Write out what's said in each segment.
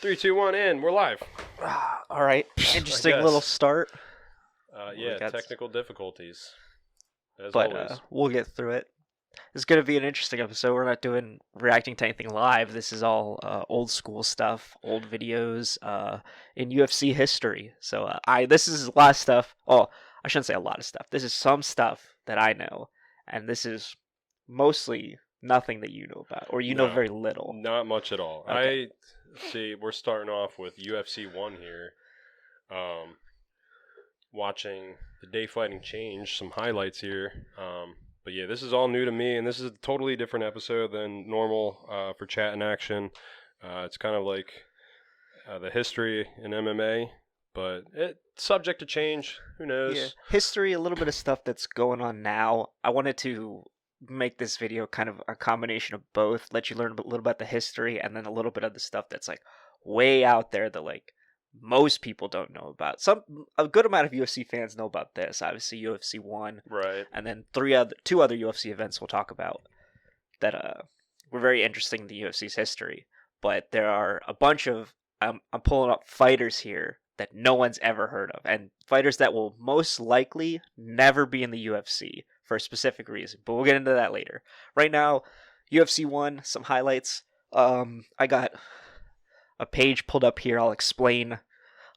3, 2, 1, and we're live. All right. Interesting little start. Yeah, technical difficulties. As but always. We'll get through it. It's going to be an interesting episode. We're not reacting to anything live. This is all old school stuff, old videos in UFC history. So this is a lot of stuff. Oh, I shouldn't say a lot of stuff. This is some stuff that I know, and this is mostly nothing that you know about, or you know very little. Not much at all. Okay. We're starting off with UFC 1 here. Watching the day fighting change, some highlights here. But yeah, this is all new to me, and this is a totally different episode than normal for Chat in Action. It's kind of like the history in MMA, but it's subject to change. Who knows? Yeah. History, a little bit of stuff that's going on now. I wanted to make this video kind of a combination of both, let you learn a little about the history and then a little bit of the stuff that's like way out there that like most people don't know about. A good amount of UFC fans know about this. Obviously UFC 1, right, and then two other UFC events we'll talk about that were very interesting in the UFC's history. But there are a bunch of I'm pulling up fighters here that no one's ever heard of, and fighters that will most likely never be in the UFC for a specific reason, but we'll get into that later. Right now, UFC 1, some highlights. I got a page pulled up here. I'll explain a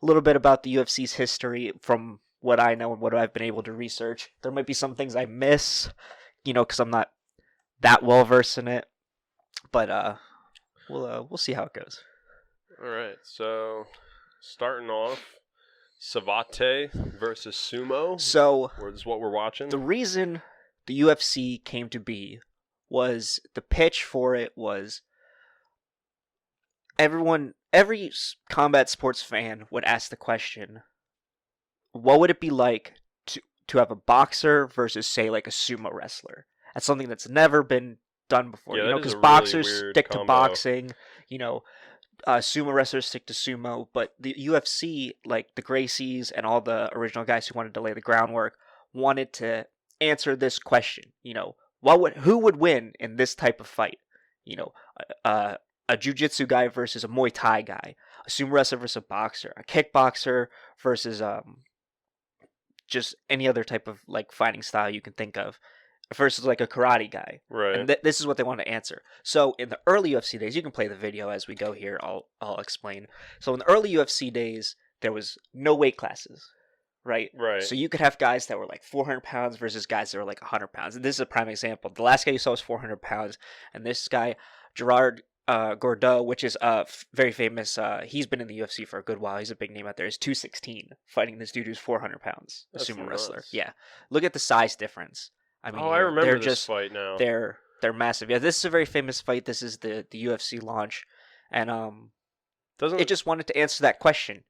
little bit about the UFC's history from what I know and what I've been able to research. There might be some things I miss, because I'm not that well versed in it, but we'll see how it goes. All right, so starting off, Savate versus Sumo. So is what we're watching. The reason the UFC came to be was the pitch for it was every combat sports fan would ask the question, what would it be like to have a boxer versus, say, like a sumo wrestler? That's something that's never been done before, because boxers stick to boxing, sumo wrestlers stick to sumo, but the UFC, like the Gracies and all the original guys who wanted to lay the groundwork, wanted to answer this question. Who would win in this type of fight? A jiu-jitsu guy versus a Muay Thai guy, a sumo wrestler versus a boxer, a kickboxer versus just any other type of like fighting style you can think of, versus like a karate guy. Right. And this is what they want to answer. So in the early UFC days, you can play the video as we go here. I'll explain. So in the early UFC days, there was no weight classes, right? Right. So you could have guys that were like 400 pounds versus guys that were like 100 pounds. And this is a prime example. The last guy you saw was 400 pounds. And this guy, Gerard Gordeau, which is very famous. He's been in the UFC for a good while. He's a big name out there. He's 216 fighting this dude who's 400 pounds, a sumo wrestler. Yeah. Look at the size difference. I mean, I remember this fight now. They're massive. Yeah, this is a very famous fight. This is the UFC launch, and it just wanted to answer that question.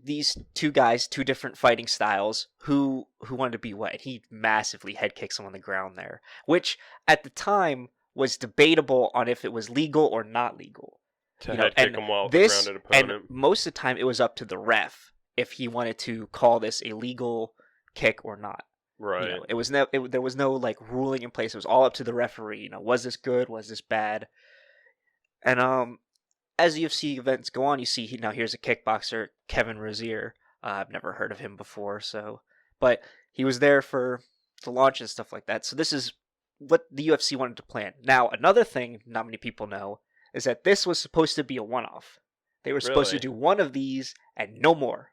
These two guys, two different fighting styles. Who wanted to be what? And he massively head kicks him on the ground there, which at the time was debatable on if it was legal or not legal. To head kick him while the grounded opponent. And most of the time, it was up to the ref if he wanted to call this a legal kick or not. Right. There was no like ruling in place. It was all up to the referee. Was this good? Was this bad? And as UFC events go on, you see here's a kickboxer, Kevin Rozier. I've never heard of him before, but he was there for the launch and stuff like that. So this is what the UFC wanted to plan. Now, another thing not many people know is that this was supposed to be a one-off. They were supposed to do one of these and no more.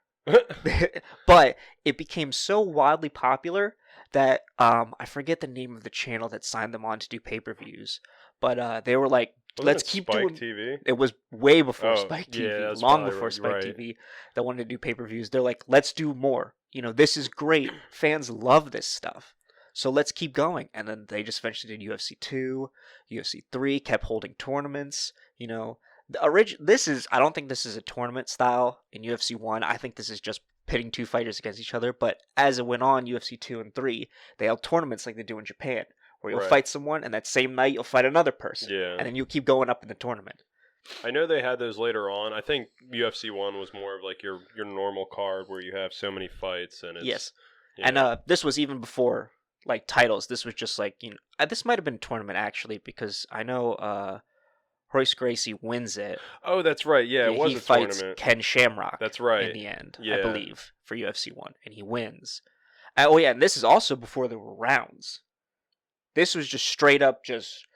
But it became so wildly popular that I forget the name of the channel that signed them on to do pay-per-views, but they were like, let's keep doing TV. It was way before Spike TV, yeah, long before Spike TV, that wanted to do pay-per-views. They're like, let's do more. This is great. Fans love this stuff, so let's keep going. And then they just eventually did UFC 2, UFC 3, kept holding tournaments. I don't think this is a tournament style in UFC 1. I think this is just pitting two fighters against each other. But as it went on, UFC 2 and 3, they held tournaments like they do in Japan, where you'll fight someone, and that same night you'll fight another person. Yeah. And then you'll keep going up in the tournament. I know they had those later on. I think UFC 1 was more of like your normal card where you have so many fights. And it's, yes. And this was even before like titles. This was just like, this might have been a tournament actually, because I know Royce Gracie wins it. Oh, that's right. Yeah, it was He a fights tournament. Ken Shamrock. That's right. In the end, Yeah. I believe, for UFC 1, and he wins. Oh yeah, and this is also before there were rounds. This was just straight up, just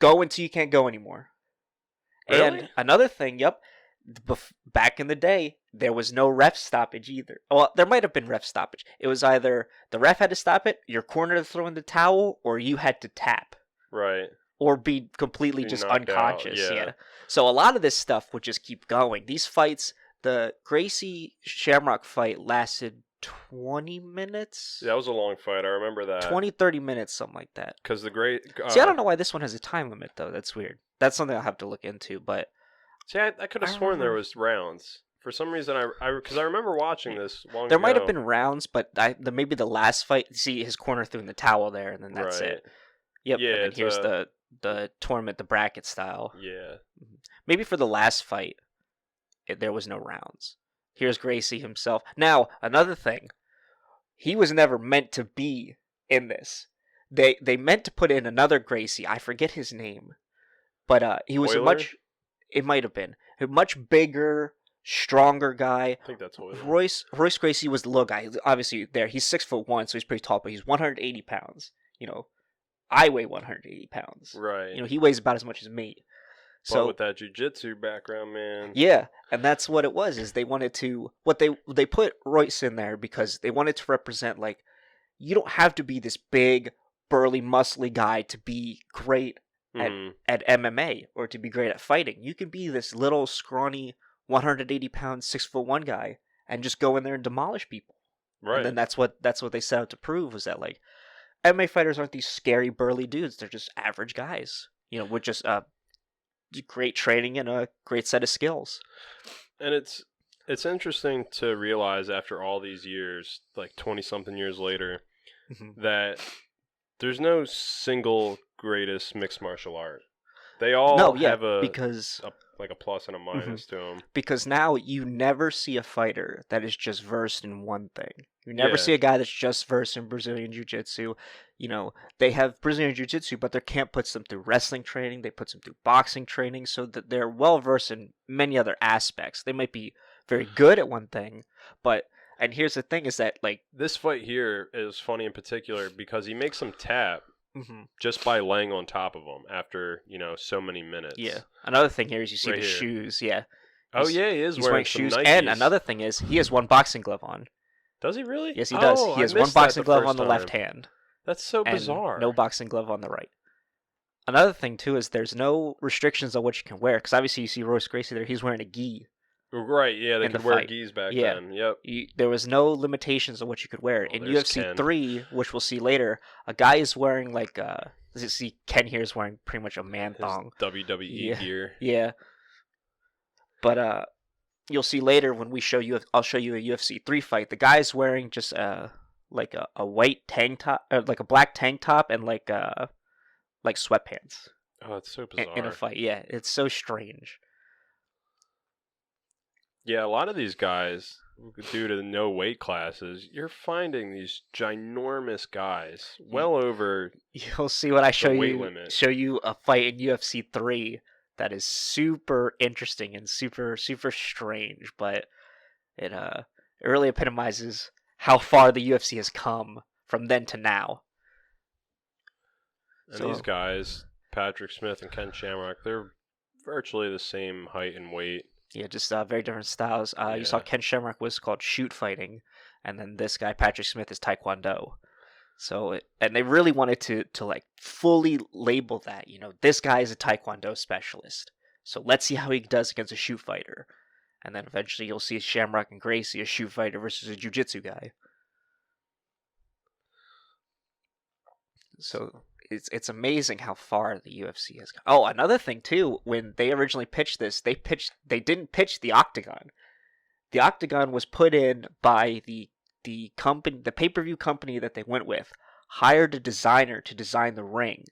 go until you can't go anymore. Really? And another thing, yep, back in the day, there was no ref stoppage either. Well, there might have been ref stoppage. It was either the ref had to stop it, your corner to throw in the towel, or you had to tap. Right. Or be completely just unconscious. Out. Yeah. So a lot of this stuff would just keep going. These fights, the Gracie Shamrock fight lasted 20 minutes? Yeah, that was a long fight. I remember that. 20, 30 minutes, something like that. Because the great... See, I don't know why this one has a time limit, though. That's weird. That's something I'll have to look into, but... See, I could have sworn there was rounds. For some reason, because I remember watching this long There ago. might have been rounds, but maybe the last fight... See, his corner threw in the towel there, and then that's it. Yep, yeah, and then here's the tournament, the bracket style. Yeah. Maybe for the last fight, there was no rounds. Here's Gracie himself. Now, another thing. He was never meant to be in this. They meant to put in another Gracie. I forget his name. But he was Euler? it might have been, a much bigger, stronger guy. I think that's Euler. Royce Gracie was the little guy. Obviously, he's 6'1", so he's pretty tall, but he's 180 pounds. I weigh 180 pounds. Right. He weighs about as much as me. So with that jiu-jitsu background, man. Yeah, and that's what it was. Is they wanted to they put Royce in there because they wanted to represent, like, you don't have to be this big, burly, muscly guy to be great at MMA or to be great at fighting. You can be this little scrawny 180 pound 6'1" guy and just go in there and demolish people. Right. And then that's what they set out to prove, was that, like, MMA fighters aren't these scary, burly dudes. They're just average guys. With just great training and a great set of skills. And it's interesting to realize after all these years, like 20-something years later, that there's no single greatest mixed martial art. They all have a plus and a minus to them. Because now you never see a fighter that is just versed in one thing. You never see a guy that's just versed in Brazilian Jiu-Jitsu. They have Brazilian Jiu-Jitsu, but their camp puts them through wrestling training. They put them through boxing training, so that they're well versed in many other aspects. They might be very good at one thing, and here's the thing: is that, like, this fight here is funny in particular because he makes them tap. Just by laying on top of him after, so many minutes. Yeah. Another thing here is you see right the here. shoes. Yeah. He is wearing shoes. Nikes. And another thing is he has one boxing glove on. Does he really? Yes, he does. He has one boxing glove on the left hand. That's so bizarre. No boxing glove on the right. Another thing, too, is there's no restrictions on what you can wear. Because obviously you see Royce Gracie there. He's wearing a gi. Right, yeah, they could wear gis back then. Yep. There was no limitations on what you could wear. In UFC 3, which we'll see later, a guy is wearing, like, see, Ken here is wearing pretty much a man thong. His WWE gear. Yeah. But you'll see later when I'll show you a UFC 3 fight. The guy's wearing just like a white tank top, or like a black tank top, and like sweatpants. Oh, it's so bizarre. In a fight, yeah, it's so strange. Yeah, a lot of these guys, due to no weight classes, you're finding these ginormous guys, well over. You'll see when I show you limit. Show you a fight in UFC 3 that is super interesting and super super strange, but it really epitomizes how far the UFC has come from then to now. And these guys, Patrick Smith and Ken Shamrock, they're virtually the same height and weight. Yeah, just very different styles. You saw Ken Shamrock was called shoot fighting, and then this guy, Patrick Smith, is Taekwondo. So, and they really wanted to like fully label that, this guy is a Taekwondo specialist. So let's see how he does against a shoot fighter. And then eventually you'll see Shamrock and Gracie, a shoot fighter versus a jiu-jitsu guy. So it's amazing how far the UFC has gone. Oh, another thing too, when they originally pitched this, they didn't pitch the Octagon. The Octagon was put in by the company, the pay-per-view company that they went with, hired a designer to design the ring.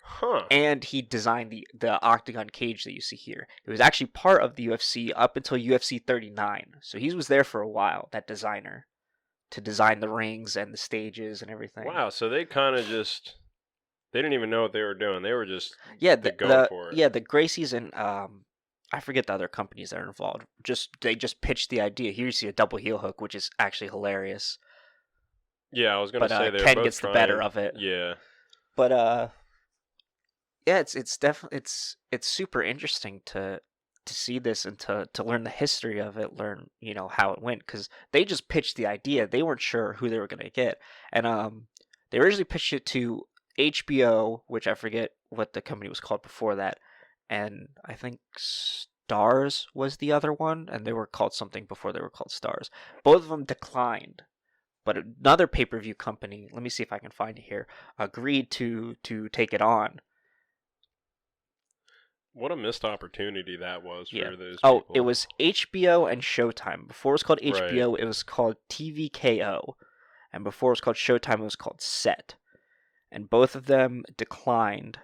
Huh. And he designed the Octagon cage that you see here. It was actually part of the UFC up until UFC 39. So he was there for a while, that designer, to design the rings and the stages and everything. Wow, so they kind of just They didn't even know what they were doing. They were just Yeah, going for it. the Gracies and I forget the other companies that are involved. They just pitched the idea. Here you see a double heel hook, which is actually hilarious. Yeah, I was gonna But say they were Ken both gets the better trying. of it. Yeah, But yeah, it's definitely it's super interesting to see this and to learn the history of it, learn how it went, because they just pitched the idea. They weren't sure who they were gonna get, and they originally pitched it to HBO, which I forget what the company was called before that, and I think Stars was the other one, and they were called something before they were called Stars. Both of them declined. But another pay-per-view company, let me see if I can find it here, agreed to take it on. what a missed opportunity that was Yeah. for those Oh, people. it was HBO and Showtime. Before it was called Right. HBO, it was called TVKO. And before it was called Showtime, it was called Set. And both of them declined.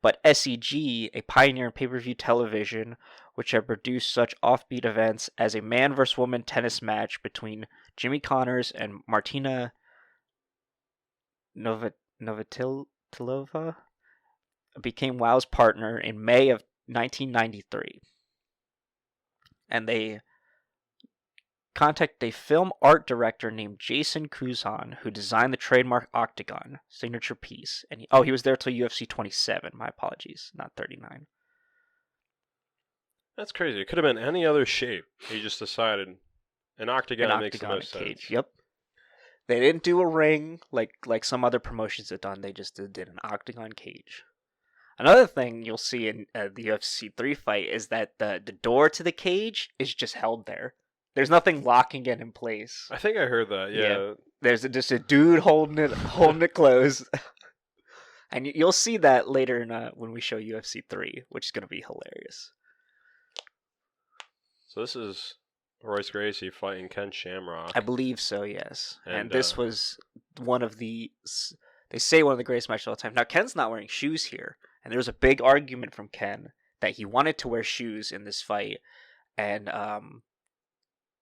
But SEG, a pioneer in pay-per-view television, which had produced such offbeat events as a man versus woman tennis match between Jimmy Connors and Martina Navratilova, became WoW's partner in May of 1993. And they contacted a film art director named Jason Kuzan, who designed the trademark Octagon signature piece. And he was there till UFC 27. My apologies, not 39. That's crazy. It could have been any other shape. He just decided an octagon makes the most cage. sense. Yep. They didn't do a ring like some other promotions have done. They just did an octagon cage. Another thing you'll see in the UFC 3 fight is that the door to the cage is just held there. There's nothing locking it in place. I think I heard that. Yeah. There's just a dude holding it closed. And you'll see that later in when we show UFC 3, which is going to be hilarious. So this is Royce Gracie fighting Ken Shamrock. I believe so, yes. And this was one of the, they say one of the greatest matches of all time. Now, Ken's not wearing shoes here. And there was a big argument from Ken that he wanted to wear shoes in this fight. And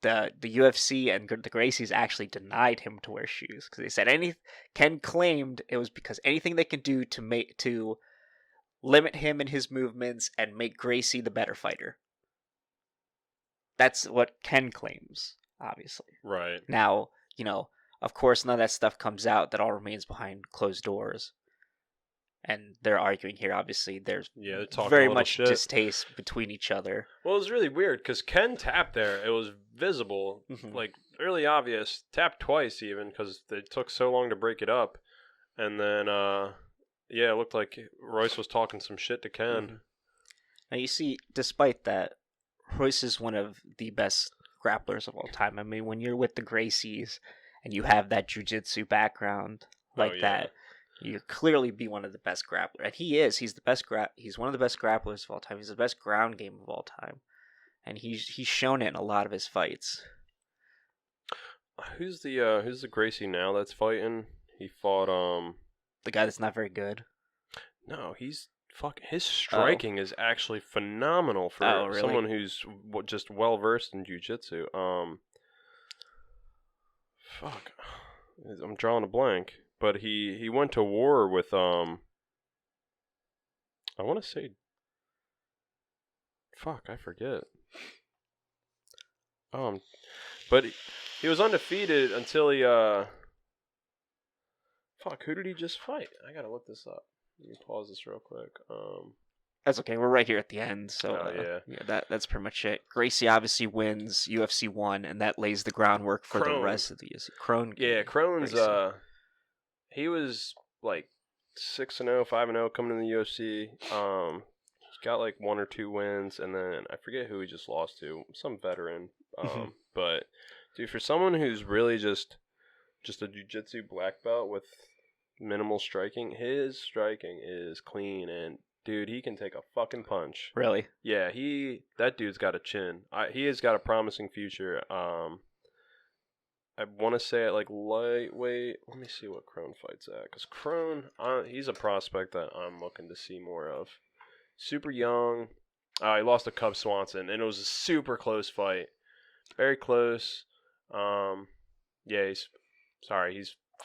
the UFC and the Gracies actually denied him to wear shoes. Because they said Ken claimed it was because anything they can do to limit him in his movements and make Gracie the better fighter. That's what Ken claims, obviously. Right. Now, of course, none of that stuff comes out. That all remains behind closed doors. And they're arguing here. Obviously, there's very much distaste between each other. Well, it was really weird because Ken tapped there. It was visible, like really obvious. Tapped twice even because it took so long to break it up. And then, it looked like Royce was talking some shit to Ken. Mm-hmm. Now, you see, despite that, Royce is one of the best grapplers of all time. I mean, when you're with the Gracies and you have that jiu-jitsu background that, you clearly be one of the best grapplers. And he is. He's the best he's one of the best grapplers of all time. He's the best ground game of all time. And he's shown it in a lot of his fights. Who's the Gracie now that's fighting? He fought the guy that's not very good. No, his striking is actually phenomenal for someone who's just well versed in jiu-jitsu. I'm drawing a blank. But he went to war with I want to say, I forget. But he was undefeated until he who did he just fight? I gotta look this up. Let me pause this real quick. That's okay. We're right here at the end, so that's pretty much it. Gracie obviously wins UFC 1, and that lays the groundwork for the rest of the UFC. Crone's he was like 6-0, 5-0 coming in the UFC. He's got like 1 or 2 wins, and then I forget who he just lost to, some veteran. But dude, for someone who's really just a jiu-jitsu black belt with minimal striking, his striking is clean, and dude, he can take a fucking punch. Really? Yeah, that dude's got a chin. He has got a promising future. I want to say it like lightweight. Let me see what Crone fights at. Because Crone, he's a prospect that I'm looking to see more of. Super young. He lost to Cub Swanson, and it was a super close fight. Very close. He's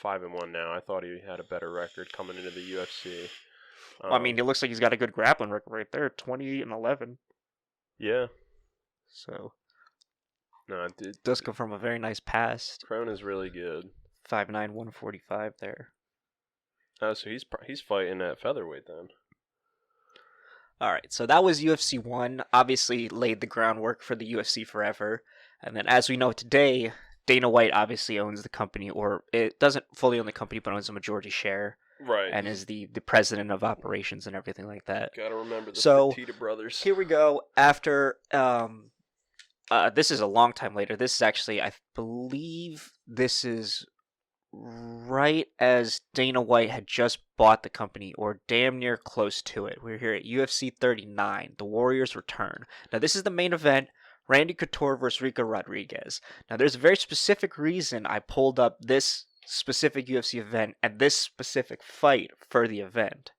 5-1 now. I thought he had a better record coming into the UFC. Well, I mean, it looks like he's got a good grappling record right there, 28-11. Yeah. So, No, does come from a very nice past. Crone is really good. 5'9", 145 there. Oh, so he's fighting at featherweight then. All right, so that was UFC 1. Obviously laid the groundwork for the UFC forever. And then as we know today, Dana White obviously owns the company, or it doesn't fully own the company, but owns a majority share. Right. And is the president of operations and everything like that. Gotta remember the Fertitta brothers. Here we go. After, this is a long time later. This is actually, I believe this is right as Dana White had just bought the company, or damn near close to it. We're here at UFC 39, The Warriors Return. Now, this is the main event, Randy Couture versus Rico Rodriguez. Now, there's a very specific reason I pulled up this specific UFC event and this specific fight for the event.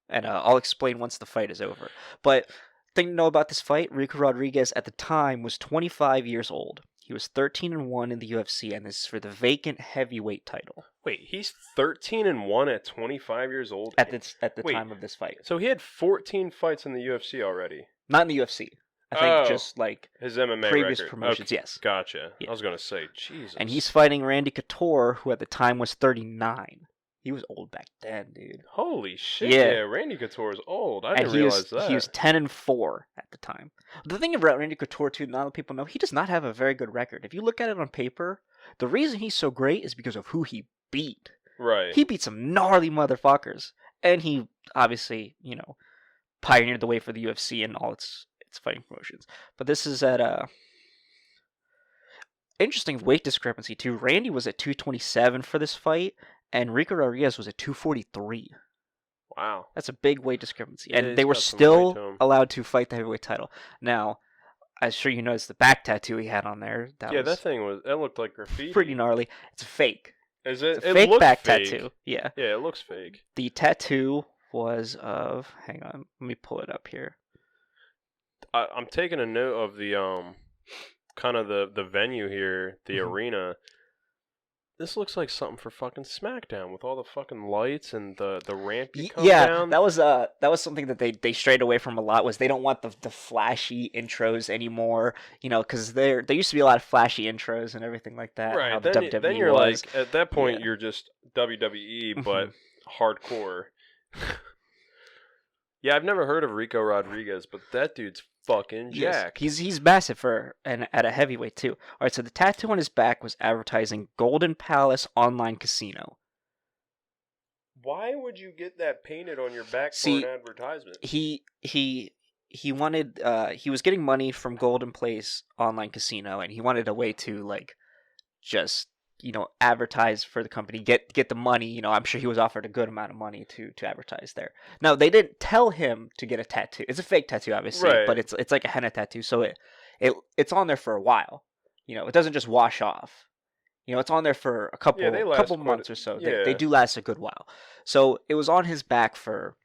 And I'll explain once the fight is over. But thing to know about this fight, Rico Rodriguez at the time was 25 years old. He was 13-1 in the UFC, and this is for the vacant heavyweight title. Wait, he's 13-1 at 25 years old? At the time of this fight. So he had 14 fights in the UFC already? Not in the UFC. I think just like his MMA previous record. promotions, Okay. yes. Gotcha. Yeah. I was going to say, Jesus. And he's fighting Randy Couture, who at the time was 39. He was old back then, dude. Holy shit. Yeah. Randy Couture is old. I And didn't realize that. He was 10-4 at the time. The thing about Randy Couture, too, not a lot of people know, he does not have a very good record. If you look at it on paper, the reason he's so great is because of who he beat. Right. He beat some gnarly motherfuckers. And he obviously, pioneered the way for the UFC and all its fighting promotions. But this is at a interesting weight discrepancy, too. Randy was at 227 for this fight, and Rico Rodriguez was at 243. Wow. That's a big weight discrepancy. Yeah, And they he's were got some weight still to him. allowed to fight the heavyweight title. Now, I'm sure you noticed the back tattoo he had on there. That thing that looked like graffiti. pretty gnarly. It's fake. Is it? It's a It fake looked back fake. tattoo. Yeah. Yeah, it looks fake. The tattoo was of... Hang on. Let me pull it up here. I'm taking a note of the kind of the venue here, the Mhm. arena. This looks like something for fucking SmackDown with all the fucking lights and the ramp you come down. that was something that they strayed away from a lot. Was they don't want the flashy intros anymore, because there used to be a lot of flashy intros and everything like that. Right. How the Then, WWE then you're was. like, at that point, Yeah. you're just WWE, but hardcore. Yeah, I've never heard of Rico Rodriguez, but that dude's fucking Yes, jacked. he's massive and at a heavyweight too. All right, so the tattoo on his back was advertising Golden Palace Online Casino. Why would you get that painted on your back See, for an advertisement? He wanted he was getting money from Golden Place Online Casino, and he wanted a way to just advertise for the company, get the money. I'm sure he was offered a good amount of money to advertise there. Now, they didn't tell him to get a tattoo. It's a fake tattoo, obviously, Right. but it's like a henna tattoo, so it's on there for a while. It doesn't just wash off. It's on there for a couple they last quite months or so. yeah. They do last a good while. So it was on his back for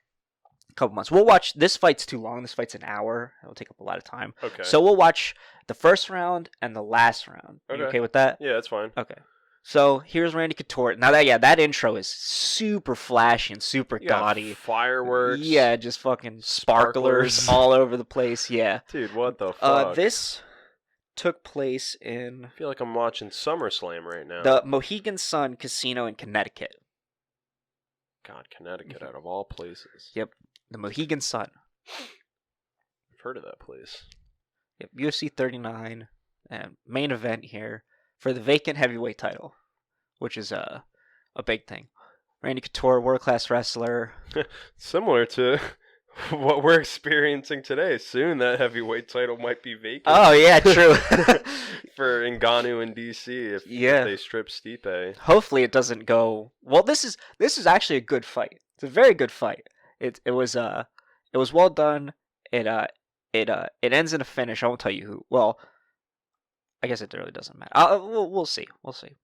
a couple months. We'll watch. This fight's too long. This fight's an hour. It'll take up a lot of time. Okay. So we'll watch the first round and the last round. Are you Okay. okay with that? Yeah, that's fine. Okay. So here's Randy Couture. Now that intro is super flashy and super You got gaudy. fireworks. Yeah, just fucking sparklers all over the place. Yeah. Dude, what the fuck? This took place in I feel like I'm watching SummerSlam right now. the Mohegan Sun Casino in Connecticut. God, Connecticut out of all places. Yep, the Mohegan Sun. I've heard of that place. Yep, UFC 39 and main event here for the vacant heavyweight title, which is a big thing. Randy Couture, world-class wrestler. Similar to what we're experiencing today. Soon that heavyweight title might be vacant. Oh yeah, true. For Ngannou in DC if they strip Stipe. Hopefully it doesn't go well. This is actually a good fight. It's a very good fight. It was well done. It ends in a finish. I won't tell you who. Well, I guess it really doesn't matter. We'll see.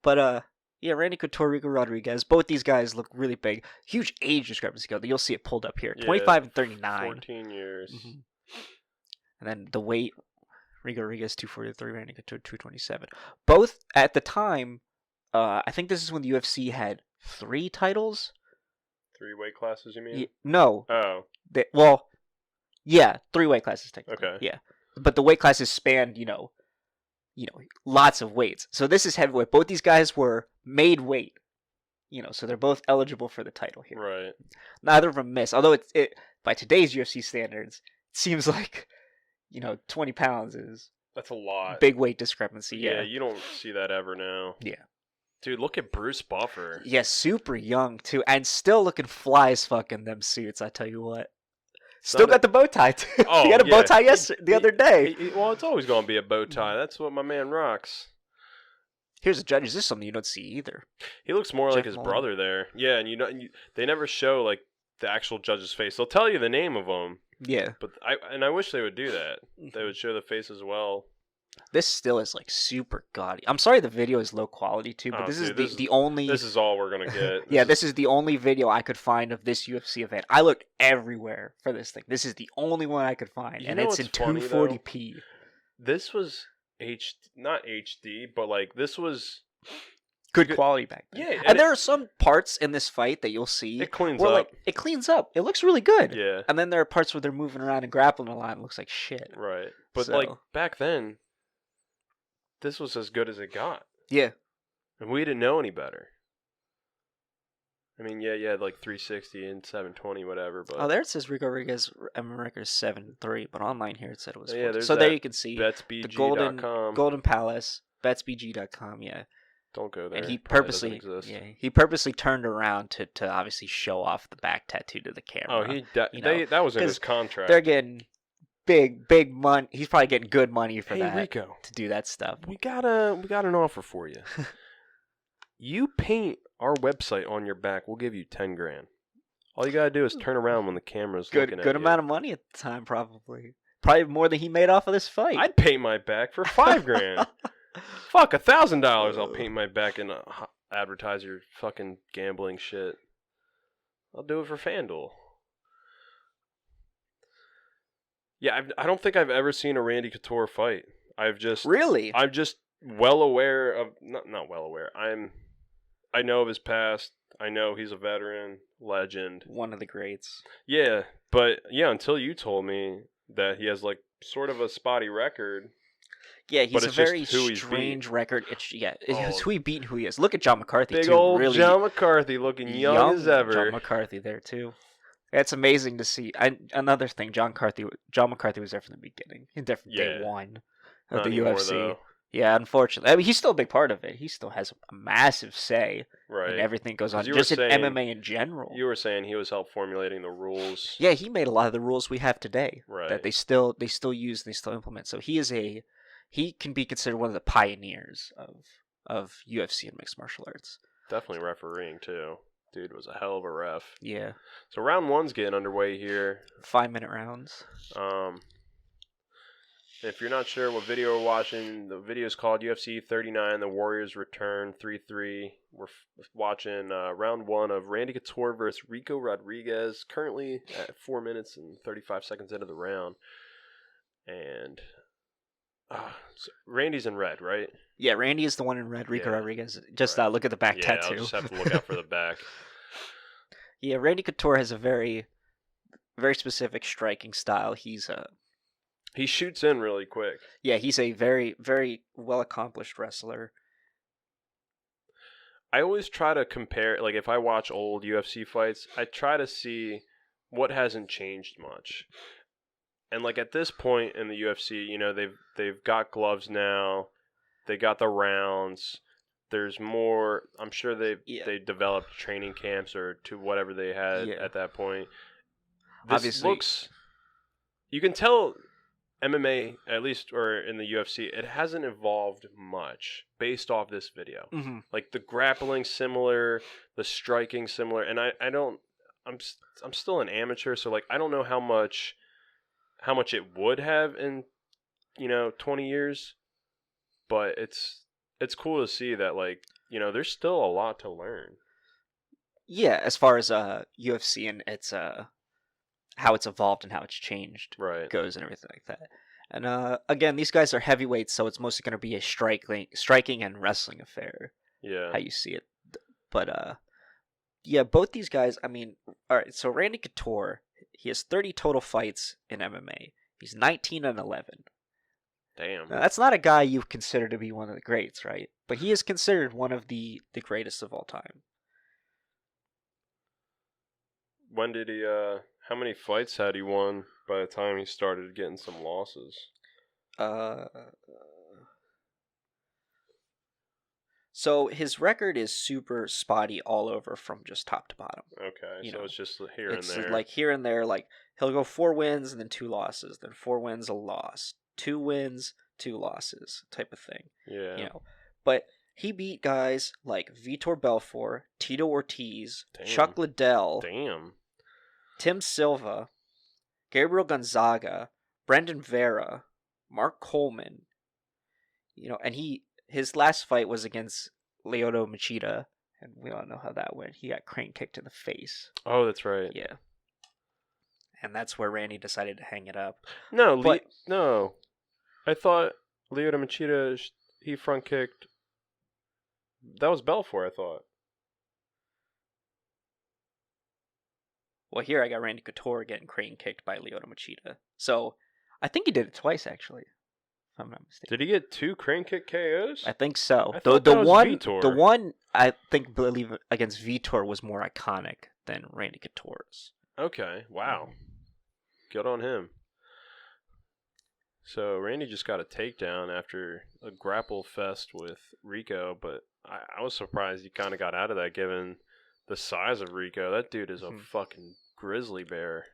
But yeah, Randy Couture, Rico Rodriguez. Both these guys look really big. Huge age discrepancy. You'll see it pulled up here. 25 and 39. 14 years. Mm-hmm. And then the weight, Rico Rodriguez 243, Randy Couture 227. Both at the time I think this is when the UFC had 3 titles. 3 weight classes, you mean? No. Oh. Well, yeah, 3 weight classes technically. Okay. Yeah. But the weight classes spanned, lots of weights. So this is heavyweight. Both these guys were made weight. So they're both eligible for the title here. Right. Neither of them miss. Although it by today's UFC standards, it seems like 20 pounds is That's a lot. big weight discrepancy. Yeah, you don't see that ever now. Yeah. Dude, look at Bruce Buffer. Yeah, super young too, and still looking fly as fuck in them suits. I tell you what. Still got the bow tie too. Oh, he had a bow tie the other day. Well, it's always going to be a bow tie. That's what my man rocks. Here's a judge. This is something you don't see either. He looks more Jeff like his Mullen. brother there. Yeah, and they never show like the actual judge's face. They'll tell you the name of them, Yeah. but I wish they would do that. They would show the face as well. This still is like super gaudy. I'm sorry the video is low quality too, but this is the only. This is all we're gonna get. This is the only video I could find of this UFC event. I looked everywhere for this thing. This is the only one I could find, and it's in 240p. This was not HD, but like this was good quality back then. Yeah, and there are some parts in this fight that you'll see. It cleans where, up. like, it cleans up. It looks really good. Yeah. And then there are parts where they're moving around and grappling a lot and it looks like shit. Right. But like back then, this was as good as it got. Yeah. And we didn't know any better. I mean, yeah, you had like 360 and 720, whatever. But there it says Rico Rodriguez record is 7-3, but online here it said it was 4. Yeah, so there you can see BetsBG.com. the Golden Palace, BetsBG.com, yeah. Don't go there. And he purposely turned around to obviously show off the back tattoo to the camera. Oh, that was in his contract. They're getting big money. He's probably getting good money for that. Rico, to do that stuff. We got an offer for you. You paint our website on your back, we'll give you 10 grand. All you gotta do is turn around when the camera's looking at you. Good amount of money at the time, probably more than he made off of this fight. I'd paint my back for 5 grand. Fuck, $1,000 I'll paint my back and advertise your fucking gambling shit. I'll do it for FanDuel. Yeah, I don't think I've ever seen a Randy Couture fight. I'm just well aware of not well aware. I know of his past. I know he's a veteran, legend, one of the greats. Yeah, but until you told me that he has like sort of a spotty record. Yeah, he's a very strange record. It's who he beat and who he is. Look at John McCarthy, big too. Old John McCarthy looking young as ever. John McCarthy there, too. It's amazing to see. Another thing, John McCarthy was there from the beginning. He's there from day one of the UFC. Though. Yeah, unfortunately. I mean, he's still a big part of it. He still has a massive say in everything goes on, just in MMA in general. You were saying he was helped formulating the rules. Yeah, he made a lot of the rules we have today that they still use, they still implement. So he can be considered one of the pioneers of UFC and mixed martial arts. Definitely refereeing too. Dude was a hell of a ref. Yeah. So round 1's getting underway here. 5-minute rounds. If you're not sure what video we're watching, the video is called UFC 39, The Warriors Return 3-3. We're watching round 1 of Randy Couture versus Rico Rodriguez, currently at 4 minutes and 35 seconds into the round. And so Randy's in red, right? Yeah, Randy is the one in red. Rico Rodriguez. Just look at the back tattoo. I'll just have to look out for the back. Yeah, Randy Couture has a very, very specific striking style. He shoots in really quick. Yeah, he's a very, very well-accomplished wrestler. I always try to compare, like if I watch old UFC fights, I try to see what hasn't changed much. And like at this point in the UFC, they've got gloves now, they got the rounds. There's more. I'm sure they developed training camps or to whatever they had at that point. This obviously you can tell MMA, at least, or in the UFC, it hasn't evolved much based off this video. Mm-hmm. Like the grappling similar, the striking similar, and I'm still an amateur, so like I don't know how much it would have in 20 years, but it's cool to see that there's still a lot to learn. Yeah, as far as UFC and its how it's evolved and how it's changed goes and everything like that. And again, these guys are heavyweights, so it's mostly going to be a striking and wrestling affair. Yeah. how you see it. But yeah, both these guys. I mean, all right. So Randy Couture, he has 30 total fights in MMA. He's 19-11. Damn. Now, that's not a guy you consider to be one of the greats, right? But he is considered one of the greatest of all time. When did he? How many fights had he won by the time he started getting some losses? Uh, so his record is super spotty all over from just top to bottom. Okay, so know, it's just here and It's there. like here and there. Like he'll go 4 wins and then 2 losses, then 4 wins, a loss, 2 wins, 2 losses, type of thing. Yeah. You know, but he beat guys like Vitor Belfort, Tito Ortiz, Damn. Chuck Liddell, Damn. Tim Silva, Gabriel Gonzaga, Brendan Vera, Mark Coleman. You know, and his last fight was against Lyoto Machida, and we all know how that went. He got crane kicked in the face. Oh, that's right. Yeah. And that's where Randy decided to hang it up. No, But- no. I thought Lyoto Machida, he front kicked. That was Belfort, I thought. Well, here I got Randy Couture getting crane kicked by Lyoto Machida. So I think he did it twice, actually, if I'm not mistaken. Did he get 2 crane kick KOs? I think so. I The thought that was one, Vitor. the one I believe against Vitor was more iconic than Randy Couture's. Okay, wow. Good on him. So Randy just got a takedown after a grapple fest with Rico, but I was surprised he kind of got out of that given the size of Rico. That dude is a fucking grizzly bear.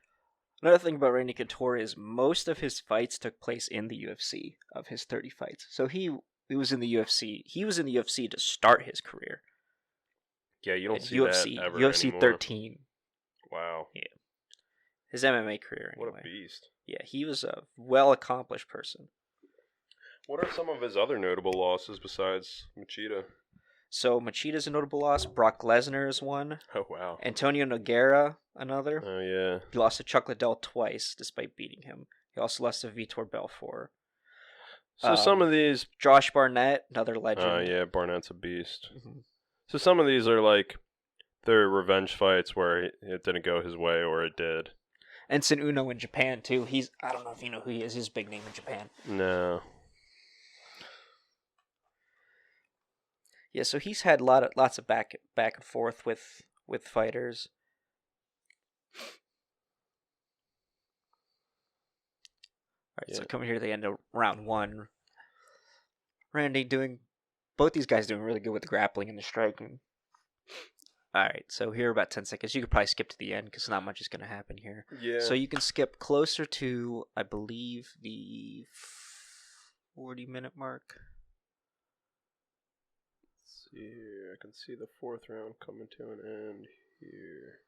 Another thing about Randy Couture is most of his fights took place in the UFC, of his 30 fights. So he was in the UFC. He was in the UFC to start his career. Yeah, you don't At see UFC, that ever UFC anymore. 13. Wow. His MMA career, anyway. What a beast. Yeah, he was a well-accomplished person. What are some of his other notable losses besides Machida? So Machida's a notable loss. Brock Lesnar is one. Oh, wow. Antonio Nogueira, another. Oh, yeah. He lost to Chuck Liddell twice, despite beating him. He also lost to Vitor Belfort. So some of these... Josh Barnett, another legend. Oh, yeah, Barnett's a beast. Mm-hmm. So some of these are like, they're revenge fights where it didn't go his way or it did. Enson Uno in Japan, too. I don't know if you know who he is. He's a big name in Japan. No. Yeah, so he's had lots of back and forth with fighters. All right, so coming here to the end of round 1. Randy both these guys doing really good with the grappling and the striking. All right, so here about 10 seconds. You could probably skip to the end because not much is going to happen here. Yeah. So you can skip closer to, I believe, the 40-minute mark. Let's see here. I can see the 4th round coming to an end here.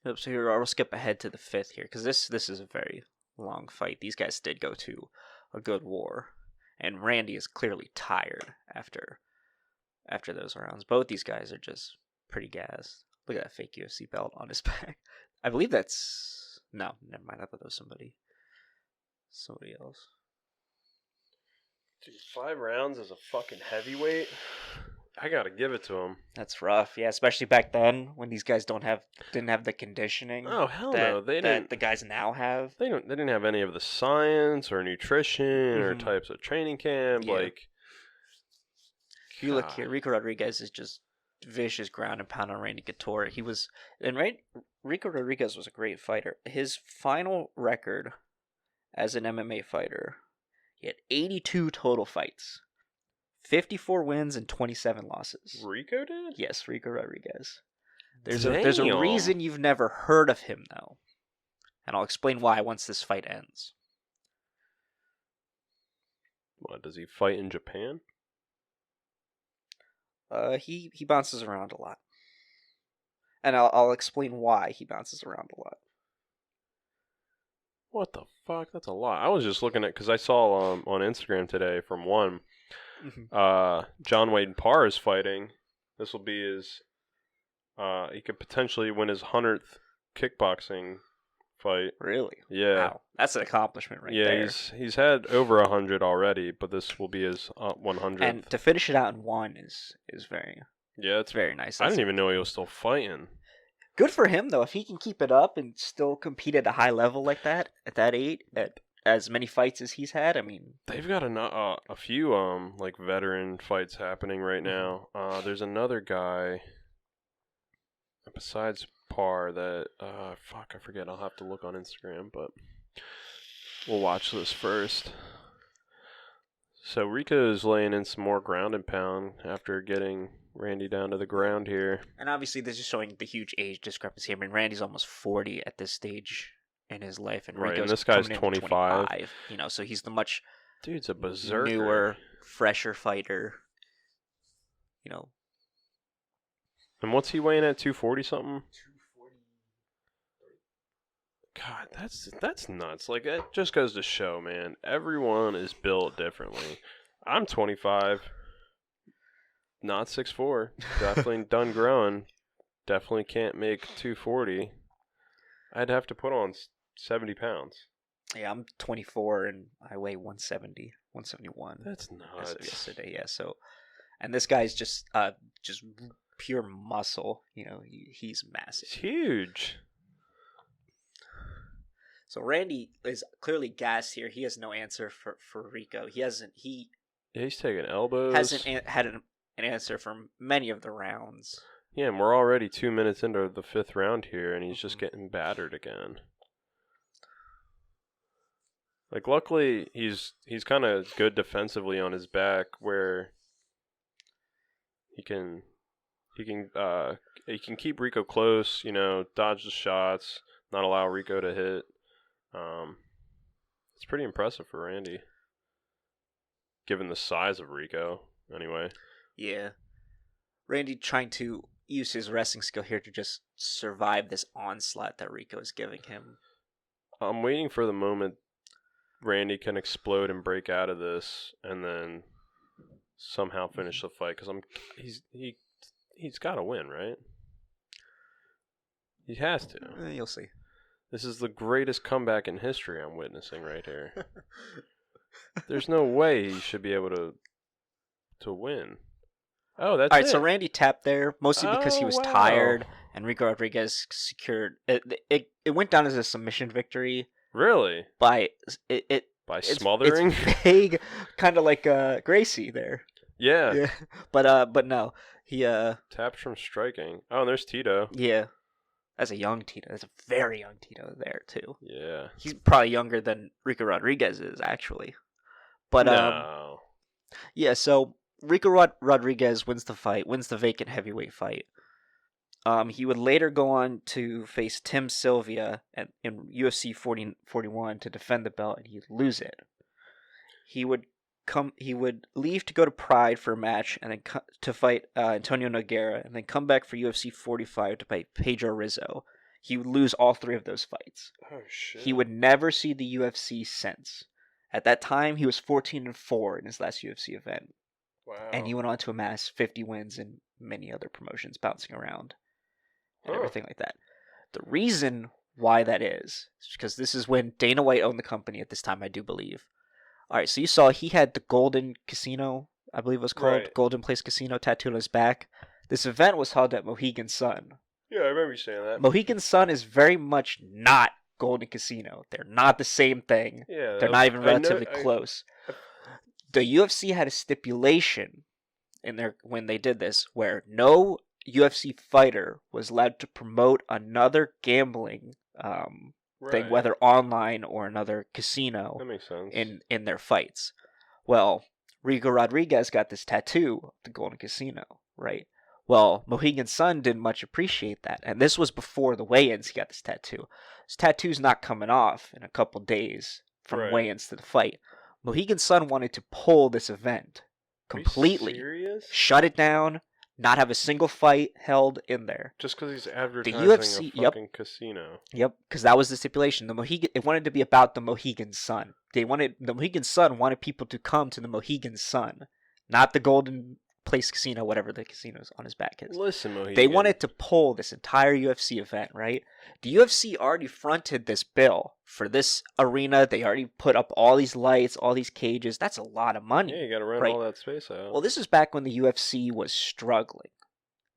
Yep, so here I'll skip ahead to the 5th here because this is a very long fight. These guys did go to a good war. And Randy is clearly tired after those rounds. Both these guys are just pretty gassed. Look at that fake UFC belt on his back. I believe that's... No, never mind. I thought that was somebody else. Dude, 5 rounds as a fucking heavyweight? I gotta give it to him. That's rough. Yeah, especially back then when these guys didn't have the conditioning. Oh, hell that, no. They that didn't. the guys now have. They didn't have any of the science or nutrition or types of training camp. Yeah. Like, If you look here, Rico Rodriguez is just vicious ground and pound on Randy Couture. Rico Rodriguez was a great fighter. His final record as an MMA fighter, he had 82 total fights, 54 wins and 27 losses. Rico did? Yes, Rico Rodriguez. There's a reason you've never heard of him though, and I'll explain why once this fight ends. What, does he fight in Japan? He bounces around a lot, and I'll explain why he bounces around a lot. What the fuck? That's a lot. I was just looking at, because I saw on Instagram today from one, John Wayne Parr is fighting. This will be his, he could potentially win his 100th kickboxing fight. Really? Yeah. Wow, that's an accomplishment right Yeah, there. he's had over 100 already, but this will be his 100th. And to finish it out in one is very Yeah, it's very nice. I That's didn't even know he was still fighting. good for him though. If he can keep it up and still compete at a high level like that at that age, at as many fights as he's had, I mean, They've got a few like veteran fights happening right now. There's another guy besides Parr that fuck, I forget. I'll have to look on Instagram, but we'll watch this first. So Rico is laying in some more ground and pound after getting Randy down to the ground here. and obviously this is showing the huge age discrepancy. I mean, Randy's almost 40 at this stage in his life, and Right, and Rico's this guy's coming in 25. 25. You know, so he's the much Dude's a berserker. newer, fresher fighter. You know, And what's he weighing at? 240 something? 240. God, that's nuts. Like, it just goes to show, man. Everyone is built differently. I'm 25, not 6'4". Definitely done growing. Definitely can't make 240. I'd have to put on 70 pounds. Yeah, I'm 24 and I weigh 170, 171. That's as of nuts. yesterday. Yeah, so and this guy's just pure muscle. You know, he's massive. It's huge. So Randy is clearly gassed here. He has no answer for Rico. Yeah, he's taking elbows. Had an answer for many of the rounds. Yeah, and we're already 2 minutes into the 5th round here, and he's just getting battered again. Like, luckily, he's kind of good defensively on his back, where he can keep Rico close. You know, dodge the shots, not allow Rico to hit. It's pretty impressive for Randy, given the size of Rico. Anyway. Yeah, Randy trying to use his wrestling skill here to just survive this onslaught that Rico is giving him. I'm waiting for the moment Randy can explode and break out of this, and then somehow finish the fight. Because he's got to win, right? He has to. You'll see. This is the greatest comeback in history I'm witnessing right here. There's no way he should be able to win. Oh, that's all right. it. So Randy tapped there mostly because he was tired, and Rico Rodriguez secured it. It went down as a submission victory. Really? By smothering? It's vague, kind of like Gracie there. Yeah. Yeah. But no, he taps from striking. Oh, and there's Tito. Yeah, that's a young Tito. That's a very young Tito there too. Yeah. He's probably younger than Rico Rodriguez is actually. But no. Yeah. So Rico Rodriguez wins the fight, wins the vacant heavyweight fight. He would later go on to face Tim Sylvia in UFC 41 to defend the belt, and he'd lose it. He would leave to go to Pride for a match, and then to fight Antonio Nogueira, and then come back for UFC 45 to fight Pedro Rizzo. He would lose all 3 of those fights. Oh shit. He would never see the UFC since. At that time, he was 14-4 in his last UFC event. Wow. And he went on to amass 50 wins in many other promotions, bouncing around and everything like that. The reason why that is because this is when Dana White owned the company at this time, I do believe. All right, so you saw he had the Golden Casino, I believe it was called, right. Golden Place Casino tattooed on his back. This event was held at Mohegan Sun. Yeah, I remember you saying that. Mohegan Sun is very much not Golden Casino. They're not the same thing. Yeah, They're not even relatively close. The UFC had a stipulation in there when they did this where no UFC fighter was allowed to promote another gambling thing, whether online or another casino. That makes sense. In their fights. Well, Rico Rodriguez got this tattoo of the Golden Casino, right? Well, Mohegan Sun didn't much appreciate that, and this was before the weigh-ins. He got this tattoo. This tattoo's not coming off in a couple days from weigh-ins to the fight. Mohegan Sun wanted to pull this event completely, Are you serious? shut it down, not have a single fight held in there. Just because he's advertising UFC, a fucking casino. Yep, because that was the stipulation. It wanted to be about the Mohegan Sun. The Mohegan Sun wanted people to come to the Mohegan Sun, not the Golden Place Casino, whatever the casino's on his back is. Listen, Mohegan. They wanted to pull this entire UFC event, right? The UFC already fronted this bill for this arena. They already put up all these lights, all these cages. That's a lot of money. Yeah, you got to rent right? all that space out. Well, this is back when the UFC was struggling.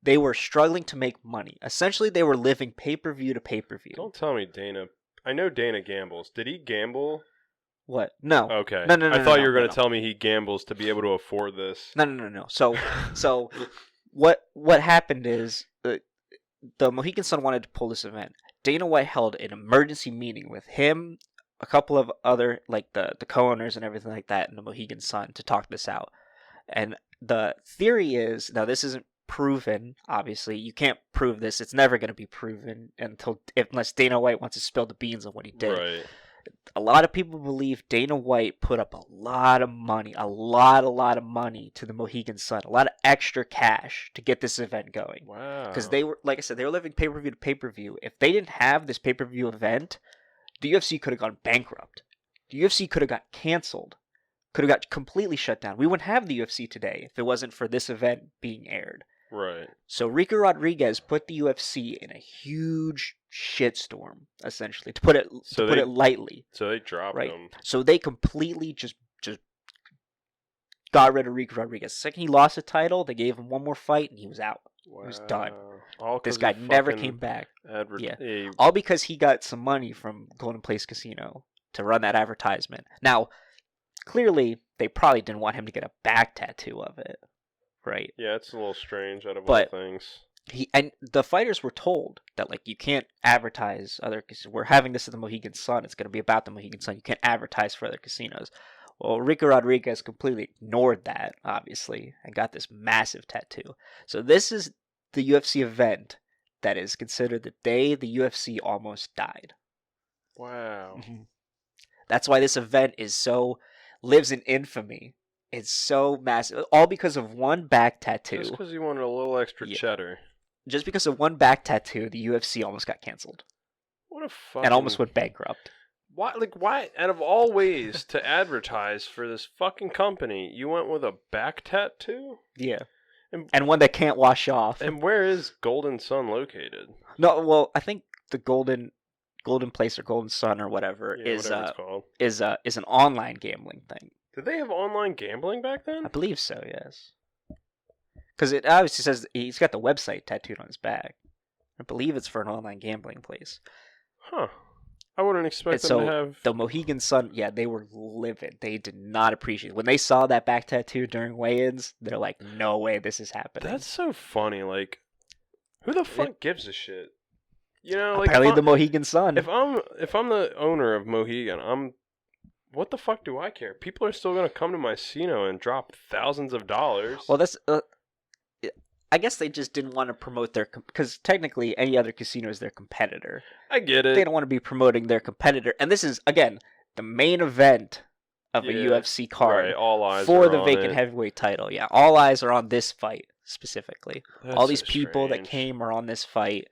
They were struggling to make money. Essentially, they were living pay-per-view to pay-per-view. Don't tell me Dana. I know Dana gambles. Did he gamble? What? No. Okay. No. I thought you were going to tell me he gambles to be able to afford this. No. So what happened is the Mohegan Sun wanted to pull this event. Dana White held an emergency meeting with him, a couple of other, like the co-owners and everything like that, in the Mohegan Sun to talk this out. And the theory is, now this isn't proven, obviously. You can't prove this. It's never going to be proven unless Dana White wants to spill the beans on what he did. Right. A lot of people believe Dana White put up a lot of money, a lot of money to the Mohegan Sun, a lot of extra cash to get this event going. Wow. Because they were, like I said, they were living pay-per-view to pay-per-view. If they didn't have this pay-per-view event, the UFC could have gone bankrupt. The UFC could have got canceled, could have got completely shut down. We wouldn't have the UFC today if it wasn't for this event being aired. Right. So Rico Rodriguez put the UFC in a huge shitstorm, essentially, to put it lightly. So they dropped right? him. So they completely just got rid of Rico Rodriguez. The second he lost the title, they gave him one more fight, and he was out. Wow. He was done. All this guy never came back. Yeah. All because he got some money from Golden Place Casino to run that advertisement. Now, clearly, they probably didn't want him to get a back tattoo of it. Right. Yeah, it's a little strange out of all things. And the fighters were told that, like, you can't advertise other casinos. We're having this at the Mohegan Sun. It's going to be about the Mohegan Sun. You can't advertise for other casinos. Well, Rico Rodriguez completely ignored that, obviously, and got this massive tattoo. So this is the UFC event that is considered the day the UFC almost died. Wow. Mm-hmm. That's why this event lives in infamy. It's so massive, all because of one back tattoo. Just because you wanted a little extra cheddar. Just because of one back tattoo, the UFC almost got canceled. What a fucking... And almost went bankrupt. Why, out of all ways to advertise for this fucking company, you went with a back tattoo? Yeah. And one that can't wash off. And where is Golden Sun located? No, well, I think the Golden Place or Golden Sun or whatever it's called. is an online gambling thing. Did they have online gambling back then? I believe so, yes. Because it obviously says he's got the website tattooed on his back. I believe it's for an online gambling place. Huh. I wouldn't expect them to have... The Mohegan Sun, yeah, they were livid. They did not appreciate it. When they saw that back tattoo during weigh-ins, they're like, no way this is happening. That's so funny. Like, who the fuck gives a shit? You know, like... Apparently the Mohegan Sun. If I'm the owner of Mohegan, what the fuck do I care? People are still going to come to my casino and drop thousands of dollars. Well, that's... I guess they just didn't want to promote because technically any other casino is their competitor. I get it. They don't want to be promoting their competitor. And this is, again, the main event of a UFC card. Right, all eyes for are the on vacant it. Heavyweight title. Yeah, all eyes are on this fight specifically. That's all these so people strange. that came are on this fight,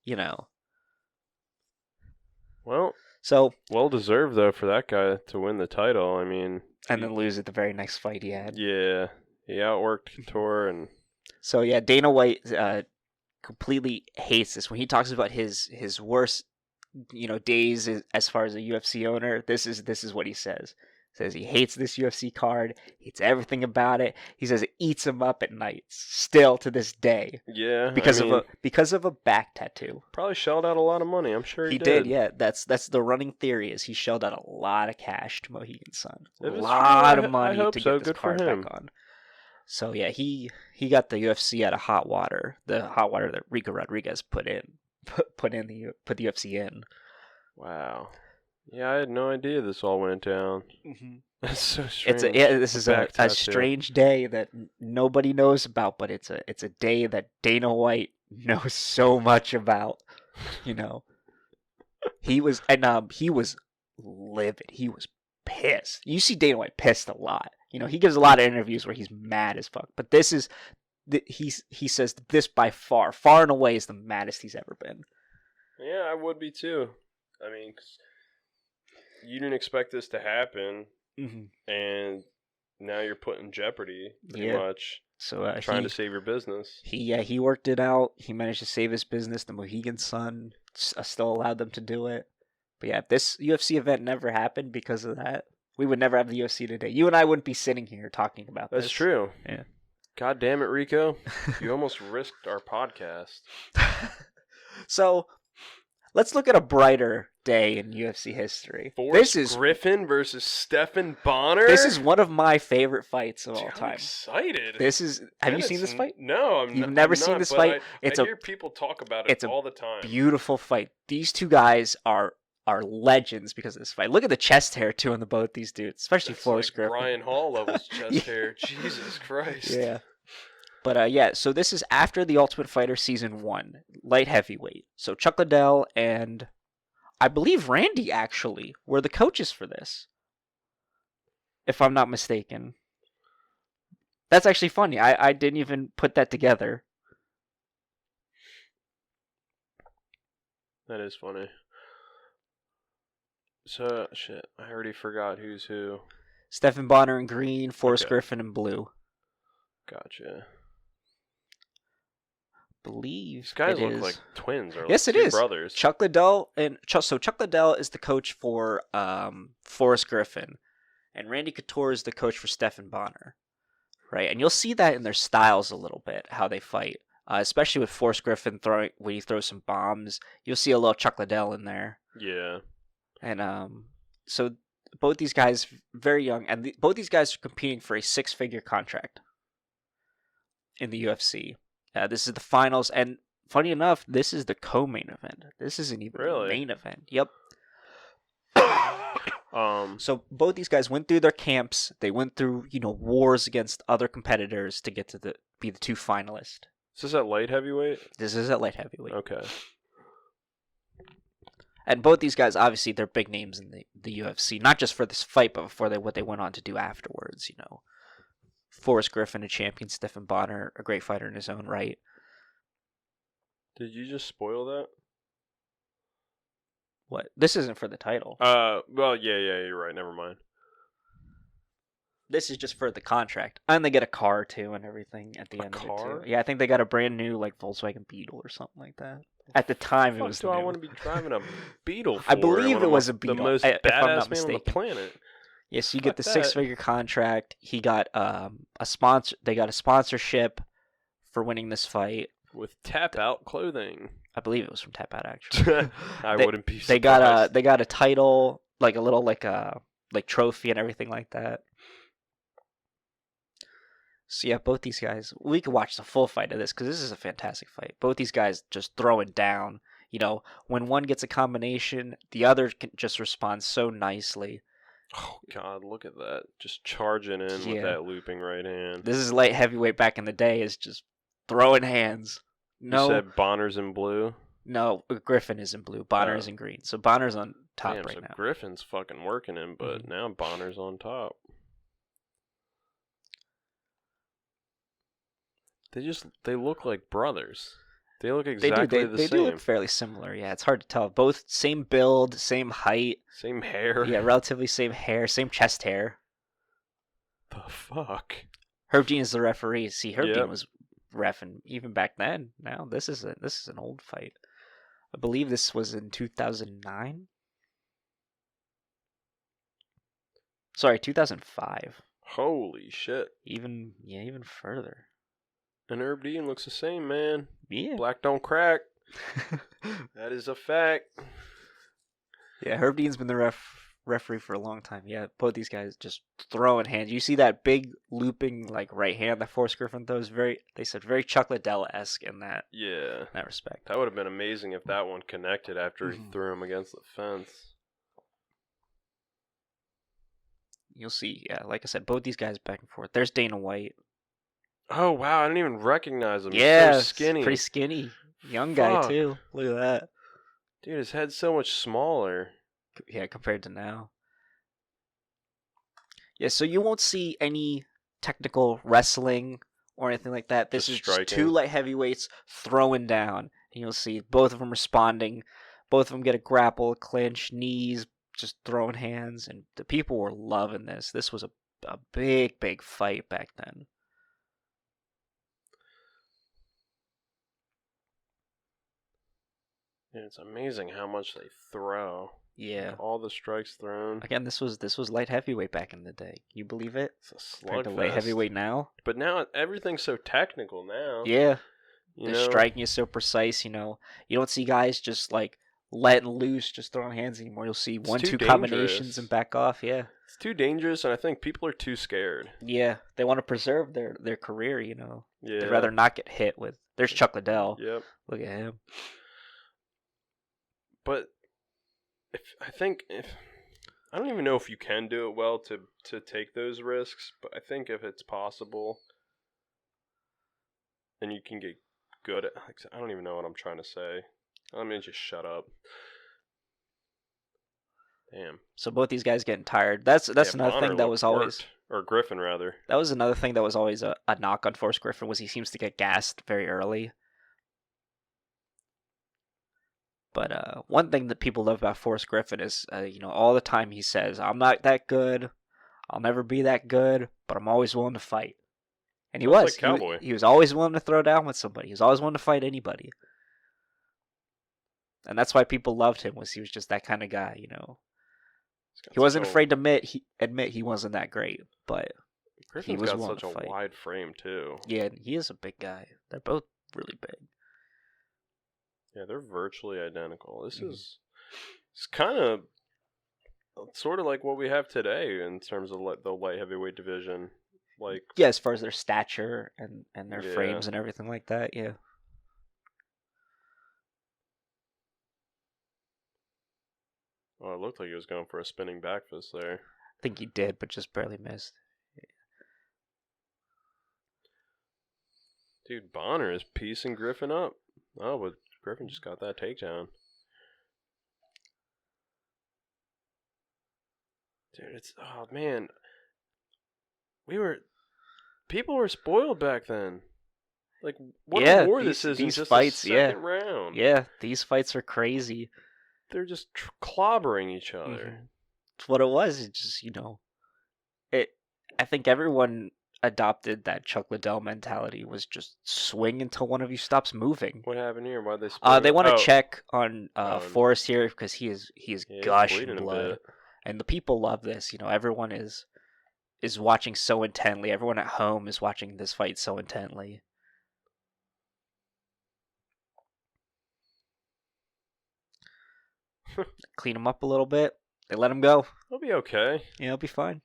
you know. Well, so well deserved though for that guy to win the title. I mean, and then lose at the very next fight he had. Yeah, he outworked Couture and. So yeah, Dana White completely hates this when he talks about his worst, days as far as a UFC owner. This is what he says. Says he hates this UFC card, hates everything about it. He says it eats him up at night, still to this day. Yeah, because of a back tattoo. Probably shelled out a lot of money. I'm sure he did. Yeah, that's the running theory is he shelled out a lot of cash to Mohegan Sun, a lot of money to get this card back on. So yeah, he got the UFC out of hot water, the hot water that Rico Rodriguez put the UFC in. Wow. Yeah, I had no idea this all went down. Mm-hmm. That's so strange. This is a strange day that nobody knows about, but it's a day that Dana White knows so much about. He was livid. He was pissed. You see Dana White pissed a lot. He gives a lot of interviews where he's mad as fuck. But this is, he says this by far and away is the maddest he's ever been. Yeah, I would be too. I mean, 'cause you didn't expect this to happen, mm-hmm. and now you're put in jeopardy pretty much. So Trying to save your business. he worked it out. He managed to save his business. The Mohegan Sun still allowed them to do it. But yeah, if this UFC event never happened because of that, we would never have the UFC today. You and I wouldn't be sitting here talking about this. That's true. Yeah. God damn it, Rico. You almost risked our podcast. So, let's look at a brighter day in UFC history. Forrest Griffin versus Stephan Bonnar? This is one of my favorite fights of all I'm time. excited. Have you seen this fight? No, You've never seen this fight? I hear people talk about it all the time. Beautiful fight. These two guys are legends because of this fight. Look at the chest hair too on the both these dudes, especially Forrest Griffin. Brian Hall levels chest hair. Jesus Christ. Yeah. But yeah, so this is after The Ultimate Fighter Season 1, light heavyweight. So Chuck Liddell and I believe Randy actually were the coaches for this, if I'm not mistaken. That's actually funny. I didn't even put that together. That is funny. So, shit, I already forgot who's who. Stephan Bonnar in green, Forrest Griffin in blue. Gotcha. Believe these guys look like twins or yes, like it is. Brothers. Chuck Liddell Chuck Liddell is the coach for Forrest Griffin, and Randy Couture is the coach for Stephan Bonnar, right? And you'll see that in their styles a little bit, how they fight, especially with Forrest Griffin when he throws some bombs. You'll see a little Chuck Liddell in there. Yeah. And so both these guys very young, and both these guys are competing for a 6-figure contract in the UFC. This is the finals, and funny enough, this is the co-main event. This isn't even the main event. Yep. So both these guys went through their camps. They went through, wars against other competitors to get to be the 2 finalists. Is this at light heavyweight? This is at light heavyweight. Okay. And both these guys, obviously, they're big names in the UFC, not just for this fight, but for what they went on to do afterwards. Forrest Griffin, a champion, Stephan Bonnar, a great fighter in his own right. Did you just spoil that? What? This isn't for the title. Well, yeah, you're right. Never mind. This is just for the contract. And they get a car, too, and everything at the end of it, too. Yeah, I think they got a brand new, Volkswagen Beetle or something like that. At the time, it was new. I want to be driving a Beetle for? I believe it was a Beetle. The most badass man on the planet. Yes, you get the 6-figure contract. He got a sponsor. They got a sponsorship for winning this fight with Tap Out clothing. I believe it was from Tap Out, actually. I wouldn't be surprised. They got a title, a little trophy and everything like that. So yeah, both these guys. We could watch the full fight of this because this is a fantastic fight. Both these guys just throwing down. When one gets a combination, the other can just respond so nicely. Oh, God, look at that. Just charging in with that looping right hand. This is light heavyweight back in the day, is just throwing hands. No, you said Bonner's in blue? No, Griffin is in blue. Bonnar is in green. So Bonner's on top right now. Griffin's fucking working him, but now Bonner's on top. They look like brothers. They look exactly the same. They do look fairly similar. Yeah, it's hard to tell. Both same build, same height, same hair. Yeah, relatively same hair, same chest hair. The fuck? Herb Dean is the referee. See, Herb Dean was reffing even back then. Now this is an old fight. I believe this was in 2009. Sorry, 2005. Holy shit! Even further. And Herb Dean looks the same, man. Yeah. Black don't crack. That is a fact. Yeah, Herb Dean's been the referee for a long time. Yeah, both these guys just throwing hands. You see that big looping right hand that Forrest Griffin throws? They said very Chuck Liddell-esque in that. Yeah. That respect. That would have been amazing if that one connected after he threw him against the fence. You'll see. Yeah, like I said, both these guys back and forth. There's Dana White. Oh, wow. I didn't even recognize him. Yeah, he's so skinny. Pretty skinny. Young guy, too. Look at that. Dude, his head's so much smaller. Yeah, compared to now. Yeah, so you won't see any technical wrestling or anything like that. This is just 2 light heavyweights throwing down. And you'll see both of them responding. Both of them get a grapple, a clinch, knees, just throwing hands. And the people were loving this. This was a big, big fight back then. Yeah, it's amazing how much they throw. Yeah. Like, all the strikes thrown. Again, this was light heavyweight back in the day. Can you believe it? It's a Compared to light slugfest. heavyweight now. But now everything's so technical now. Yeah. You The know? striking is so precise. You don't see guys just like letting loose, just throwing hands anymore. You'll see It's 1-2 too combinations dangerous. and back off. Yeah. It's too dangerous, and I think people are too scared. Yeah. They want to preserve their career. Yeah. They'd rather not get hit with. There's Chuck Liddell. Yep. Look at him. But I don't even know if you can do it well to take those risks, but I think if it's possible, then you can get good at. I don't even know what I'm trying to say. Let me just shut up. Damn. So both these guys getting tired. That's another Bonnar thing that was always. Or Griffin rather. That was another thing that was always a knock on Forrest Griffin was he seems to get gassed very early. But one thing that people love about Forrest Griffin is, all the time he says, "I'm not that good. I'll never be that good, but I'm always willing to fight." And he Sounds was. like Cowboy. He was always willing to throw down with somebody. He was always willing to fight anybody. And that's why people loved him. Was he was just that kind of guy. He wasn't afraid to admit he wasn't that great, but Griffin's he was got willing such to a fight. wide frame too. Yeah, he is a big guy. They're both really big. Yeah, they're virtually identical. This is it's kind of sort of like what we have today in terms of the light heavyweight division. Like, Yeah, as far as their stature and their Yeah. frames and everything like that, yeah. oh, it looked like he was going for a spinning back fist there. I think he did, but just barely missed. Dude, Bonnar is piecing Griffin up. Oh, but Griffin just got that takedown. Dude, oh man. People were spoiled back then. Like, what a war this is in these just fights, the second round. Yeah, these fights are crazy. They're just clobbering each other. Mhm. It's what it was. It just, I think everyone adopted that Chuck Liddell mentality was just swing until one of you stops moving. What happened here? Why'd they split They it? want to Oh, check on Forrest here because he is yeah, he's gushing bleeding a blood. bit. And the people love this. Everyone is watching so intently. Everyone at home is watching this fight so intently. Clean him up a little bit. They let him go. He'll be okay. Yeah, he'll be fine.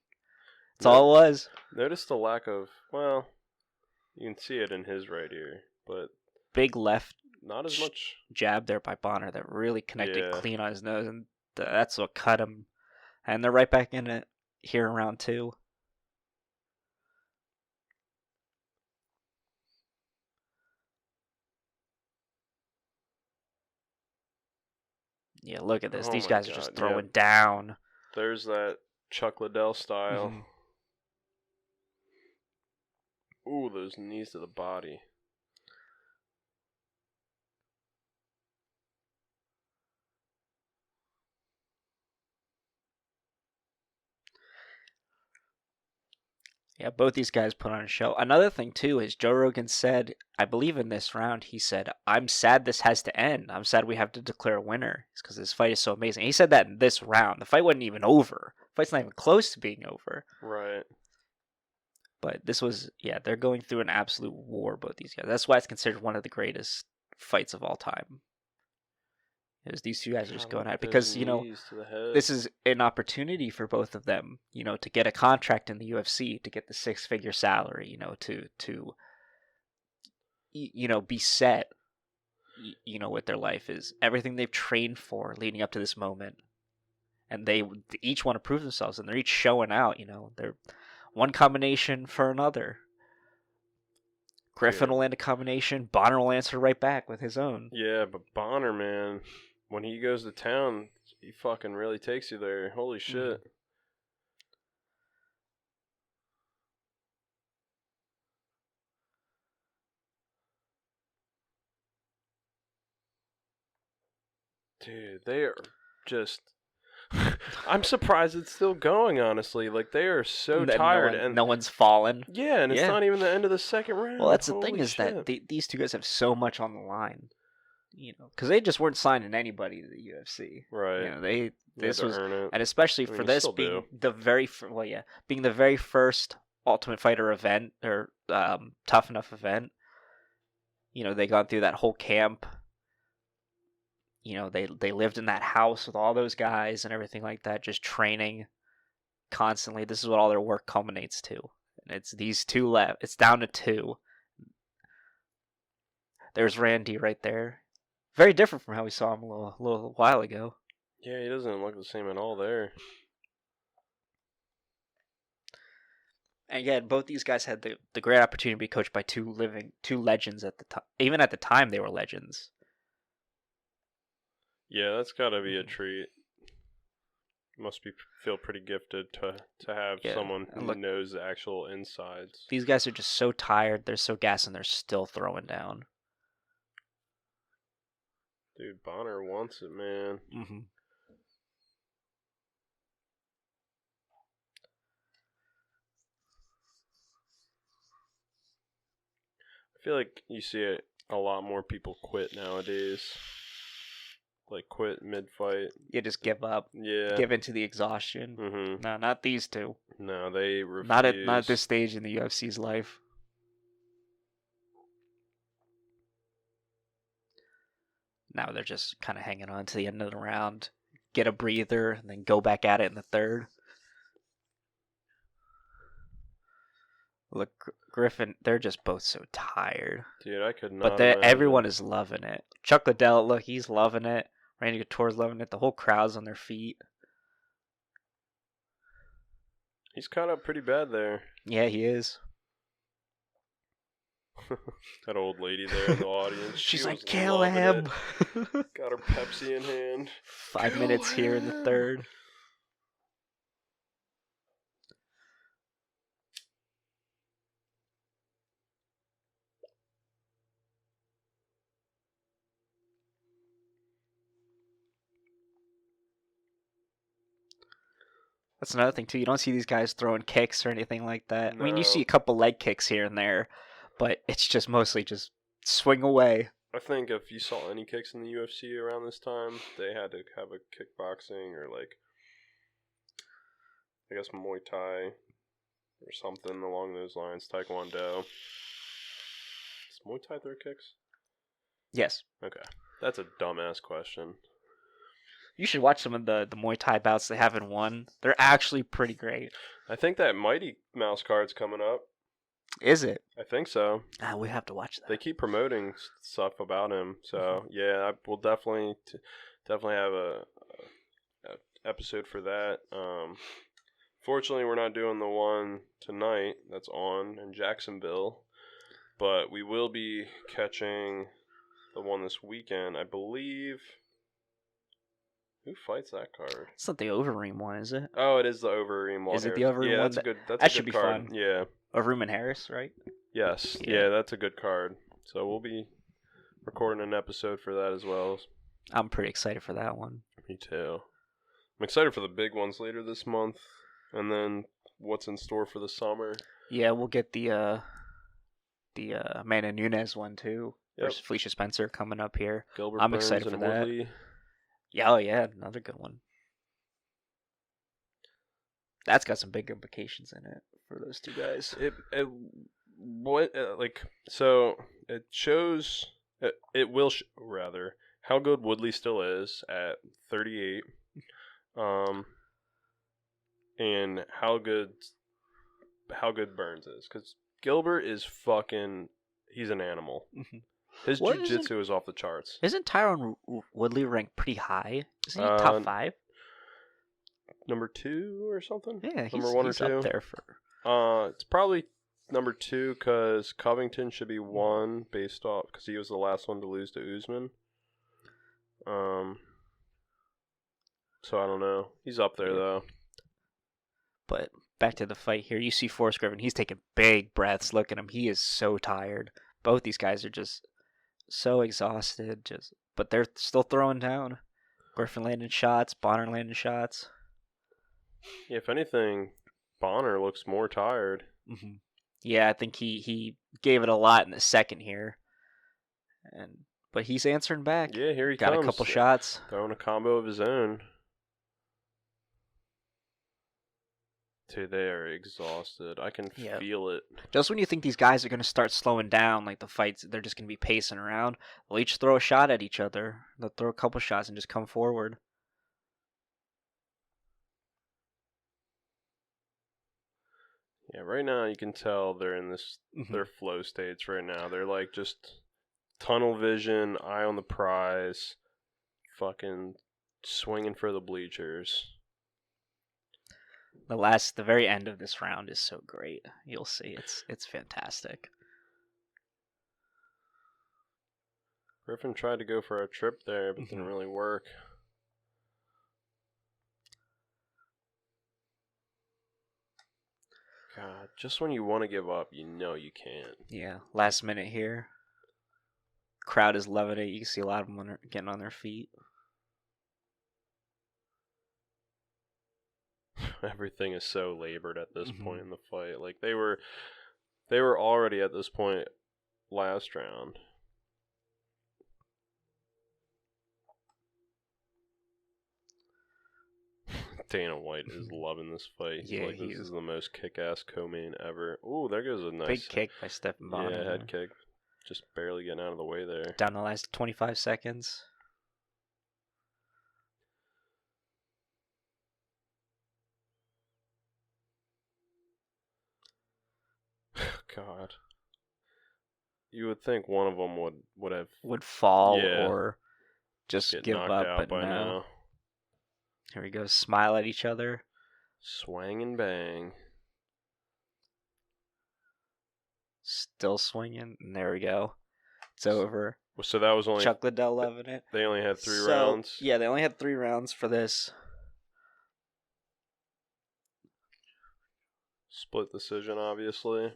That's all it was. Notice the lack of, well, you can see it in his right ear, but Big left not as much. jab there by Bonnar that really connected Yeah. clean on his nose, and that's what cut him. And they're right back in it here in round 2. Yeah, look at this. Oh These my guys are God, just throwing yep. down. There's that Chuck Liddell style. Mhm. Ooh, those knees to the body. Yeah, both these guys put on a show. Another thing, too, is Joe Rogan said, I believe in this round, he said, "I'm sad this has to end. I'm sad we have to declare a winner. It's because this fight is so amazing." He said that in this round. The fight wasn't even over. The fight's not even close to being over. Right. But this was, they're going through an absolute war, both these guys. That's why it's considered one of the greatest fights of all time. Because these two guys are just going at it. Because, this is an opportunity for both of them, to get a contract in the UFC, to get the 6-figure salary, to be set, what their life is. Everything they've trained for leading up to this moment. And they each want to prove themselves, and they're each showing out, they're one combination for another. Griffin will land a combination, Bonnar will answer right back with his own. Yeah, but Bonnar, man, when he goes to town, he fucking really takes you there. Holy shit. Dude, they are just... I'm surprised it's still going, honestly. Like, they are so tired. And no one's fallen. Yeah, and it's not even the end of the second round. Well, that's the Holy thing is shit. that these two guys have so much on the line. because they just weren't signing anybody to the UFC. Right. This was, earn it. and especially I mean, for you this still being do. the very being the very first Ultimate Fighter event or Tough Enough event. They gone through that whole camp. They lived in that house with all those guys and everything like that, just training constantly. This is what all their work culminates to. And it's these two left. It's down to two. There's Randy right there. Very different from how we saw him a little while ago. Yeah, he doesn't look the same at all there. And again, both these guys had the great opportunity to be coached by two legends at the time. Even at the time, they were legends. Yeah, that's got to be a treat. Must feel pretty gifted to have someone who knows the actual insides. These guys are just so tired. They're so gassed, and they're still throwing down. Dude, Bonnar wants it, man. Mm-hmm. I feel like you see a lot more people quit nowadays. Like quit mid-fight. You just give up. Yeah. Give into the exhaustion. Mm-hmm. No, not these two. No, they refuse. Not at this stage in the UFC's life. Now they're just kind of hanging on to the end of the round, get a breather, and then go back at it in the third. Look, Griffin, they're just both so tired. Dude, I could not. But everyone is loving it. Chuck Liddell, look, he's loving it. Randy Couture's loving it. The whole crowd's on their feet. He's caught up pretty bad there. Yeah, he is. That old lady there in the audience. She's like, kill him. Got her Pepsi in hand. 5 minutes here in the third. That's another thing, too. You don't see these guys throwing kicks or anything like that. No. I mean, you see a couple leg kicks here and there, but it's just mostly just swing away. I think if you saw any kicks in the UFC around this time, they had to have a kickboxing or, like, I guess Muay Thai or something along those lines. Taekwondo. Does Muay Thai throw kicks? Yes. Okay. That's a dumbass question. You should watch some of the Muay Thai bouts they haven't won. They're actually pretty great. I think that Mighty Mouse card's coming up. Is it? I think so. We have to watch that. They keep promoting stuff about him, so yeah, we'll definitely have a episode for that. Fortunately, we're not doing the one tonight that's on in Jacksonville, but we will be catching the one this weekend, I believe. Who fights that card? It's not the Overeem one, is it? Oh, it is the Overeem one. Is it the Overeem one? Yeah, that's a good. That should be fun. Yeah. Overeem and Harris, right? Yes. Yeah, that's a good card. So we'll be recording an episode for that as well. I'm pretty excited for that one. Me too. I'm excited for the big ones later this month, and then what's in store for the summer. Yeah, we'll get the Amanda Nunes one too. Yep. Versus Felicia Spencer coming up here. Gilbert I'm Burns excited and for that. Woodley. Yeah, oh yeah, another good one. That's got some big implications in it for those two guys. So it shows it will rather how good Woodley still is at 38, and how good Burns is, because Gilbert is he's an animal. Mm-hmm. His jiu-jitsu is off the charts. Isn't Tyron Woodley ranked pretty high? Isn't he top 5? Number 2 or something? Yeah, number 1 or 2. Up there for. It's probably number 2 because Covington should be 1 based off because he was the last one to lose to Usman. So I don't know. He's up there though. But back to the fight here. You see Forrest Griffin. He's taking big breaths. Look at him. He is so tired. Both these guys are just so exhausted. But they're still throwing down. Griffin landing shots. Bonnar landing shots. Yeah, if anything, Bonnar looks more tired. Mm-hmm. Yeah, I think he gave it a lot in the second here. but he's answering back. Yeah, here he Got comes. a couple shots. Throwing a combo of his own. Dude, they are exhausted. I can feel it. Just when you think these guys are going to start slowing down, like the fights, they're just going to be pacing around, they'll each throw a shot at each other. They'll throw a couple shots and just come forward. Yeah, right now you can tell they're in their flow states right now. They're like just tunnel vision, eye on the prize, fucking swinging for the bleachers. The very end of this round is so great. You'll see, it's fantastic. Griffin tried to go for a trip there, but didn't really work. God, just when you want to give up, you know you can't. Yeah, last minute here. Crowd is loving it. You can see a lot of them getting on their feet. Everything is so labored at this point in the fight. Like they were already at this point last round. Dana White is loving this fight. Yeah, like this is the most kick-ass co-main ever. Ooh, there goes a nice big kick by Stephen Bonnar. Yeah, head kick. Just barely getting out of the way there. Down the last 25 seconds. God. You would think one of them would fall or just give knocked up, out but by no. now. Here we go. Smile at each other. Swang and bang. Still swinging. And there we go. It's over. So that was only Chuck Liddell loving it. They only had 3 rounds. Yeah, they only had 3 rounds for this. Split decision, obviously.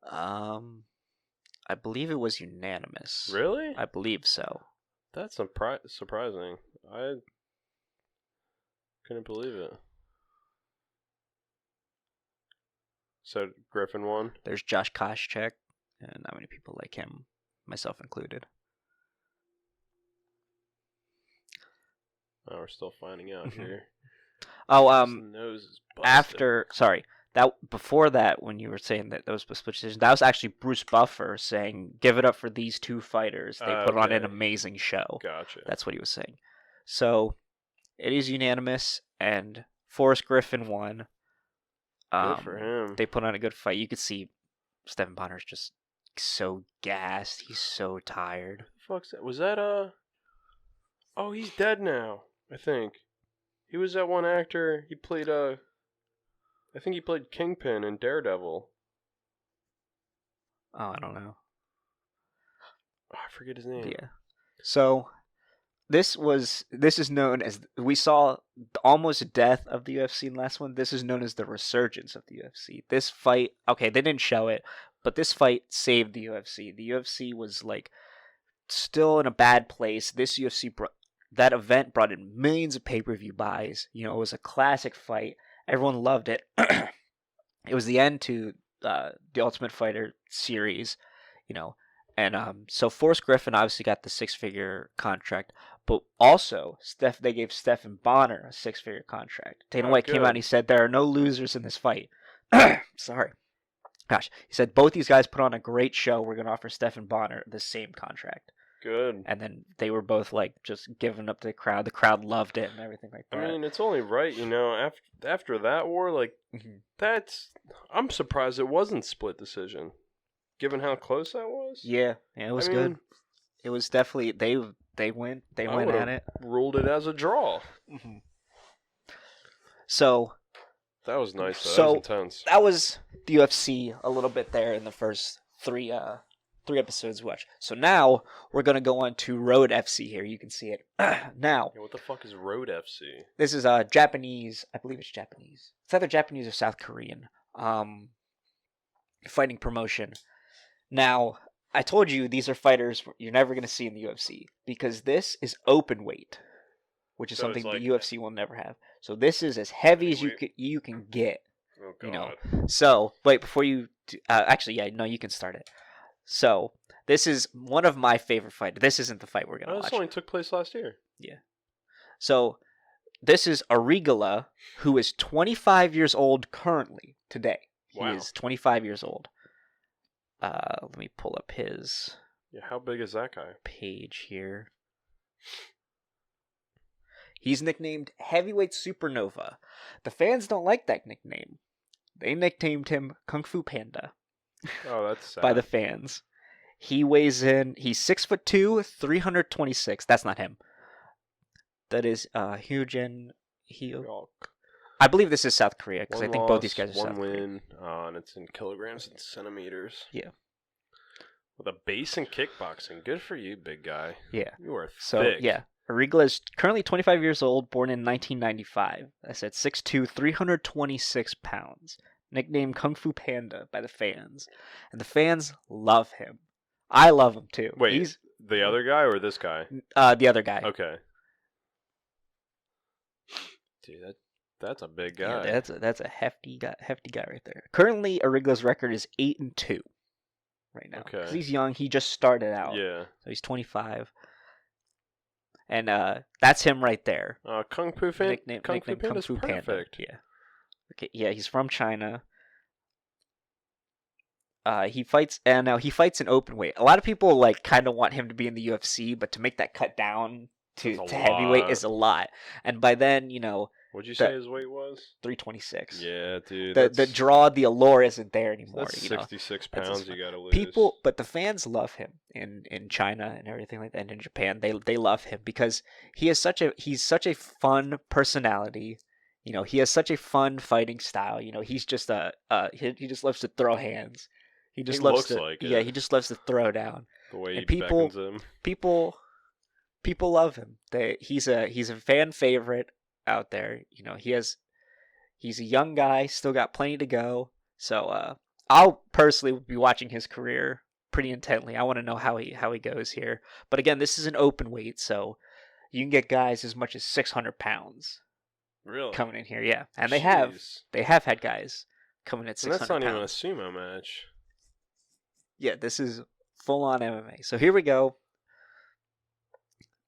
I believe it was unanimous. Really? I believe so. That's surprising. I couldn't believe it. So Griffin won? There's Josh Koscheck, and not many people like him, myself included. Oh, we're still finding out here. Oh, His nose is busted. Before that, when you were saying that those split decisions, that was actually Bruce Buffer saying, "Give it up for these 2 fighters. They put on an amazing show." Gotcha. That's what he was saying. So it is unanimous, and Forrest Griffin won. Good for him. They put on a good fight. You could see Stephen Bonner's just so gassed. He's so tired. Fuck's that? Was that Oh, he's dead now. I think he was that one actor. He played I think he played Kingpin in Daredevil. Oh, I don't know. Oh, I forget his name. Yeah. So this is known as, we saw the almost death of the UFC in the last one. This is known as the resurgence of the UFC. This fight, okay, they didn't show it, but this fight saved the UFC. The UFC was like still in a bad place. This that event brought in millions of pay-per-view buys. You know, it was a classic fight. Everyone loved it. It was the end to the Ultimate Fighter series, you know. And so Forrest Griffin obviously got the 6-figure contract, but also they gave Stephen Bonnar a 6-figure contract. Dana White came out and he said there are no losers in this fight. Sorry. Gosh. He said both these guys put on a great show. We're going to offer Stephen Bonnar the same contract. Good. And then they were both like just giving up to the crowd. The crowd loved it and everything like that. I mean, it's only right, you know, after that war, like, I'm surprised it wasn't split decision, given how close that was. Yeah, it was good. It was definitely, they went at it. Ruled it as a draw. So that was nice, though. That was intense. That was the UFC a little bit there in the first 3 episodes we watched. So now we're going to go on to Road FC here. You can see it now. Yeah, what the fuck is Road FC? This is Japanese. I believe it's Japanese. It's either Japanese or South Korean fighting promotion. Now, I told you these are fighters you're never going to see in the UFC because this is open weight, which is something the UFC will never have. So this is as heavy as you can get. Oh, God. You know. So, wait, before you... actually, yeah, no, you can start it. So, This is one of my favorite fights. This isn't the fight we're gonna This watch. only took place last year. So this is Arigala, who is 25 years old currently today. He Wow. is 25 years old. Let me pull up his Yeah, how big is that guy? page here. He's nicknamed Heavyweight Supernova. The fans don't like that nickname. They nicknamed him Kung Fu Panda Oh, that's sad. by the fans. He's 6'2", 326. That's not him. That is Hyojin Hyo. I believe this is South Korea because I think both these guys are South Korea. One win, and it's in kilograms and centimeters. Yeah. With a base in kickboxing. Good for you, big guy. Yeah. You are So, thick. yeah. Arigala is currently 25 years old, born in 1995. I said 6'2", 326 pounds. Nicknamed Kung Fu Panda by the fans. And the fans love him. I love him too. Wait, He's the other guy or this guy? the other guy. Okay. Dude, that's a big guy. Yeah, that's a hefty guy right there. Currently, Arigala's record is 8-2 right now. Okay. 'Cause he's young. He just started out. Yeah. So he's 25. And that's him right there. Kung Fu Fan. Nickname Kung Fu Kung Panda's Fu Panda. perfect. Yeah. Okay. Yeah, he's from China. He fights in open weight. A lot of people kind of want him to be in the UFC, but to make that cut down to That's a heavyweight lot. is a lot. And by then, What'd you say his weight was? 326. Yeah, dude. The draw, the allure isn't there anymore. That's 66 That's pounds you gotta lose. But the fans love him in China and everything like that, and in Japan. They love him because he's such a fun personality. He has such a fun fighting style. He's just he just loves to throw hands. He just loves looks to like yeah, it. he just loves to throw down. The way and he people- beckons him. People love him. He's a fan favorite out there. He's a young guy, still got plenty to go. So I'll personally be watching his career pretty intently. I want to know how he goes here. But again, this is an open weight, so you can get guys as much as 600 pounds Really? coming in here. Yeah, and Jeez. they have had guys coming at And 600 that's not even a pounds. sumo match. Yeah, this is full on MMA. So here we go.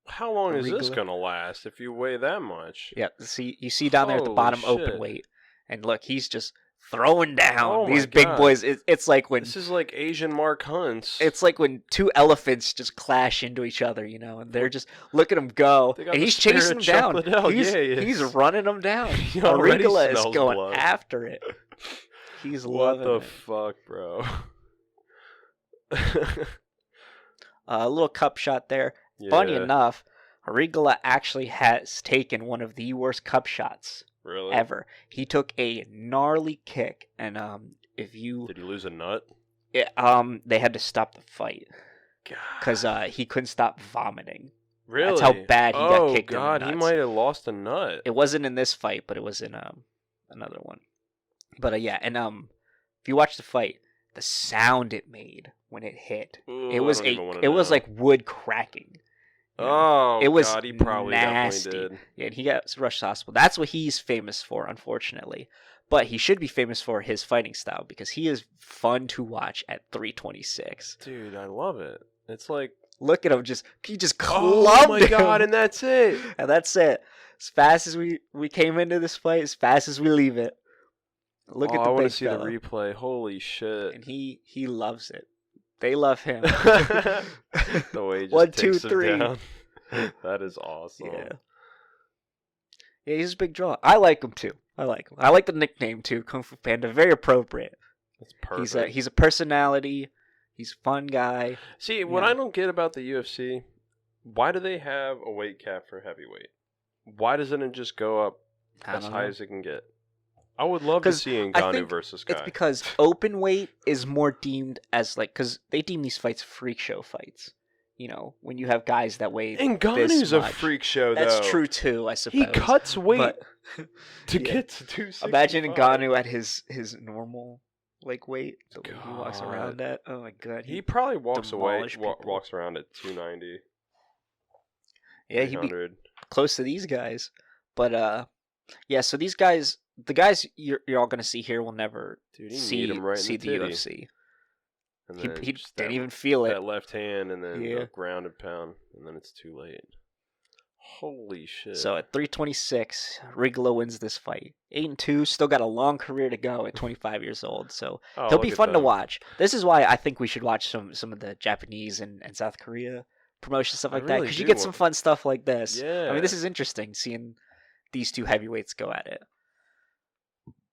How long is this Arigala. gonna last if you weigh that much? Yeah, you see down there at the Holy bottom shit. open weight, and look, he's just throwing down Oh my these big God. boys. It's like when This is like Asian Mark Hunts. it's like when two elephants just clash into each other, and they're just look at him go, They got and the he's spirit chasing of him down. chocolate elk. He's, Yeah, he he's is. running them down. He already Arigala is smells going blood. after it. He's What loving the it. fuck, bro? A little cup shot there. Funny Yeah, enough, Arigala actually has taken one of the worst cup shots really? ever. He took a gnarly kick, and if you Did he lose a nut? they had to stop the fight God. because he couldn't stop vomiting. Really? That's how bad he got kicked in the God, he nuts. might have lost a nut. It wasn't in this fight, but it was in another one. But yeah, and if you watch the fight, the sound it made when it hit, Ooh, it was I don't even wanna it was know. like wood cracking. Oh, It was God, he probably nasty. definitely did. Yeah, and he got rushed to hospital. That's what he's famous for, unfortunately. But he should be famous for his fighting style because he is fun to watch at 326. Dude, I love it. It's like, Look at him, he just oh clubbed my him. God, and that's it. And that's it. As fast as we came into this fight, as fast as we leave it. Look at I the want to big see fella. the replay. Holy shit. And he loves it. They love him. The way he just 1, 2, takes him 3. down. That is awesome. Yeah. Yeah, he's a big draw. I like him too. I like the nickname too, Kung Fu Panda. Very appropriate. That's perfect. He's a personality. He's a fun guy. See, what Yeah. I don't get about the UFC, why do they have a weight cap for heavyweight? Why doesn't it just go up I as don't high know. as it can get? I would love to 'Cause see I Ngannou think versus It's Guy. because open weight is more deemed as because they deem these fights freak show fights. When you have guys that weigh Ngannou's this a much. freak show, though. That's true too, I suppose. He cuts weight But to yeah. get to 265. imagine Ngannou at his normal weight, the way he walks God. around at. Oh my god, He probably walks demolish people. walks around at 290. yeah, he'd be 300. close to these guys. But yeah. So the guys you're all gonna see here will never Dude, he see kneed him right in see the the titty. UFC. and He then just didn't even feel it. that left hand, and then Yeah. the ground and pound, and then it's too late. Holy shit! So at 326, Rigolo wins this fight. 8-2, still got a long career to go at 25 years old. So Oh, he'll look be at fun to them. watch. This is why I think we should watch some of the Japanese and South Korea promotion stuff I like that, really because you do get some want- fun stuff like this. I Yeah. mean, this is interesting seeing these two heavyweights go at it.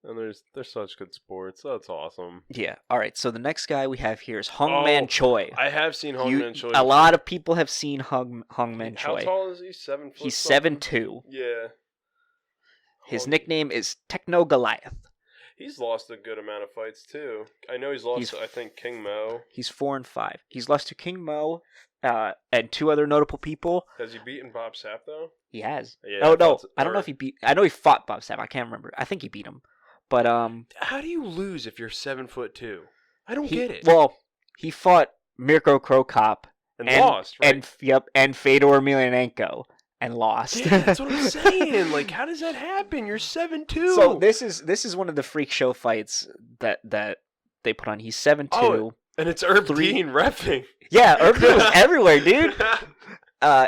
And they're such good sports. That's awesome. Yeah. All right. So the next guy we have here is Hongman Choi. I have seen Hongman Choi. A lot of people have seen Hongman How Choi. tall is he? 7 foot. He's something? 7'2". Yeah. His nickname is Techno Goliath. He's lost a good amount of fights too. I know he's lost to, I think, King Mo. He's 4-5. He's lost to King Mo and two other notable people. Has he beaten Bob Sapp though? He has. Yeah. Oh no, I don't know if he beat. I know he fought Bob Sapp. I can't remember. I think he beat him. But how do you lose if you're 7'2"? I don't get it. Well, he fought Mirko Krokop and lost, right? And Fedor Emelianenko and lost. Yeah, that's what I'm saying. Like, how does that happen? You're 7'2". So this is one of the freak show fights that they put on. He's 7'2". Oh, and it's Herb Dean reffing. Yeah, Herb Dean was everywhere, dude.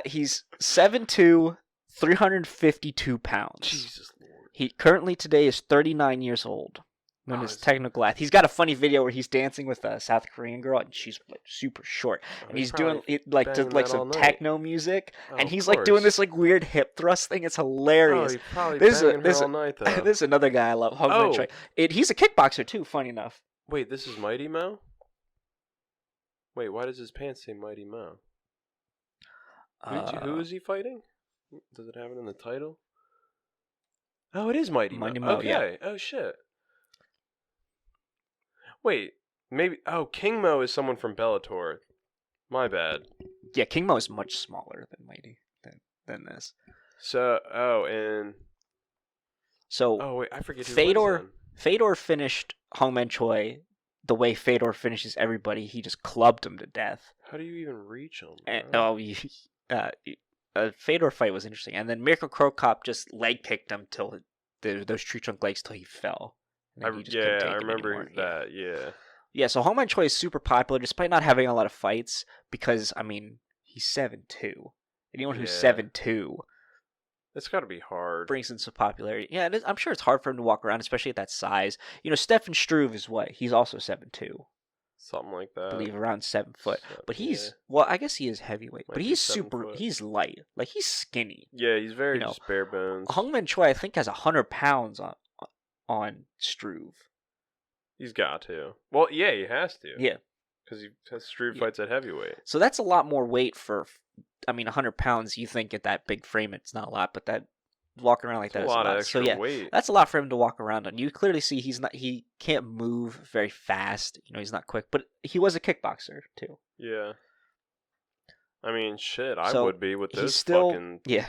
He's 7'2", 352 pounds. Jesus Lord. He currently today is 39 years old. Known as Techno Goliath. He's got a funny video where he's dancing with a South Korean girl, and she's like super short, and he's doing some techno music, and he's like doing this like weird hip thrust thing. It's hilarious. Oh, he's probably banging her all night though. This is another guy I love. Hongman Choi. He's a kickboxer too. Funny enough. Wait, this is Mighty Mo? Wait, why does his pants say Mighty Mo? Who is he fighting? Does it have it in the title? Oh, it is Mighty Mo. Okay. Yeah. Oh shit. Wait, maybe. Oh, King Mo is someone from Bellator. My bad. Yeah, King Mo is much smaller than Mighty than this. So, wait, I forget who Fedor finished Hongman Choi the way Fedor finishes everybody. He just clubbed him to death. How do you even reach him? Fedor fight was interesting, and then Mirko Krokop just leg kicked him till those tree trunk legs till he fell. I remember that. Yeah. Yeah. So Hongman Choi is super popular despite not having a lot of fights because I mean he's 7'2". Anyone who's 7'2", it's got to be hard. Brings in some popularity. Yeah, I'm sure it's hard for him to walk around, especially at that size. You know, Stefan Struve is what? He's also 7'2". Something like that. I believe around 7 foot. But he's well, I guess he is heavyweight. But he's he's light. Like he's skinny. Yeah, he's very just bare bones. Hongman Choi I think has 100 pounds on Struve. He's got to. Well, yeah, he has to. Yeah. Because Struve fights at heavyweight. So that's a lot more weight for, 100 pounds. You think at that big frame it's not a lot, but that walking around like that is a lot of extra weight. That's a lot for him to walk around on. You clearly see he can't move very fast. You know, he's not quick, but he was a kickboxer too. Yeah. I mean, shit, I would be with this fucking. Yeah.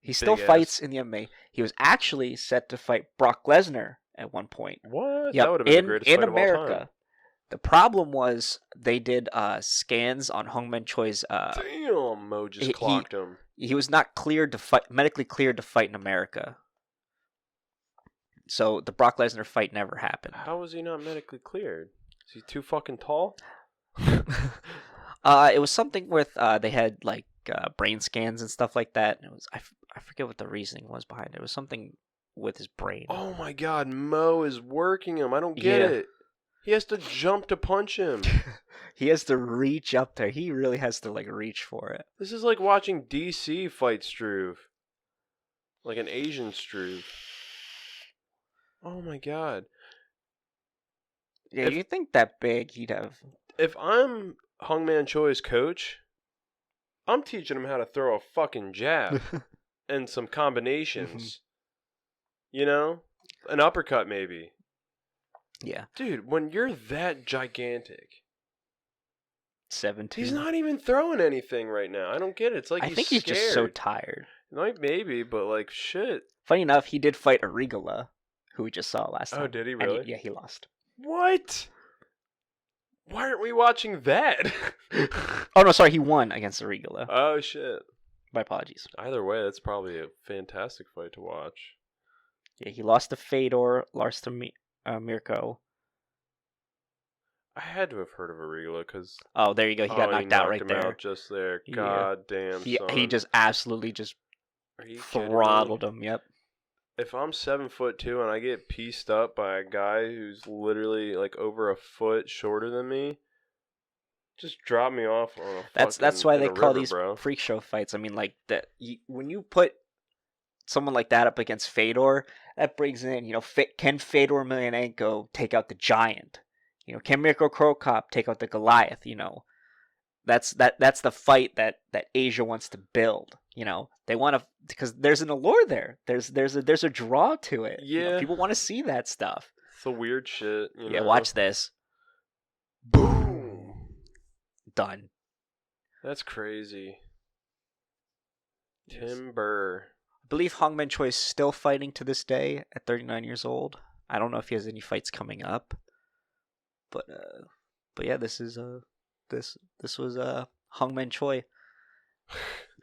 He still fights in the MMA. He was actually set to fight Brock Lesnar at one point. What? Yep. That would have been the greatest fight America. of all time. The problem was they did scans on Hongman Choi's. Damn, Mo just clocked him. He was not cleared to fight, medically cleared to fight in America. So the Brock Lesnar fight never happened. How was he not medically cleared? Is he too fucking tall? It was something with they had like brain scans and stuff like that. And it was I forget what the reasoning was behind it. It was something with his brain. Oh my God, Mo is working him. I don't get it. He has to jump to punch him. He has to reach up there. He really has to like reach for it. This is like watching DC fight Struve. Like an Asian Struve. Oh my God. Yeah, you think that big he'd have. If I'm Hongman Choi's coach, I'm teaching him how to throw a fucking jab and some combinations. You know? An uppercut maybe. Yeah. Dude, when you're that gigantic. 17. He's not even throwing anything right now. I don't get it. It's like he's just so tired. Like maybe, but like shit. Funny enough, he did fight Arigula, who we just saw last time. Oh, did he really? He lost. What? Why aren't we watching that? Oh no, sorry, he won against Arigula. Oh shit. My apologies. Either way, that's probably a fantastic fight to watch. Yeah, he lost to Fedor, lost to Mirko. I had to have heard of Arregala because Oh, there you go. He got knocked out right him there. out just there. Yeah. God damn, He son. just absolutely just Are you throttled him. Yep. If I'm 7'2" and I get pieced up by a guy who's literally like over a foot shorter than me, just drop me off on a That's why they call river, these bro. freak show fights. I mean, like that. When you put someone like that up against Fedor, that brings in, can Fedor Emelianenko take out the Giant? Can Mirko Cro Cop take out the Goliath? That's the fight that Asia wants to build. They want to, because there's an allure there. There's a draw to it. Yeah. People want to see that stuff. It's the weird shit. Yeah, watch this. Boom. Done. That's crazy. Timber. I believe Hongman Choi is still fighting to this day at 39 years old. I don't know if he has any fights coming up, but yeah, this was Hongman Choi.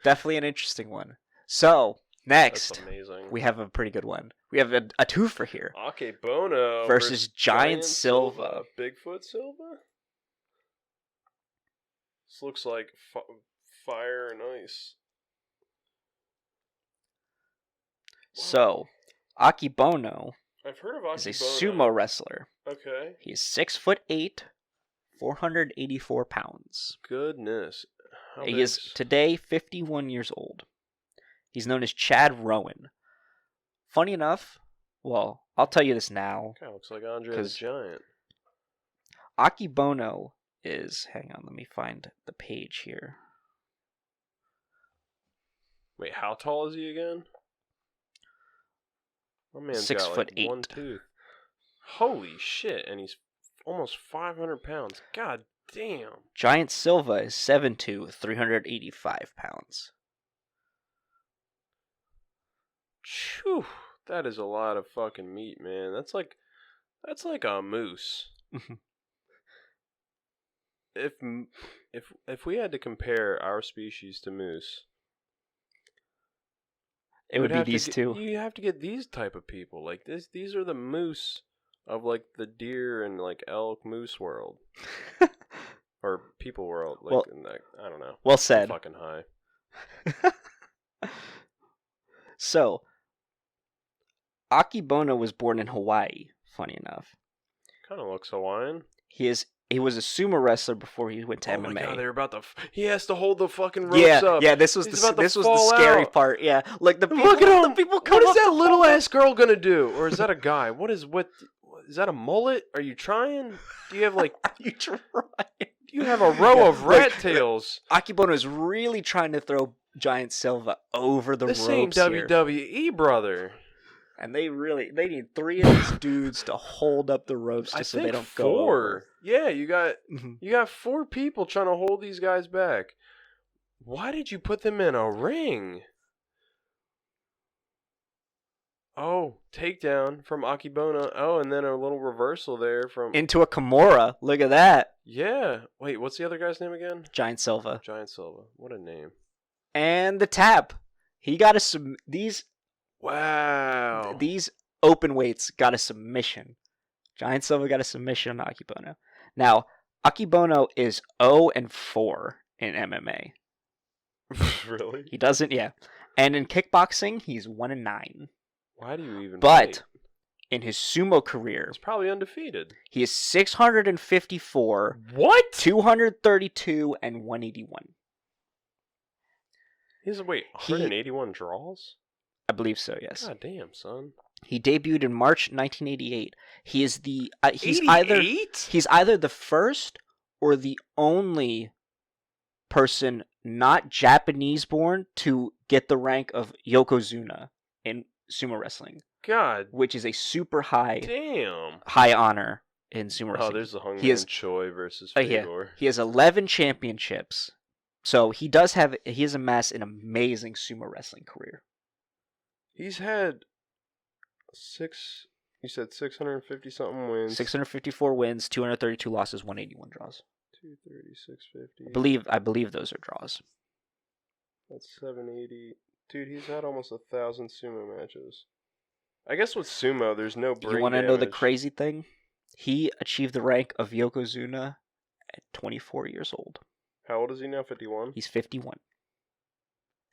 Definitely an interesting one. So next, That's amazing. we have a pretty good one. We have a twofer here. Akebono versus Giant Silva. Bigfoot Silva. This looks like fire and ice. So, Akebono I've heard of Akebono. is a sumo wrestler. Okay. He's 6'8", 484 pounds. Goodness. He is today 51 years old. He's known as Chad Rowan. Funny enough, well, I'll tell you this now. Kind of looks like Andre the Giant. Akebono is, hang on, let me find the page here. Wait, how tall is he again? My man's 6'8". got like 1 tooth. Holy shit, and he's almost 500 pounds. God damn. Giant Silva is 7'2", 385 pounds. Phew, that is a lot of fucking meat, man. That's like a moose. If we had to compare our species to moose, it would be these two. You have to get these type of people. Like this. These are the moose of like the deer and like elk moose world, or people world. Like, well, in that, I don't know. Well said. I'm fucking high. So, Akebono was born in Hawaii. Funny enough, kind of looks Hawaiian. He was a sumo wrestler before he went to MMA. Oh my god, they're about to. He has to hold the fucking ropes up. Yeah. This was the scary part. Yeah, like look at him. The people come what is up that little ass girl gonna do? Or is that a guy? Is that a mullet? Are you trying? Do you have like? Are you trying? Do you have a row of rat tails? Akebono is really trying to throw Giant Silva over the ropes same WWE brother. And they need 3 of these dudes to hold up the ropes just so they don't go over. Yeah, you got 4 people trying to hold these guys back. Why did you put them in a ring? Oh, takedown from Akebono. Oh, and then a little reversal there from into a Kimura. Look at that. Yeah. Wait, what's the other guy's name again? Giant Silva. Giant Silva. What a name. And the tap. He got these. Wow. These open weights got a submission. Giant Silva got a submission on Akebono. Now, Akebono is 0-4 in MMA. Really? He doesn't, yeah. And in kickboxing, he's 1-9. Why do you even But in his sumo career, he's probably undefeated. He is 654. What? 232 and 181. He's 181 draws? I believe so, yes. God damn, son. He debuted in March 1988. He is the he's 88? He's either the first or the only person not Japanese born to get the rank of Yokozuna in sumo wrestling. God. Which is a super high damn high honor in sumo wrestling. Oh, there's the Hongman Choi versus Fedor. Yeah. He has 11 championships. So he has amassed an amazing sumo wrestling career. He's had 650 something wins. 654 wins, 232 losses, 181 draws. 230, 650. I believe those are draws. That's 780. Dude, he's had almost 1,000 sumo matches. I guess with sumo, there's no brain You want to know the damage. crazy thing? He achieved the rank of Yokozuna at 24 years old. How old is he now? 51? He's 51.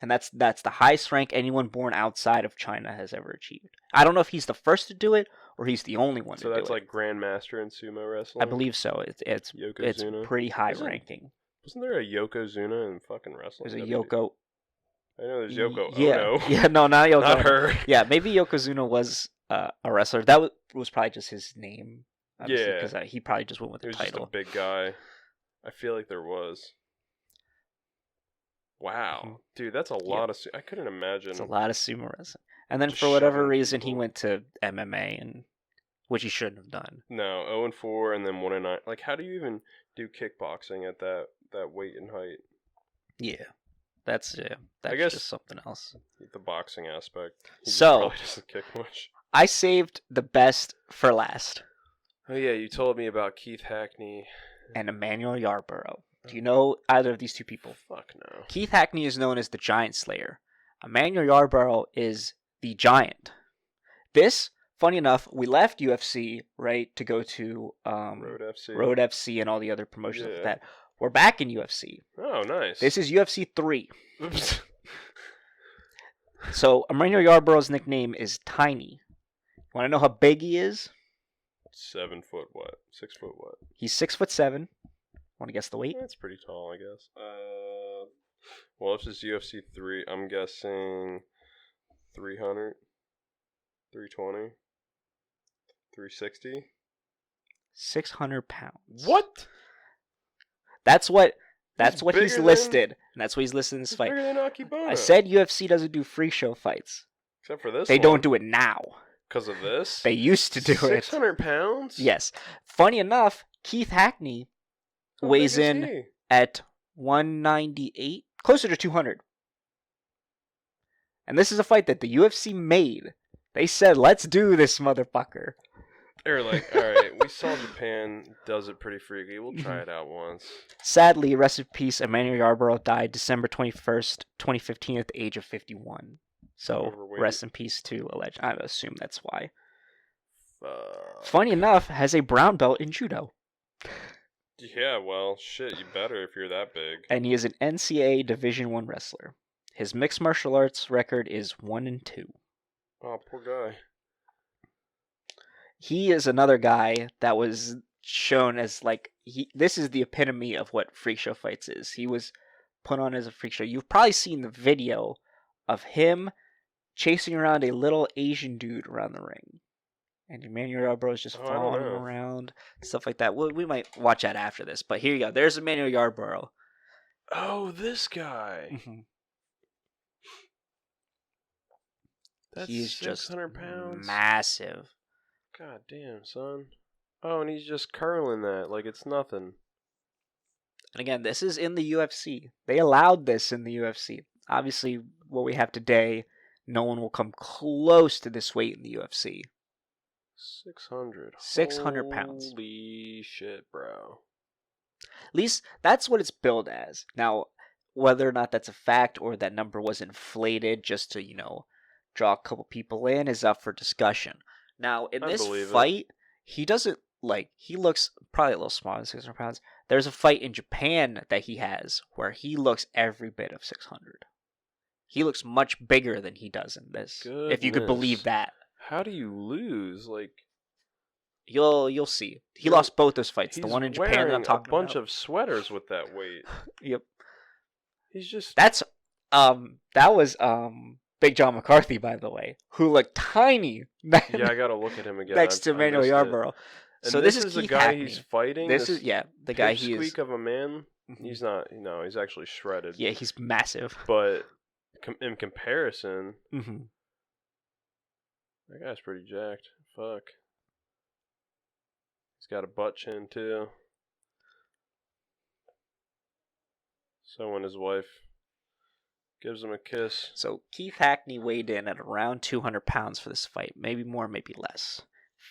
And that's the highest rank anyone born outside of China has ever achieved. I don't know if he's the first to do it or he's the only one to do it. So that's like Grandmaster in sumo wrestling? I believe so. It's pretty high ranking. Wasn't there a Yokozuna in fucking wrestling? There's a Yoko. I know there's Yoko Yeah. Ono. Yeah, no, not Yoko. Not her. Yeah, maybe Yokozuna was a wrestler. That was probably just his name. Yeah. Because he probably just went with the He was title. just a big guy. I feel like there was. Wow. Mhm. Dude, that's a lot of... I couldn't imagine. It's a lot of sumo wrestling. And then Just for whatever shoving reason, he people. went to MMA, which he shouldn't have done. No, 0-4 and then 1-9. Like, how do you even do kickboxing at that weight and height? Yeah. That's guess- just something else. The boxing aspect. He just So- probably doesn't kick much. I saved the best for last. Oh yeah, you told me about Keith Hackney. And Emmanuel Yarborough. Do you know either of these two people? Fuck no. Keith Hackney is known as the Giant Slayer. Emmanuel Yarborough is the Giant. This, funny enough, we left UFC, right, to go to Road FC. Road FC and all the other promotions Yeah. like that. We're back in UFC. Oh, nice. This is UFC 3. Oops. So Emmanuel Yarborough's nickname is Tiny. Want to know how big he is? 7 foot what? 6 foot what? He's 6'7". Want to guess the weight? That's pretty tall, I guess. Well, if it's UFC 3, I'm guessing 300, 320, 360. 600 pounds. What? That's what he's bigger than- listed. And that's what he's listed in this It's fight. bigger than Akibona. I said UFC doesn't do free show fights. Except for this They one. don't do it now. Because of this? They used to do it. 600 pounds? Yes. Funny enough, Keith Hackney How weighs big is in he? at 198, closer to 200. And this is a fight that the UFC made. They said, let's do this, motherfucker. They're like, alright, we saw Japan does it pretty freaky. We'll try it out once. Sadly, rest in peace, Emmanuel Yarborough died December 21st, 2015 at the age of 51. So, Overweight. rest in peace to alleged. I assume that's why. Fuck. Funny enough, has a brown belt in judo. Yeah, well, shit, you better if you're that big. And he is an NCAA Division I wrestler. His mixed martial arts record is 1-2. Oh, poor guy. He is another guy that was shown as this is the epitome of what freak show fights is. He was put on as a freak show. You've probably seen the video of him chasing around a little Asian dude around the ring. And Emmanuel Yarborough is just Oh, I don't following him know. around, stuff like that. We might watch that after this, but here you go. There's Emmanuel Yarborough. Oh, this guy. That's He is just 600 pounds. massive. God damn, son. Oh, and he's just curling that like it's nothing. And again, this is in the UFC. They allowed this in the UFC. Obviously, what we have today, no one will come close to this weight in the UFC. 600. 600 pounds. Holy shit, bro. At least that's what it's billed as. Now, whether or not that's a fact or that number was inflated just to, draw a couple people in is up for discussion. Now, in I this believe it. fight, he doesn't, he looks probably a little smaller than 600 pounds. There's a fight in Japan that he has where he looks every bit of 600. He looks much bigger than he does in this. If you could believe Goodness. that. How do you lose? Like, You'll see. He Dude, lost both those fights. The he's one in Japan that I'm wearing talking a bunch about. of sweaters with that weight. Yep. He's just That's that was Big John McCarthy, by the way, who looked tiny yeah. I gotta look at him again. next to I Emmanuel missed it. Yarborough. And So this is the Keith guy Hackney. he's fighting. This is the guy he is. Squeak of a man. Mhm. He's not. He's actually shredded. Yeah, he's massive. But in comparison, hmm that guy's pretty jacked. Fuck. He's got a butt chin too. So when his wife gives him a kiss, So Keith Hackney weighed in at around 200 pounds for this fight, maybe more, maybe less.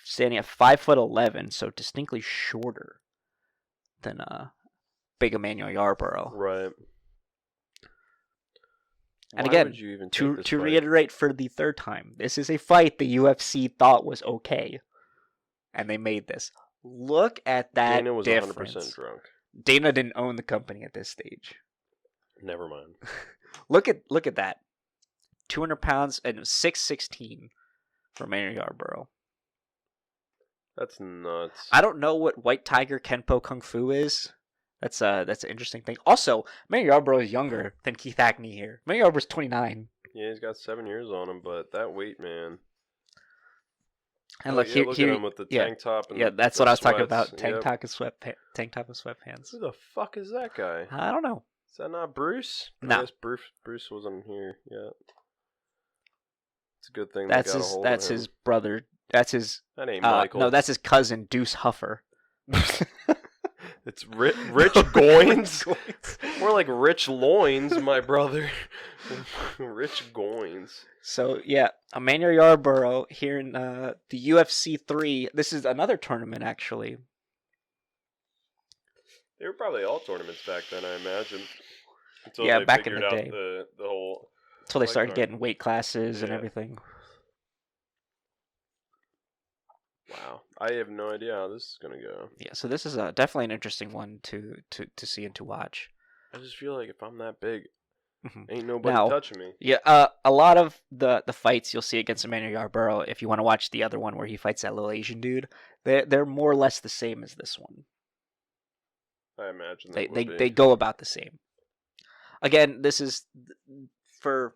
Standing at 5'11", so distinctly shorter than Big Emmanuel Yarborough. right? And Why again, would you even To take this fight? reiterate for the third time, this is a fight the UFC thought was okay, and they made this. Look at that Dana was difference. 100% drunk. Dana didn't own the company at this stage. Never mind. Look at that. 200 pounds and 6'16" for Manny Yarborough. That's nuts. I don't know what White Tiger Kenpo Kung Fu is. That's an interesting thing. Also, Manny Yarborough is younger than Keith Hackney here. Manny Yarborough's 29. Yeah, he's got 7 years on him, but that weight, man. And look, look at him with the tank top. And that's the what I was talking sweats. about. Tank top and sweatpants. Who the fuck is that guy? I don't know. Is that not Bruce? No. I guess Bruce wasn't here yet. It's a good thing That's they got a hold that's of him. his brother. That's his. That ain't Michael. No, that's his cousin Deuce Huffer. It's Rich Goins. More like Rich Loins, my brother. Rich Goins. So yeah, Emmanuel Yarborough here in the UFC 3. This is another tournament actually. They were probably all tournaments back then, I imagine. Until Yeah, they back in the figured day. out the whole. Until they fight started card. getting weight classes and Yeah. everything. Wow, I have no idea how this is gonna go. Yeah, so this is definitely an interesting one to see and to watch. I just feel like if I'm that big, Mhm. ain't nobody Now- touching me. Yeah, a lot of the fights you'll see against Emmanuel Yarborough, if you want to watch the other one where he fights that little Asian dude, they're more or less the same as this one. I imagine that They go about the same. Again, this is for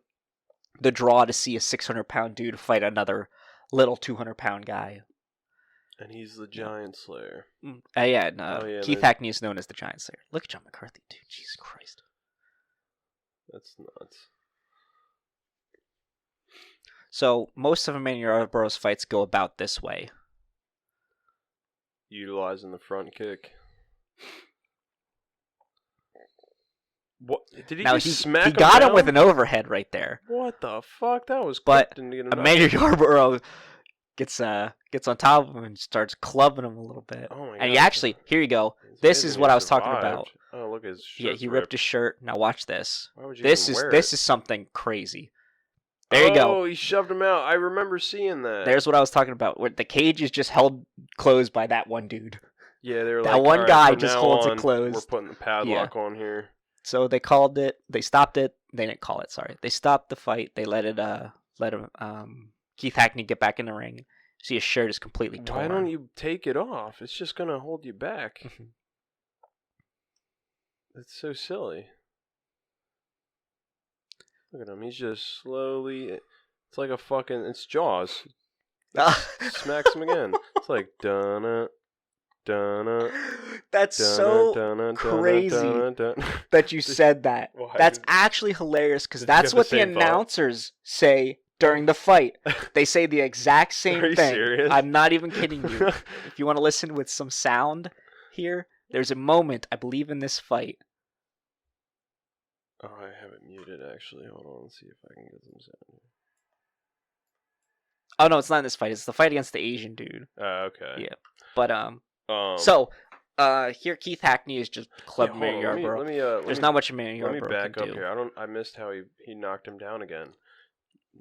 the draw to see a 600-pound dude fight another little 200-pound guy. And he's the Giant Slayer. Yeah, and, Keith Hackney is known as the Giant Slayer. Look at John McCarthy, dude. Jesus Christ. That's nuts. So most of Emmanuel Yarborough's fights go about this way. Utilizing the front kick. What did he Now just smack he him got him down? with an overhead right there. What the fuck? That was But quick. Didn't get enough. Emmanuel Yarborough gets on top of him and starts clubbing him a little bit. Oh my And he God. actually, here you go. It's This amazing is he what I was talking survived. about. Oh, look, his Yeah, shirt's he ripped his shirt. Now watch this. Why would you This even is wear this it? is something crazy. There you go. Oh, he shoved him out. I remember seeing that. There's what I was talking about. Where the cage is just held closed by that one dude. Yeah, they were that like, one "All right, guy from just now holds it on, closed." We're putting the padlock on here. So they called it. They stopped it. They didn't call it. Sorry. They stopped the fight. They let him. Keith Hackney get back in the ring. See, his shirt is completely torn. Why don't you take it off? It's just gonna hold you back. That's so silly. Look at him. He's just slowly. It's like a fucking. It's Jaws. Smacks him again. It's like dun dun. That's so crazy that you said that. Why? That's actually hilarious because Did you that's have the what the same thought? announcers say during the fight. They say the exact same Are you thing. serious? I'm not even kidding you. If you want to listen with some sound here, there's a moment, I believe, in this fight. Oh, I have it muted actually. Hold on, let's see if I can get some sound. Oh no, it's not in this fight. It's the fight against the Asian dude. Okay. Yeah. But So here Keith Hackney is just clubbed Manny Yarborough. There's not much Manny Let me Yarborough back can up do. here. I missed how he knocked him down again.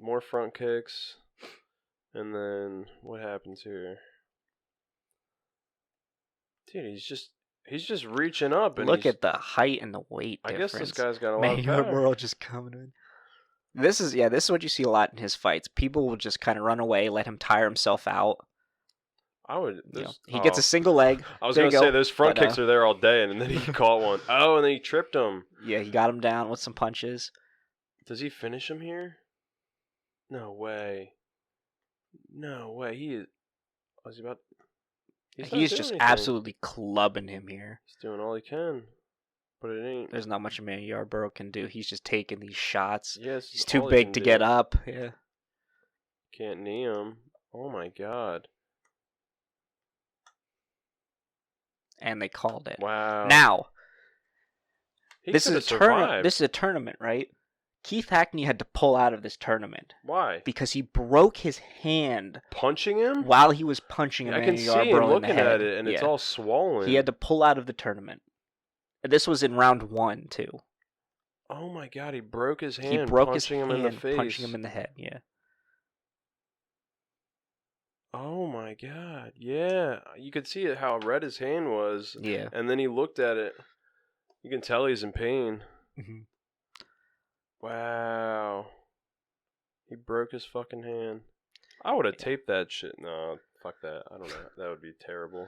More front kicks, and then what happens here? Dude, he's just reaching up. And Look at the height and the weight I difference. guess this guy's got a lot Manny of power. Yarborough just coming in. This is what you see a lot in his fights. People will just kind of run away, let him tire himself out. I would. He gets a single leg. I was There gonna you say go. those front But, kicks are there all day, and then he caught one. Oh, and then he tripped him. Yeah, he got him down with some punches. Does he finish him here? No way. No way. He is. Was he about? not He's doing just anything. absolutely clubbing him here. He's doing all he can, but it ain't. There's not much Manny Yarborough can do. He's just taking these shots. Yes, He's too big to get up. Yeah. Can't knee him. Oh my god. And they called it. Wow. Now, He this is a could've tournament. survived. This is a tournament, right? Keith Hackney had to pull out of this tournament Why? because he broke his hand Punching him? while he was punching I Manny can see him Yarborough in the looking head. at it, and it's Yeah. all swollen. He had to pull out of the tournament. This was in round 1 too. Oh my god! He broke his hand. He broke his punching hand him in the face. punching him in the head. Yeah. Oh my god. Yeah. You could see it how red his hand was. Yeah. And then he looked at it. You can tell he's in pain. Mm-hmm. Wow. He broke his fucking hand. I would have taped that shit. No, fuck that. I don't know. That would be terrible.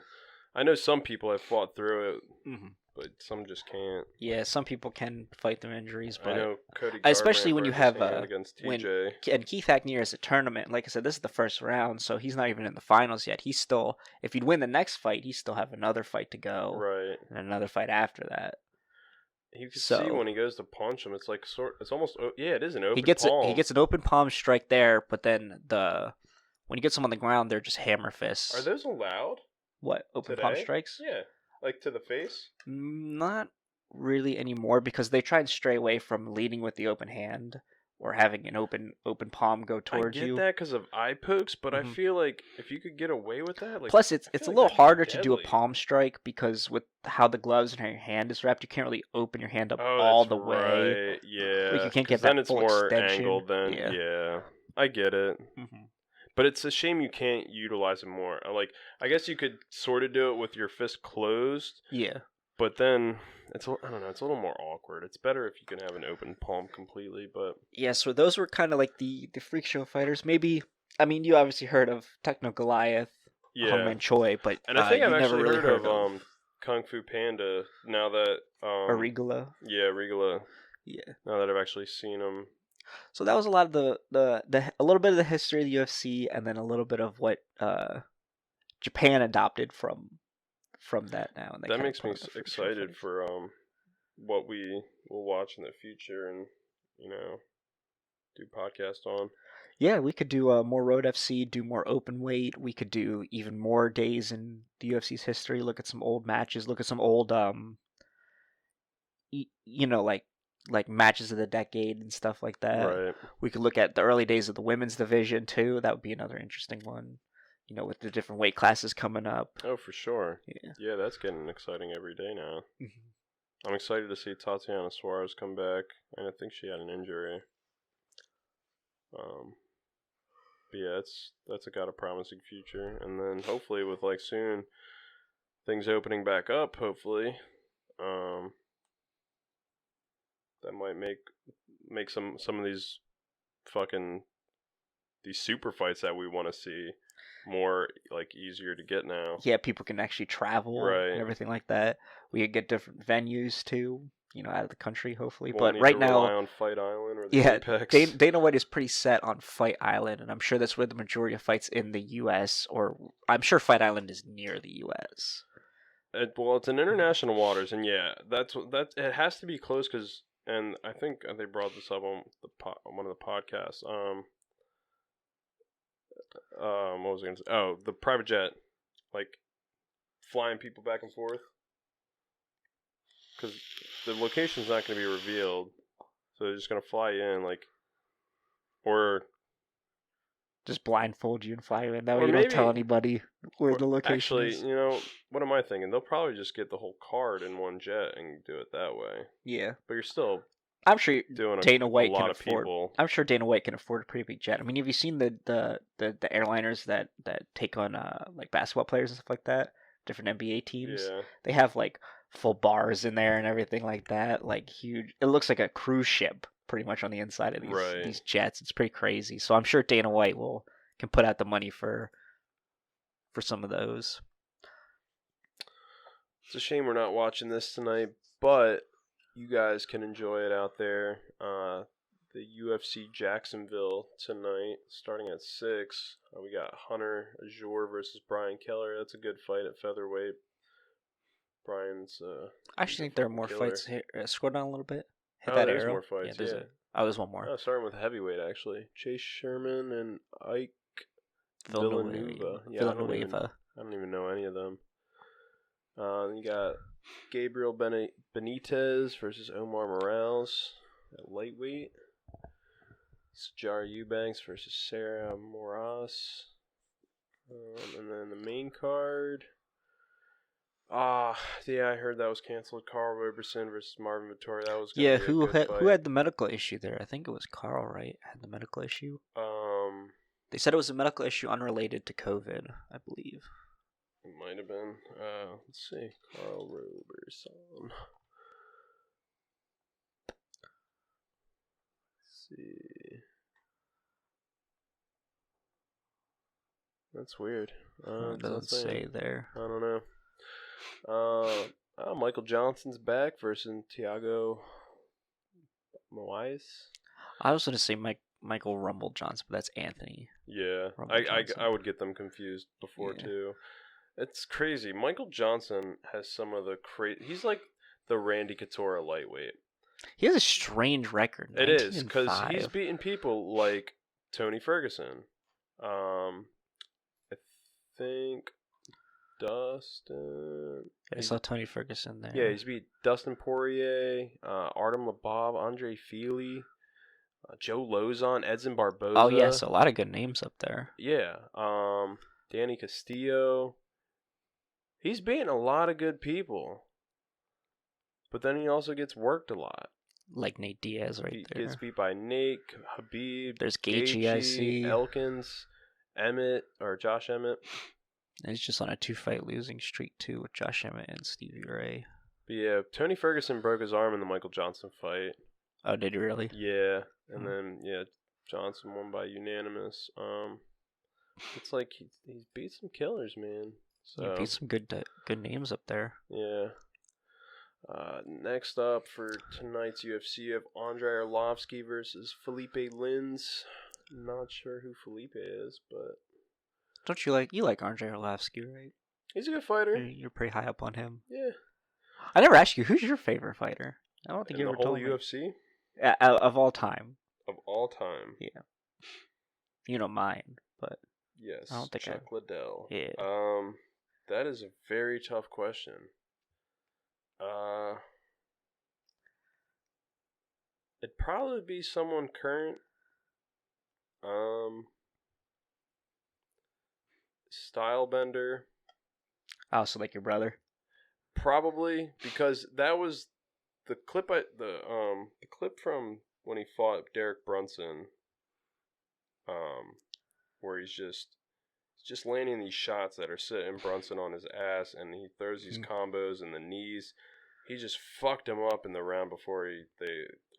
I know some people have fought through it, Mm-hmm. but some just can't. Yeah, some people can fight through injuries, I but know Cody especially Garbrandt when you broke his have hand against when TJ. and Keith Agnew is a tournament. Like I said, this is the first round, so he's not even in the finals yet. He's still, if he'd win the next fight, he still have another fight to go, Right. and another fight after that. You can see So when he goes to punch him, it's like it's almost yeah, it is an open he gets palm. he gets an open palm strike there, but then when he gets him on the ground, they're just hammer fists. Are those allowed? What, open today? palm strikes? Yeah, like to the face. Not really anymore, because they try and stray away from leading with the open hand or having an open palm go towards I get you. that because of eye pokes, but I Mhm. feel like if you could get away with that, like Plus, it's I a feel like little that'd be harder to do a deadly. palm strike, because with how the gloves and how your hand is wrapped, you can't really open your hand up Oh, all that's the way. right. Yeah. Like, you can't 'Cause get then that it's full more extension. angled. Then Yeah. yeah, I get it. Mm-hmm. But it's a shame you can't utilize it more. Like I guess you could sort of do it with your fist closed, Yeah. but then I don't know. It's a little more awkward. It's better if you can have an open palm completely. But Yeah, so those were kind of like the freak show fighters. Maybe, I mean, you obviously heard of Techno Goliath, yeah, Hongman Choi, but and I think I've you never actually really heard heard of Kung Fu Panda. Now that Arigula. yeah, Regula. Yeah. Now that I've actually seen him. So that was a lot of the a little bit of the history of the UFC, and then a little bit of what Japan adopted from that now, and they That kind of makes put me on the freak show excited fighters. for what we will watch in the future and you know do podcast on. Yeah, we could do more Road FC, do more open weight. We could do even more days in the UFC's history. Look at some old matches. Look at some old you know, like matches of the decade and stuff like that. Right. We could look at the early days of the women's division too. That would be another interesting one. You know, with the different weight classes coming up. Oh, for sure. Yeah. Yeah, that's getting exciting every day now. Mhm. I'm excited to see Tatiana Suarez come back, and I think she had an injury. But yeah, that's got a promising future, and then hopefully with like soon things opening back up, hopefully, that might make some of these fucking these super fights that we want to see more like easier to get now. Yeah, people can actually travel Right. and everything like that. We could get different venues too, you know, out of the country, hopefully. Won't but need right to now, rely on Fight Island or the yeah, Apex. Dana White is pretty set on Fight Island, and I'm sure that's where the majority of fights in the U.S. or I'm sure Fight Island is near the U.S. Well, it's in international waters, and yeah, that's it has to be close because, and I think they brought this up on on one of the podcasts. What was I going to say? Oh, the private jet, like flying people back and forth, because the location's not going to be revealed, so they're just going to fly you in, like, or Just blindfold you and fly you in. That way Or you don't tell maybe- anybody where the location actually, is. you know, what am I thinking? They'll probably just get the whole card in one jet and do it that way. Yeah, But you're still I'm sure doing Dana White a lot can of afford. people. I'm sure Dana White can afford a pretty big jet. I mean, have you seen the airliners that take on like basketball players and stuff like that? Different NBA teams. Yeah. They have like full bars in there and everything like that. Like huge. It looks like a cruise ship pretty much on the inside of Right. these jets. It's pretty crazy. So I'm sure Dana White can put out the money for some of those. It's a shame we're not watching this tonight, but you guys can enjoy it out there. The UFC Jacksonville tonight, starting at 6. We got Hunter Azure versus Brian Keller. That's a good fight at featherweight. Brian's. I actually think there are more killer. fights here. Scroll down a little bit. Hit Oh, that there's arrow. more fights. there's Yeah. there's one more. Oh, starting with heavyweight actually. Chase Sherman and Ike Villanueva. Yeah, I don't even know any of them. You got Gabriel Benitez versus Omar Morales at lightweight. Jar Eubanks versus Sarah Moras. And then the main card. Yeah, I heard that was canceled. Carl Roberson versus Marvin Vittori. That was gonna be a who good who fight. had the medical issue there? I think it was Carl, right? Had the medical issue. They said it was a medical issue unrelated to COVID, I believe. It might have been. Let's see. Carl Roberson. Let's see. That's weird. It doesn't say there. I don't know. Michael Johnson's back versus Thiago Moraes. I was going to say Michael Rumble Johnson, but that's Anthony. Yeah, I would get them confused before too. It's crazy. Michael Johnson has some of the he's like the Randy Couture lightweight. He has a strange record. It is, because he's beaten people like Tony Ferguson. I think Dustin. I saw Tony Ferguson there. Yeah, he's beat Dustin Poirier, Artem Lobov, Andre Fili, Joe Lozon, Edson Barboza. Oh yes, a lot of good names up there. Yeah, Danny Castillo. He's beaten a lot of good people, but then he also gets worked a lot. Like Nate Diaz there. He gets beat by Nate, Habib. There's Gaethje, I see. Elkins, Josh Emmett. And he's just on a 2-fight losing streak too with Josh Emmett and Stevie Ray. But yeah, Tony Ferguson broke his arm in the Michael Johnson fight. Oh, did he really? Yeah, and then Johnson won by unanimous. It's like he's beat some killers, man. So, he beat some good names up there. Yeah. Next up for tonight's UFC, you have Andrei Arlovsky versus Felipe Lins. Not sure who Felipe is, but don't you like Andrei Arlovsky, right? He's a good fighter. You're pretty high up on him. Yeah. I never asked you, who's your favorite fighter? I don't think you ever told me. The whole UFC? Of all time. Of all time. Yeah. You know mine, but yes. I don't think Chuck Liddell. Yeah. That is a very tough question. It'd probably be someone current. Stylebender. Oh, so like your brother? Probably, because that was the clip. The clip from when he fought Derek Brunson. Where he's just landing these shots that are sitting Brunson on his ass, and he throws these combos in the knees. He just fucked him up in the round before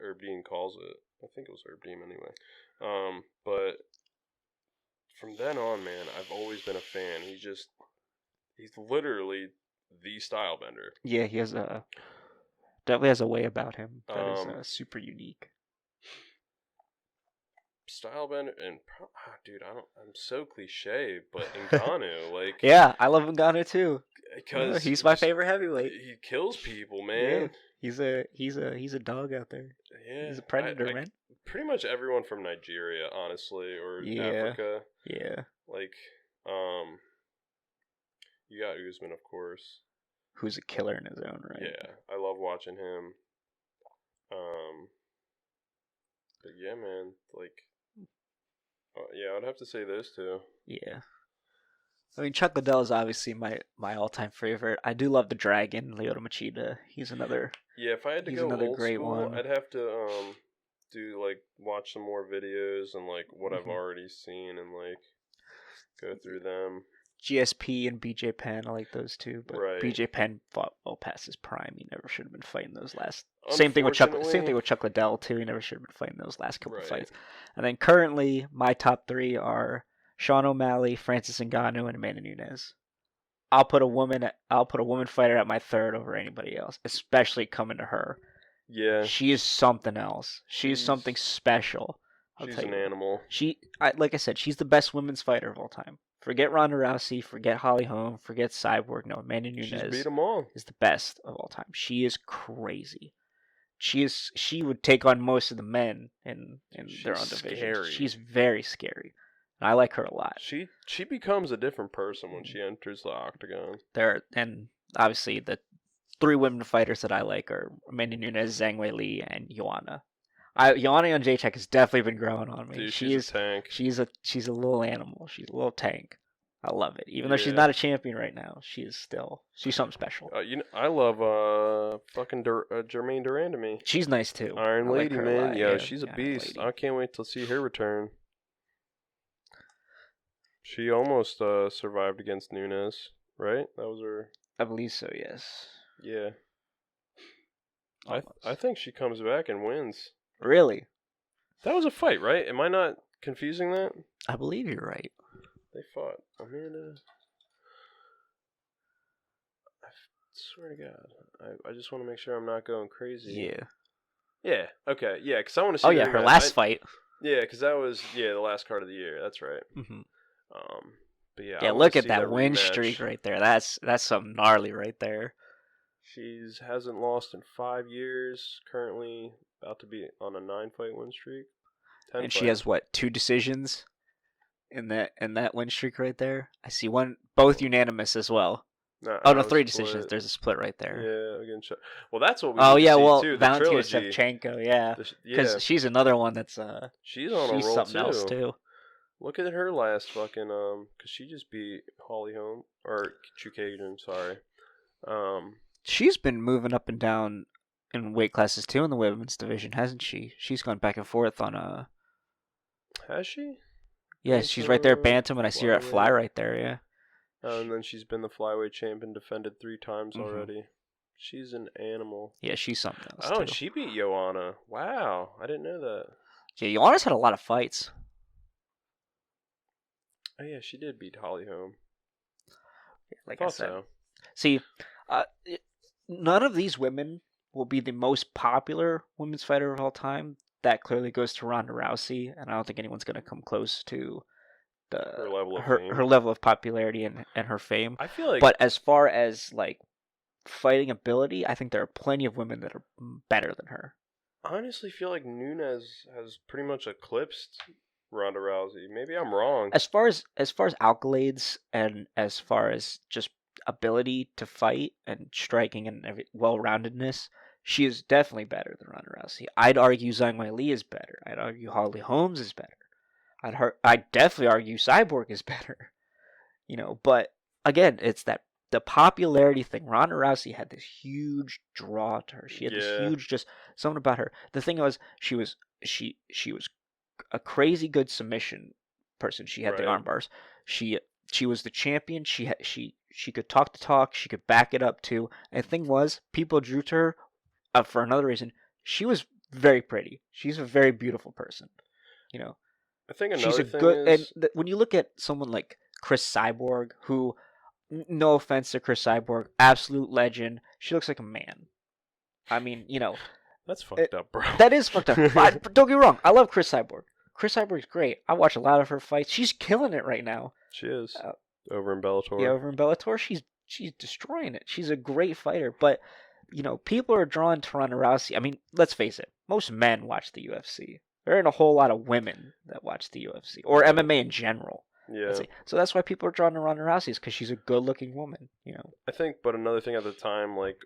Herb Dean calls it. I think it was Herb Dean anyway. But from then on, man, I've always been a fan. He's literally the Stylebender. Yeah, he definitely has a way about him that is super unique. Stylebender and dude, I'm so cliche, but Ngannou, like yeah, I love Ngannou too. Because he's my favorite heavyweight. He kills people, man. Yeah, he's a dog out there. Yeah, he's a predator, man. Pretty much everyone from Nigeria, honestly, or Africa. Yeah. Like, you got Usman, of course. Who's a killer in his own right. Yeah, I love watching him. But yeah, man, like, yeah, I'd have to say those two. Yeah. I mean, Chuck Liddell is obviously my all-time favorite. I do love the Dragon, Lyoto Machida. He's another. Yeah, if I had to go old great school, one. I'd have to watch some more videos and like what I've already seen and like go through them. GSP and BJ Penn, I like those two, but BJ Penn fought well past his prime. He never should have been fighting those last. Same thing with Chuck Liddell too. He never should have been fighting those last couple of fights. And then currently, my top three are Sean O'Malley, Francis Ngannou, and Amanda Nunes. I'll put a woman fighter at my third over anybody else, especially coming to her. Yeah, she is something else. She's something special. She's an animal. Like I said, she's the best women's fighter of all time. Forget Ronda Rousey, forget Holly Holm, forget Cyborg. No, Amanda Nunes beat them all. Is the best of all time. She is crazy. She would take on most of the men in their own division. She's very scary. And I like her a lot. She becomes a different person when she enters the octagon. And obviously the three women fighters that I like are Amanda Nunes, Zhang Weili, and Joanna. Joanna Jędrzejczyk has definitely been growing on me. Dude, she's a tank. She's a little animal. She's a little tank. I love it. Even though she's not a champion right now, she's something special. I love fucking Jermaine Durand to me. She's nice too. Iron Lady, man. Yeah, she's a beast. I can't wait to see her return. She almost survived against Nunes, right? That was her. I believe so. Yes. Yeah. I Almost. think she comes back and wins. Really? That was a fight, right? Am I not confusing that? I believe you're right. They fought Amanda. I swear to God, I just want to make sure I'm not going crazy. Yeah. Yeah. Okay. Yeah, because I want to see. Oh yeah, her last fight. Yeah, because that was the last card of the year. That's right. Mm-hmm. But yeah. Yeah, I wanna look at see that win rematch. streak right there. That's something gnarly right there. She's hasn't lost in 5 years. Currently about to be on a 9-fight win streak. 10 And fight. she has what, 2 decisions in that win streak right there. I see one, both unanimous as well. Oh no, 3 decisions. There's a split right there. Yeah, again. Well, that's what we. Oh need yeah, to see well, too, the Valentina trilogy. Shevchenko, yeah, Yeah, because she's another one that's she's on a roll something too. else too. Look at her last fucking because she just beat Holly Holm or Chukagian, sorry. She's been moving up and down in weight classes too in the women's division, hasn't she? She's gone back and forth on Has she? Yeah, she's right there at bantam, and I see her at fly flyweight. right there. Yeah. And then she's been the flyweight champion, defended 3 times already. She's an animal. Yeah, she's something else Oh, too. she beat Joanna. Wow, I didn't know that. Yeah, Joanna's had a lot of fights. Oh yeah, she did beat Holly Holm. Like I said. So. See, none of these women will be the most popular women's fighter of all time. That clearly goes to Ronda Rousey, and I don't think anyone's going to come close to her level of fame. Her level of popularity and her fame. I feel like, but as far as like fighting ability, I think there are plenty of women that are better than her. I honestly feel like Nunes has pretty much eclipsed Ronda Rousey. Maybe I'm wrong. As far as accolades and as far as just ability to fight and striking and well-roundedness, she is definitely better than Ronda Rousey. I'd argue Zhang Weili is better. I'd argue Holly Holmes is better. I'd definitely argue Cyborg is better. But again, it's that the popularity thing. Ronda Rousey had this huge draw to her. She had this huge just something about her. The thing was, she was a crazy good submission person. She had the arm bars. She was the champion. She could talk the talk. She could back it up too. And the thing was, people drew to her for another reason. She was very pretty. She's a very beautiful person. I think she's a good. And when you look at someone like Chris Cyborg, who, no offense to Chris Cyborg, absolute legend. She looks like a man. I mean, that's fucked up, bro. That is fucked up. Don't get me wrong. I love Chris Cyborg. Chris Cyborg's great. I watch a lot of her fights. She's killing it right now. She is. Over in Bellator. Yeah, over in Bellator, she's destroying it. She's a great fighter, but people are drawn to Ronda Rousey. I mean, let's face it. Most men watch the UFC. There aren't a whole lot of women that watch the UFC or MMA in general. Yeah. So that's why people are drawn to Ronda Rousey, is because she's a good-looking woman. I think, but another thing at the time, like,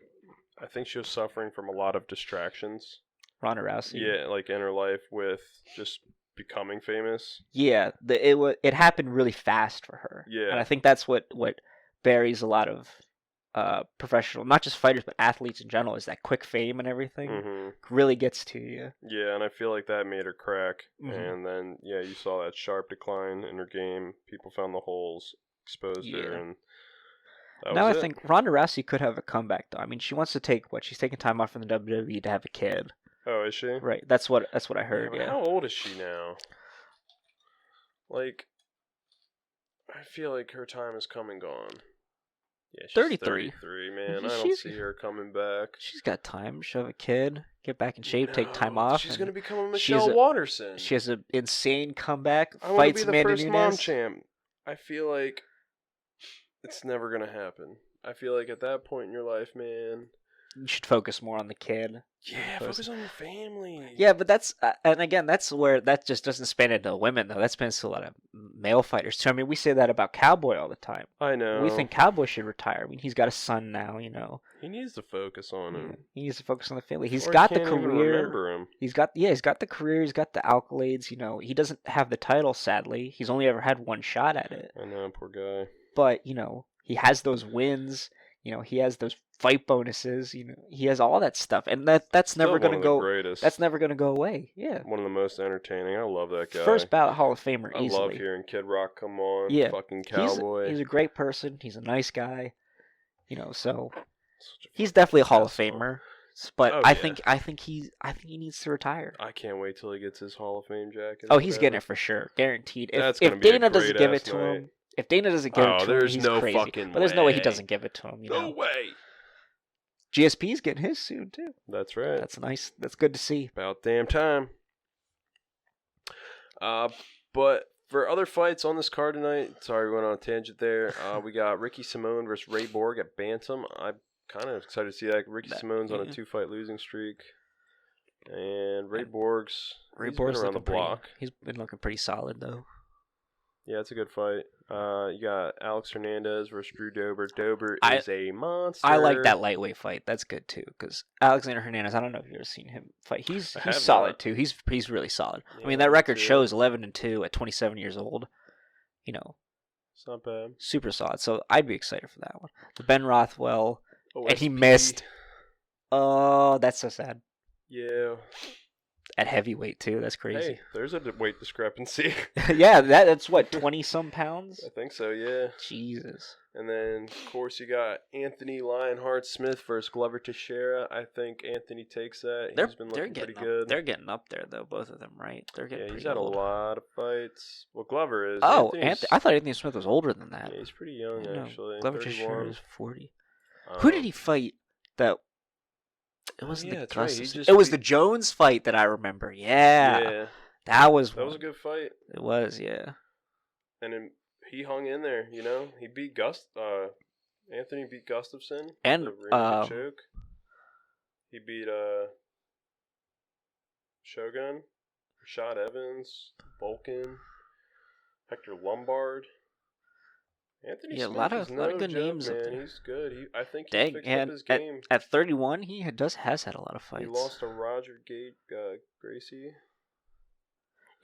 I think she was suffering from a lot of distractions. Ronda Rousey. Yeah, like in her life with just becoming famous. Yeah, it happened really fast for her. Yeah, and I think that's what buries a lot of professional, not just fighters but athletes in general, is that quick fame and everything really gets to you. Yeah, and I feel like that made her crack. And then you saw that sharp decline in her game. People found the holes, exposed her, and now I think Ronda Rousey could have a comeback though. I mean, she wants to she's taking time off from the WWE to have a kid. Oh, is she? Right. That's what I heard. Yeah. How old is she now? Like, I feel like her time is come and gone. Yeah, she's 33. 33, man. I don't see her coming back. She's got time. She'll have a kid, get back in shape, take time off. She's gonna become a Michelle Watterson. She has an insane comeback. I want to be the first mom champ. I feel like it's never gonna happen. I feel like at that point in your life, man, you should focus more on the kid. Yeah, focus on your family. Yeah, but that's and again, that's where that just doesn't span into women though. That spans to a lot of male fighters too. I mean, we say that about Cowboy all the time. I know. We think Cowboy should retire. I mean, he's got a son now. He needs to focus on him. He needs to focus on the family. He's got the career. Even remember him. He's got the career. He's got the accolades. He doesn't have the title. Sadly, he's only ever had one shot at it. I know, poor guy. But he has those wins. he has those fight bonuses. He has all that stuff, and that's Still never one gonna of the go. greatest. That's never gonna go away. Yeah. One of the most entertaining. I love that guy. First ballot Hall of Famer I easily. love hearing Kid Rock come on. Yeah. Fucking cowboy. He's a great person. He's a nice guy. So Such a he's fucking definitely a Hall of asshole. Famer. But Oh, I yeah. think he needs to retire. I can't wait till he gets his Hall of Fame jacket. Oh, he's getting it for sure, guaranteed. That's If gonna be a Dana doesn't give it great-ass to night. him, if Dana doesn't give it to him, there's he's no crazy. fucking But there's no way he way. doesn't give it to him. No way. GSP's getting his soon too. That's right. That's nice. That's good to see. About damn time. But for other fights on this card tonight, sorry we went on a tangent there. We got Ricky Simone versus Ray Borg at Bantam. I'm kind of excited to see that. Ricky Simone's on a 2-fight losing streak, and Ray Borg's been around the block. He's been looking pretty solid though. Yeah, it's a good fight. You got Alex Hernandez versus Drew Dober. Dober is a monster. I like that lightweight fight. That's good too, because Alexander Hernandez. I don't know if you've ever seen him fight. He's solid too. He's really solid. Yeah, I mean, that record shows 11-2 at 27 years old. It's not bad. Super solid. So I'd be excited for that one. The Ben Rothwell, OSP. and he missed. Oh, that's so sad. Yeah. At heavyweight too. That's crazy. Hey, there's a weight discrepancy. Yeah, that's what, 20-some pounds. I think so. Yeah. Jesus. And then, of course, you got Anthony Lionheart Smith versus Glover Teixeira. I think Anthony takes that. He's been looking pretty good. They're getting up there, though, both of them, right? They're getting he's pretty had old. a lot of fights. Well, Glover is. Oh, I thought Anthony Smith was older than that. Yeah, he's pretty young, actually. Glover Teixeira is 40. Um, Who did he fight that... It wasn't the Gus. Right. It was the Jones fight that I remember. Yeah. That was a good fight. It was, yeah. And then he hung in there, He beat Anthony beat Gustafson. And choke. He beat Shogun, Rashad Evans, Vulcan, Hector Lombard. Anthony Smith a lot is of no good joke, names man. up there. He's good. I think he's fixed up his game. At 31, he has had a lot of fights. He lost to Roger Gracie.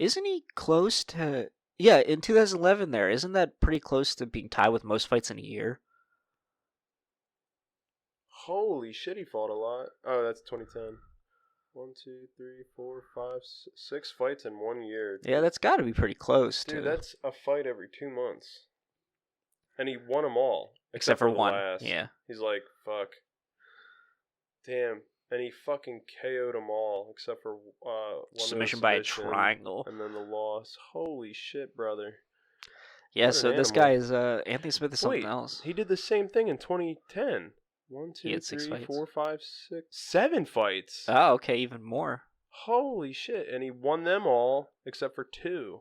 Isn't he close to... Yeah, in 2011 there. Isn't that pretty close to being tied with most fights in a year? Holy shit, he fought a lot. Oh, that's 2010. 1, 2, 3, 4, 5, 6 fights in 1 year. Yeah, that's got to be pretty close, Dude, too. that's a fight every 2 months. And he won them all. Except for one. Last. Yeah. He's like, fuck. Damn. And he fucking KO'd them all except for one submission by a triangle. And then the loss. Holy shit, brother. Yeah, so this guy is Anthony Smith is something else. He did the same thing in 2010. 1, 2, 3, 4, 5, 6, 7 fights. Oh, okay, even more. Holy shit. And he won them all except for 2.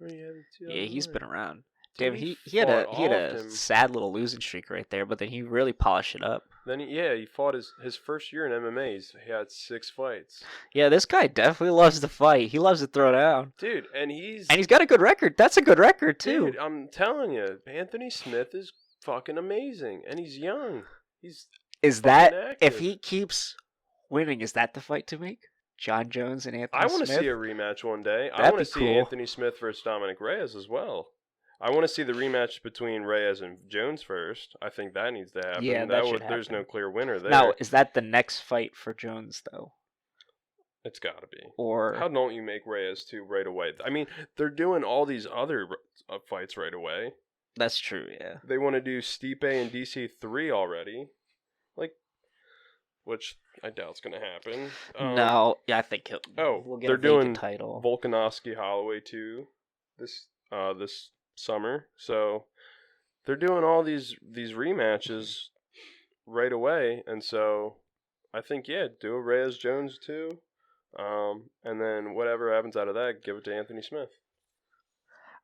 Yeah, he's been around. Damn, he had a sad little losing streak right there, but then he really polished it up. Then he fought his first year in MMA. He had 6 fights. Yeah, this guy definitely loves to fight. He loves to throw down, dude. And he's got a good record. That's a good record too. Dude, I'm telling you, Anthony Smith is fucking amazing, and he's young. Is that active. If he keeps winning? Is that the fight to make? John Jones and Anthony Smith? I want to see a rematch one day. That'd I want to see cool. Anthony Smith versus Dominic Reyes as well. I want to see the rematch between Reyes and Jones first. I think that needs to happen. Yeah, that should happen. There's no clear winner there. Now, is that the next fight for Jones, though? It's got to be. Or how don't you make Reyes 2 right away? I mean, they're doing all these other fights right away. That's true, yeah. They want to do Stipe and DC 3 already. Which I doubt's going to happen. No, yeah, I think we'll get they're doing title. Volkanovski Holloway 2 this summer. So they're doing all these rematches right away, and so I think do a Reyes Jones 2, and then whatever happens out of that, give it to Anthony Smith.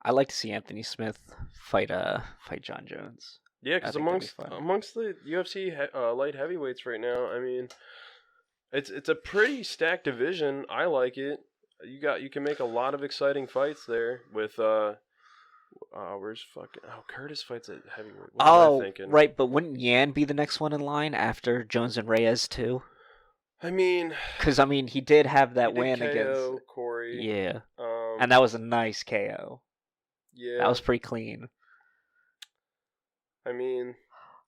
I like to see Anthony Smith fight John Jones. Yeah, because amongst the UFC light heavyweights right now, I mean, it's a pretty stacked division. I like it. You can make a lot of exciting fights there with where's Curtis fights at heavyweight. What am I thinking? Right, but wouldn't Yan be the next one in line after Jones and Reyes too? I mean, because he did have that win against Corey. Yeah, and that was a nice KO. Yeah, that was pretty clean. I mean,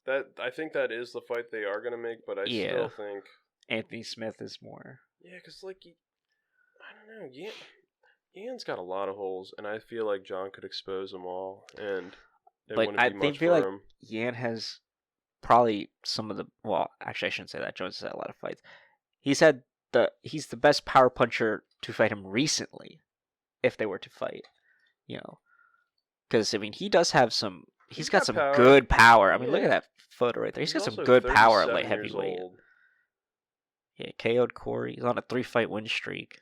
I think that is the fight they are gonna make, but I Yeah. still think Anthony Smith is more. yeah, because like I don't know, Ian's got a lot of holes, and I feel like John could expose them all, and it But wouldn't I be much feel for like him. Yan has probably some of the. Well, actually, I shouldn't say that. Jones has had a lot of fights. He's the best power puncher to fight him recently, if they were to fight. Because I mean, he does have some. He's got some power. good power. I mean, look Yeah. at that photo right there. He's got some also good power at light 37 years heavyweight. old. Yeah, KO'd Corey. He's on a 3-fight win streak.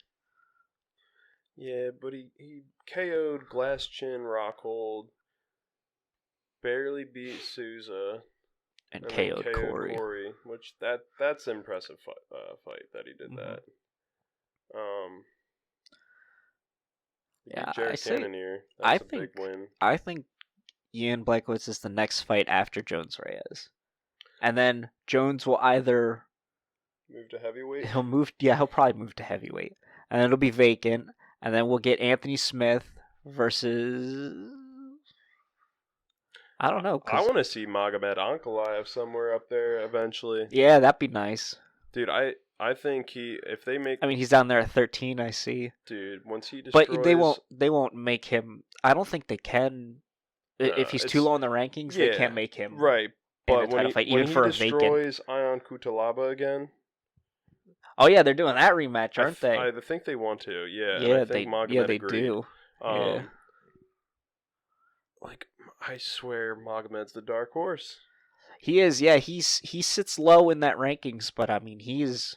Yeah, but he KO'd Glass Chin Rockhold, barely beat Souza, And then KO'd KO'd Corey. which that's an impressive fight that he did that. He Yeah, beat Jared I say- Cannonier. I That's a big win. I think Ian Blachowicz is the next fight after Jones Reyes, and then Jones will either Move to heavyweight. he'll probably move to heavyweight, and it'll be vacant, and then we'll get Anthony Smith versus I don't know. I want to see Magomed Ankalaev somewhere up there eventually. Yeah, that'd be nice. Dude, I think if they make I mean, he's down there at 13. I see, dude, once he destroys, but they won't make him. I don't think they can. If he's too low in the rankings, they can't make him right. in But a title fight, when even for a he vacant. destroys Ion Kutalaba again, Oh yeah, they're doing that rematch, aren't they? I think they want to. Yeah. Yeah, and I think Magomed they agreed. do. Yeah. Like I swear, Magomed's the dark horse. He is. Yeah, he sits low in that rankings, but I mean, he's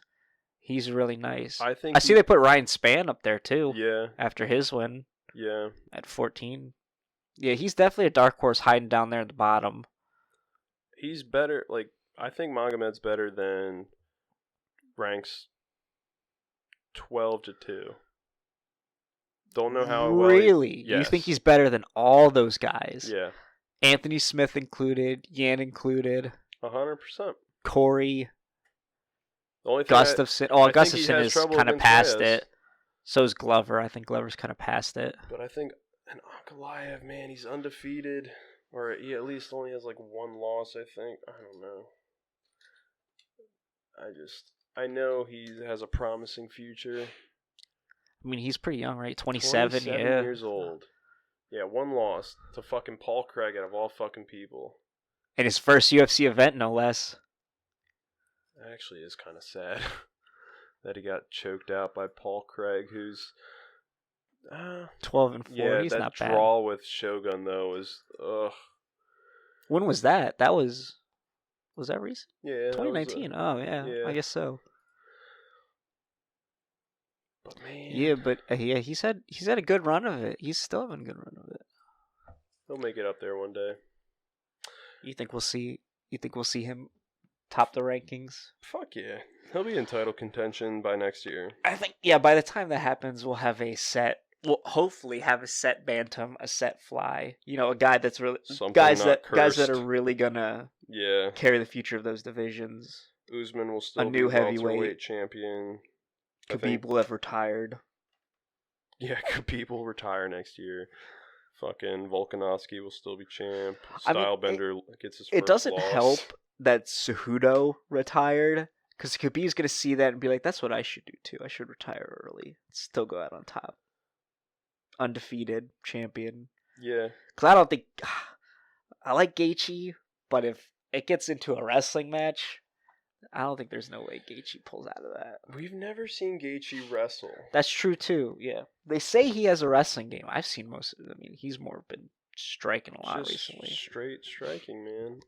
really nice. I think I see they put Ryan Spann up there too. Yeah. After his win. Yeah. At 14. Yeah, he's definitely a dark horse hiding down there at the bottom. He's better. Like I think Magomed's better than ranks 12 to 2. Don't know how Really? Yes. You think he's better than all those guys? Yeah. Anthony Smith included, Yan included, 100%. Corey, The only thing Gustafson. Gustafson is kind of past it. So is Glover. I think Glover's kind of past it. But I think an Ankalaev, man, he's undefeated, or he at least only has like one loss. I think. I don't know. I know he has a promising future. I mean, he's pretty young, right? 27, yeah. Years old. Yeah, one loss to fucking Paul Craig out of all fucking people. And his first UFC event, no less. That actually is kind of sad that he got choked out by Paul Craig, who's 12 and 4. Yeah, he's that not bad. draw with Shogun though is ugh. When was that? That was that recent? Yeah, 2019. Oh yeah, I guess so. But man, yeah, but he's had a good run of it. He's still having a good run of it. He'll make it up there one day. You think we'll see him top the rankings? Fuck yeah, he'll be in title contention by next year. I think by the time that happens, we'll hopefully have a set bantam, a set fly. A guy that's really guys that are really gonna carry the future of those divisions. Usman will still a new be heavyweight champion. Khabib will have retired. Yeah, Khabib will retire next year. Fucking Volkanovski will still be champ. Stylebender gets his first It doesn't loss. help that Cejudo retired, because Khabib's going to see that and be like, that's what I should do too. I should retire early. Still go out on top. Undefeated champion. Yeah. Because I don't think... I like Gaethje, but if it gets into a wrestling match... I don't think there's no way Gaethje pulls out of that. We've never seen Gaethje wrestle. That's true too. Yeah, they say he has a wrestling game. I've seen most of it. I mean, he's more been striking a lot recently. Straight striking, man.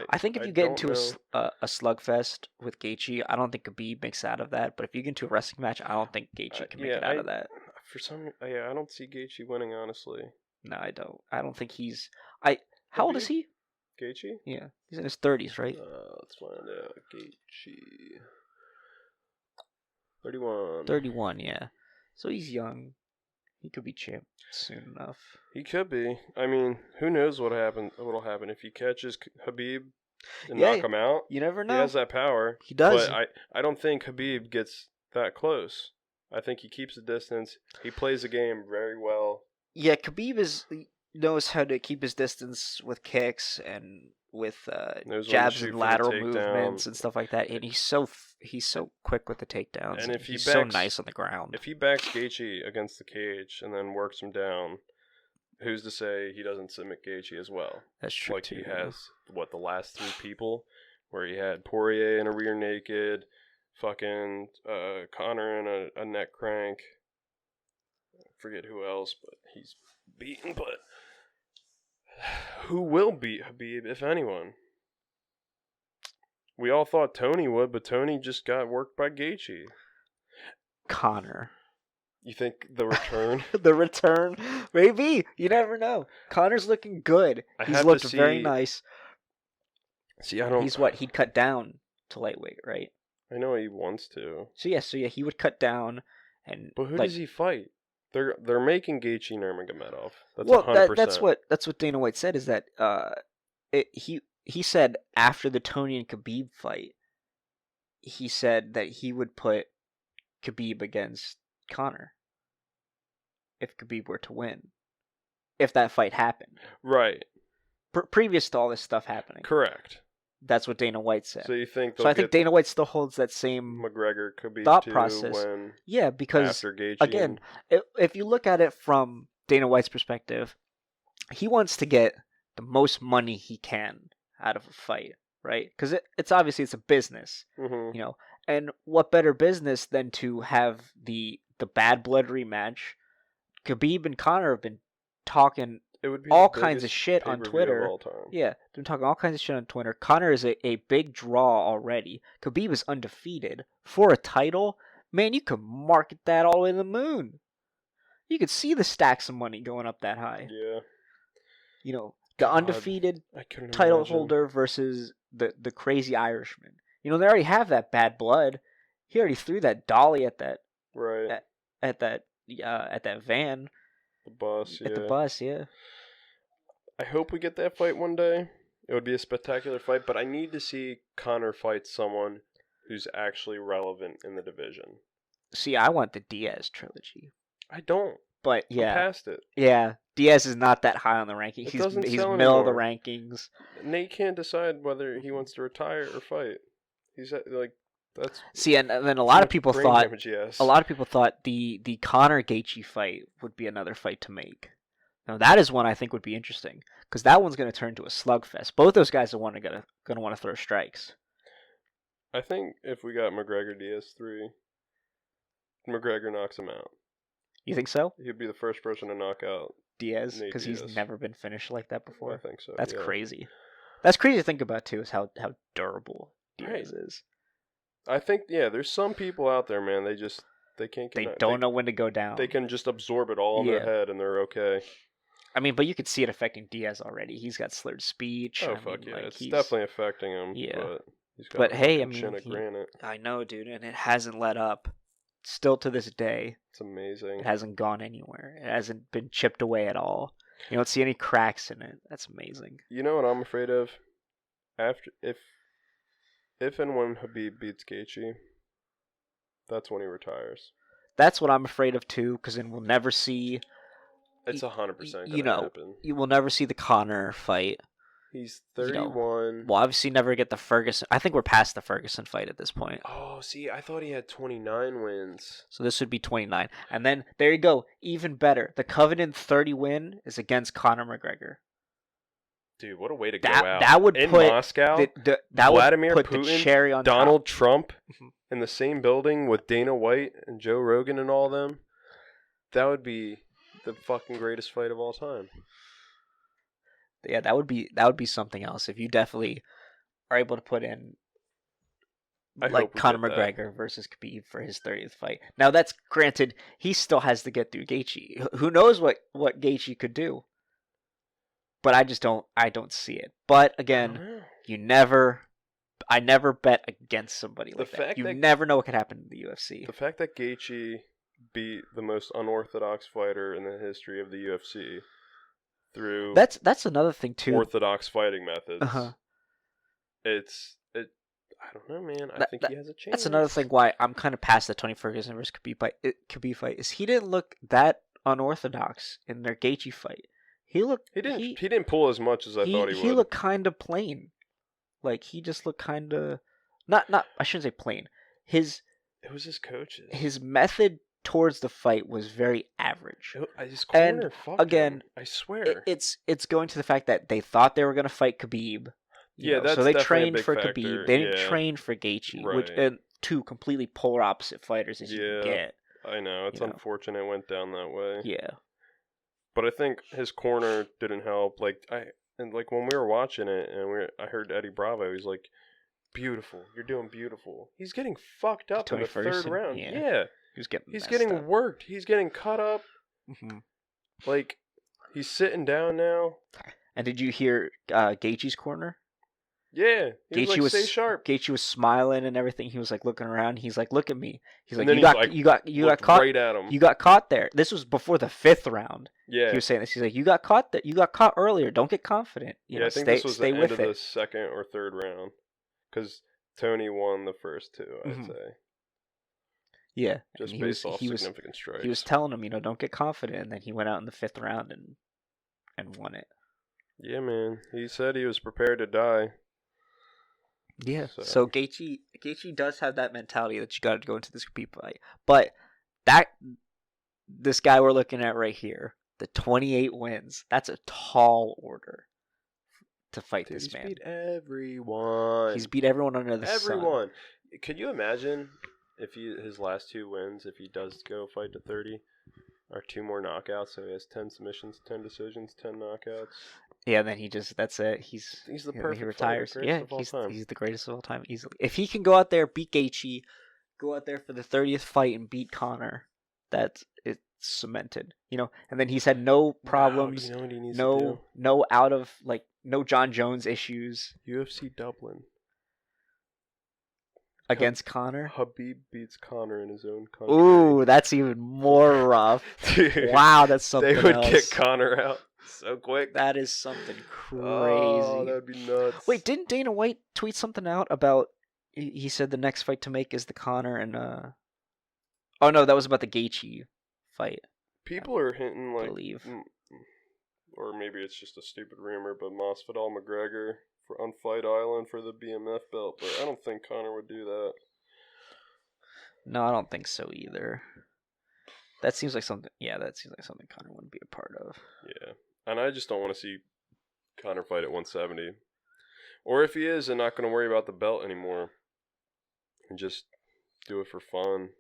I think if you get into a slugfest with Gaethje, I don't think Khabib makes out of that. But if you get into a wrestling match, I don't think Gaethje can make it out of that. I don't see Gaethje winning, honestly. No, I don't. I don't think he's. How old is he? Gaethje? Yeah, he's in his 30s, right? Let's find out. Gaethje. 31. 31, yeah. So he's young. He could be champ soon enough. He could be. I mean, who knows what'll happen if he catches Khabib and Yeah, knock him out. You never know. He has that power. He does. But I don't think Khabib gets that close. I think he keeps the distance. He plays the game very well. Yeah, Khabib knows how to keep his distance with kicks and Knows when to jabs shoot and for the lateral takedown. movements and stuff like that, and he's so quick with the takedowns, And if he he's backs, so nice on the ground. If he backs Gaethje against the cage and then works him down, who's to say he doesn't submit Gaethje as well? That's true. Like too, he yeah. has the last 3 people, where he had Poirier in a rear naked, fucking Conor in a neck crank. I forget who else, but he's beaten. But who will beat Khabib, if anyone? We all thought Tony would, but Tony just got worked by Gaethje. Conor. You think the return? The return? Maybe. You never know. Conor's looking good. He's looked very nice. See, I don't... He'd cut down to lightweight, right? I know he wants to. So yeah, he would cut down and... But who does he fight? They're making Gaethje Nurmagomedov. That's well, 100%. That's what Dana White said, is that he said after the Tony and Khabib fight, he said that he would put Khabib against Conor if Khabib were to win, if that fight happened. Right. Previous to all this stuff happening. Correct. That's what Dana White said. So you think? So I think Dana White still holds that same McGregor Khabib thought too, process. When yeah, because after Gaethje again, if you look at it from Dana White's perspective, he wants to get the most money he can out of a fight, right? Because it's obviously it's a business, Mm-hmm. And what better business than to have the bad blood rematch? Khabib and Conor have been talking it would be all kinds of shit on Twitter. Of all time. Yeah, they've been talking all kinds of shit on Twitter. Conor is a big draw already. Khabib is undefeated. For a title, man, you could market that all the way to the moon. You could see the stacks of money going up that high. Yeah. The undefeated I title imagine. holder versus the crazy Irishman. They already have that bad blood. He already threw that dolly at that Right. at that van. The bus. At the bus, yeah. I hope we get that fight one day. It would be a spectacular fight, but I need to see Conor fight someone who's actually relevant in the division. See, I want the Diaz trilogy. I don't. But yeah, I'm past it. Yeah, Diaz is not that high on the ranking. It He's doesn't sell middle of the anymore. rankings. Nate can't decide whether he wants to retire or fight. He's like that's. See, and then a lot of people thought the Conor Gaethje fight would be another fight to make. Now that is one I think would be interesting because that one's going to turn into a slugfest. Both those guys are going to want to throw strikes. I think if we got McGregor Diaz 3, McGregor knocks him out. You think so? He'd be the first person to knock out Diaz because he's never been finished like that before. I think so. That's crazy. That's crazy to think about too. Is how durable Diaz is. I think there's some people out there, man. They can't. They don't know when to go down. They can just absorb it all in their head and they're okay. I mean, but you could see it affecting Diaz already. He's got slurred speech. Oh fuck yeah, it's definitely affecting him. Yeah, but hey, I mean, chin of granite. I know, dude, and it hasn't let up. Still to this day, it's amazing. It hasn't gone anywhere. It hasn't been chipped away at all. You don't see any cracks in it. That's amazing. You know what I'm afraid of? If and when Khabib beats Gaethje, that's when he retires. That's what I'm afraid of too, because then we'll never see. It's 100% gonna happen. You will never see the Conor fight. He's 31. We'll obviously never get the Ferguson. I think we're past the Ferguson fight at this point. Oh, see, I thought he had 29 wins. So this would be 29. And then, there you go. Even better. The Covenant 30 win is against Conor McGregor. Dude, what a way to go out. That would in put Moscow, Vladimir Putin, the cherry on Donald top. Trump in the same building with Dana White and Joe Rogan and all them. That would be the fucking greatest fight of all time. Yeah, that would be something else if you definitely are able to put in like Conor McGregor versus Khabib for his 30th fight. Now that's granted, he still has to get through Gaethje. Who knows what Gaethje could do? But I don't see it. But again, I never bet against somebody like that. You never know what could happen in the UFC. The fact that Gaethje beat the most unorthodox fighter in the history of the UFC through that's another thing too. Orthodox fighting methods. I don't know, man. I think he has a chance. That's another thing why I'm kind of past the Tony Ferguson versus Khabib fight. Is he didn't look that unorthodox in their Gaethje fight. he looked He didn't pull as much as I thought he would. He looked kind of plain. Like he just looked kind of not I shouldn't say plain. It was his coaches. His method towards the fight was very average. His corner fucked again, him. I swear. It's going to the fact that they thought they were going to fight Khabib. That's so they definitely trained a big for factor. Khabib. They didn't train for Gaethje, which and two completely polar opposite fighters as you can get. I know. It's unfortunate it went down that way. Yeah. But I think his corner didn't help. Like when we were watching it and I heard Eddie Bravo, he's like, "Beautiful. You're doing beautiful." He's getting fucked up in the third round. Yeah. He's getting worked. He's getting cut up. Mm-hmm. Like he's sitting down now. And did you hear Gaethje's corner? Yeah, Gaethje was stay sharp. Gaethje was smiling and everything. He was like looking around. He's like, "Look at me." He's like, "You got caught right at him. You got caught there." This was before the 5th round. Yeah, he was saying this. He's like, "You got caught there. You got caught earlier. Don't get confident." I think this was the end of the 2nd or 3rd round, because Tony won the first 2. I'd say. Yeah, just based off significant strikes. He was telling him, don't get confident, and then he went out in the 5th round and won it. Yeah, man. He said he was prepared to die. Yeah. So Gaethje does have that mentality that you got to go into this Khabib fight. But this guy we're looking at right here, the 28 wins, that's a tall order to fight this man. He's beat everyone. He's beat everyone under the sun. Everyone. Could you imagine if his last 2 wins, if he does go fight to 30, or 2 more knockouts, so he has 10 submissions, 10 decisions, 10 knockouts. Yeah, then that's it. He's the perfect he retires. Fighter, he's the greatest of all time easily. If he can go out there, beat Gaethje, go out there for the 30th fight and beat Conor, it's cemented. And then he's had no problems. Wow, you know what he needs to do? No John Jones issues. UFC Dublin. Against Conor? Khabib beats Conor in his own country. Ooh, that's even more rough. Dude, wow, that's something They would else. kick Conor out so quick. That is something crazy. Oh, that would be nuts. Wait, didn't Dana White tweet something out about... He said the next fight to make is the Conor and... Oh, no, that was about the Gaethje fight. People are hinting I believe. Or maybe it's just a stupid rumor, but Masvidal McGregor on Fight Island for the BMF belt, but I don't think Conor would do that. No, I don't think so either. That seems like something Conor wouldn't be a part of. Yeah, and I just don't want to see Conor fight at 170. Or if he is, they're not going to worry about the belt anymore and just do it for fun.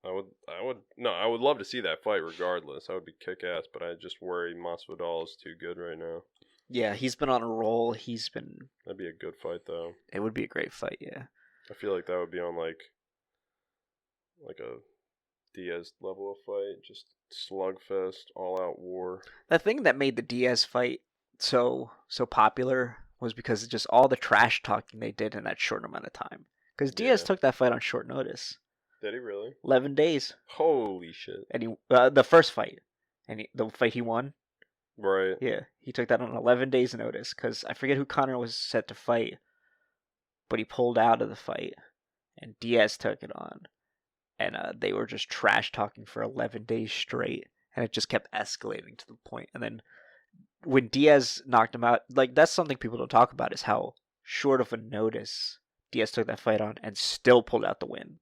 I would love to see that fight regardless. That would be kick-ass, but I just worry Masvidal is too good right now. Yeah, he's been on a roll. That'd be a good fight, though. It would be a great fight, yeah. I feel like that would be on like a Diaz level of fight, just slugfest, all-out war. The thing that made the Diaz fight so popular was because of just all the trash talking they did in that short amount of time. Because Diaz took that fight on short notice. Did he really? 11 days. Holy shit! And the first fight, the fight he won. Right. Yeah, he took that on 11 days' notice because I forget who Conor was set to fight, but he pulled out of the fight, and Diaz took it on, and they were just trash talking for 11 days straight, and it just kept escalating to the point. And then when Diaz knocked him out, like that's something people don't talk about is how short of a notice Diaz took that fight on and still pulled out the win.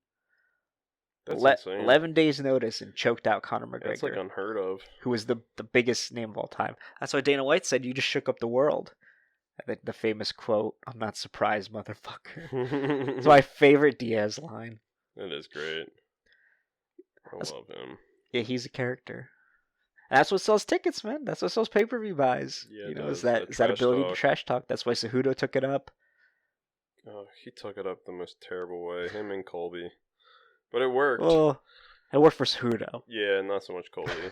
That's insane. 11 days notice and choked out Conor McGregor. That's like unheard of. Who was the biggest name of all time. That's why Dana White said, "You just shook up the world." I think the famous quote, "I'm not surprised, motherfucker." It's my favorite Diaz line. It is great. I love him. Yeah, he's a character. And that's what sells tickets, man. That's what sells pay-per-view buys. Yeah, is that ability to trash talk. That's why Cejudo took it up. Oh, he took it up the most terrible way. Him and Colby. But it worked. Well, it worked for Cejudo. Yeah, not so much Colby.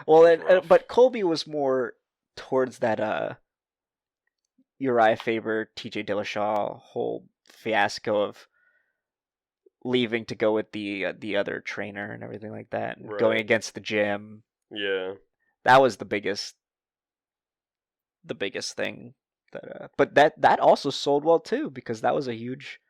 Well, but Colby was more towards that Uriah Faber, TJ Dillashaw whole fiasco of leaving to go with the other trainer and everything like that, and going against the gym. Yeah, that was the biggest thing. But that also sold well too because that was a huge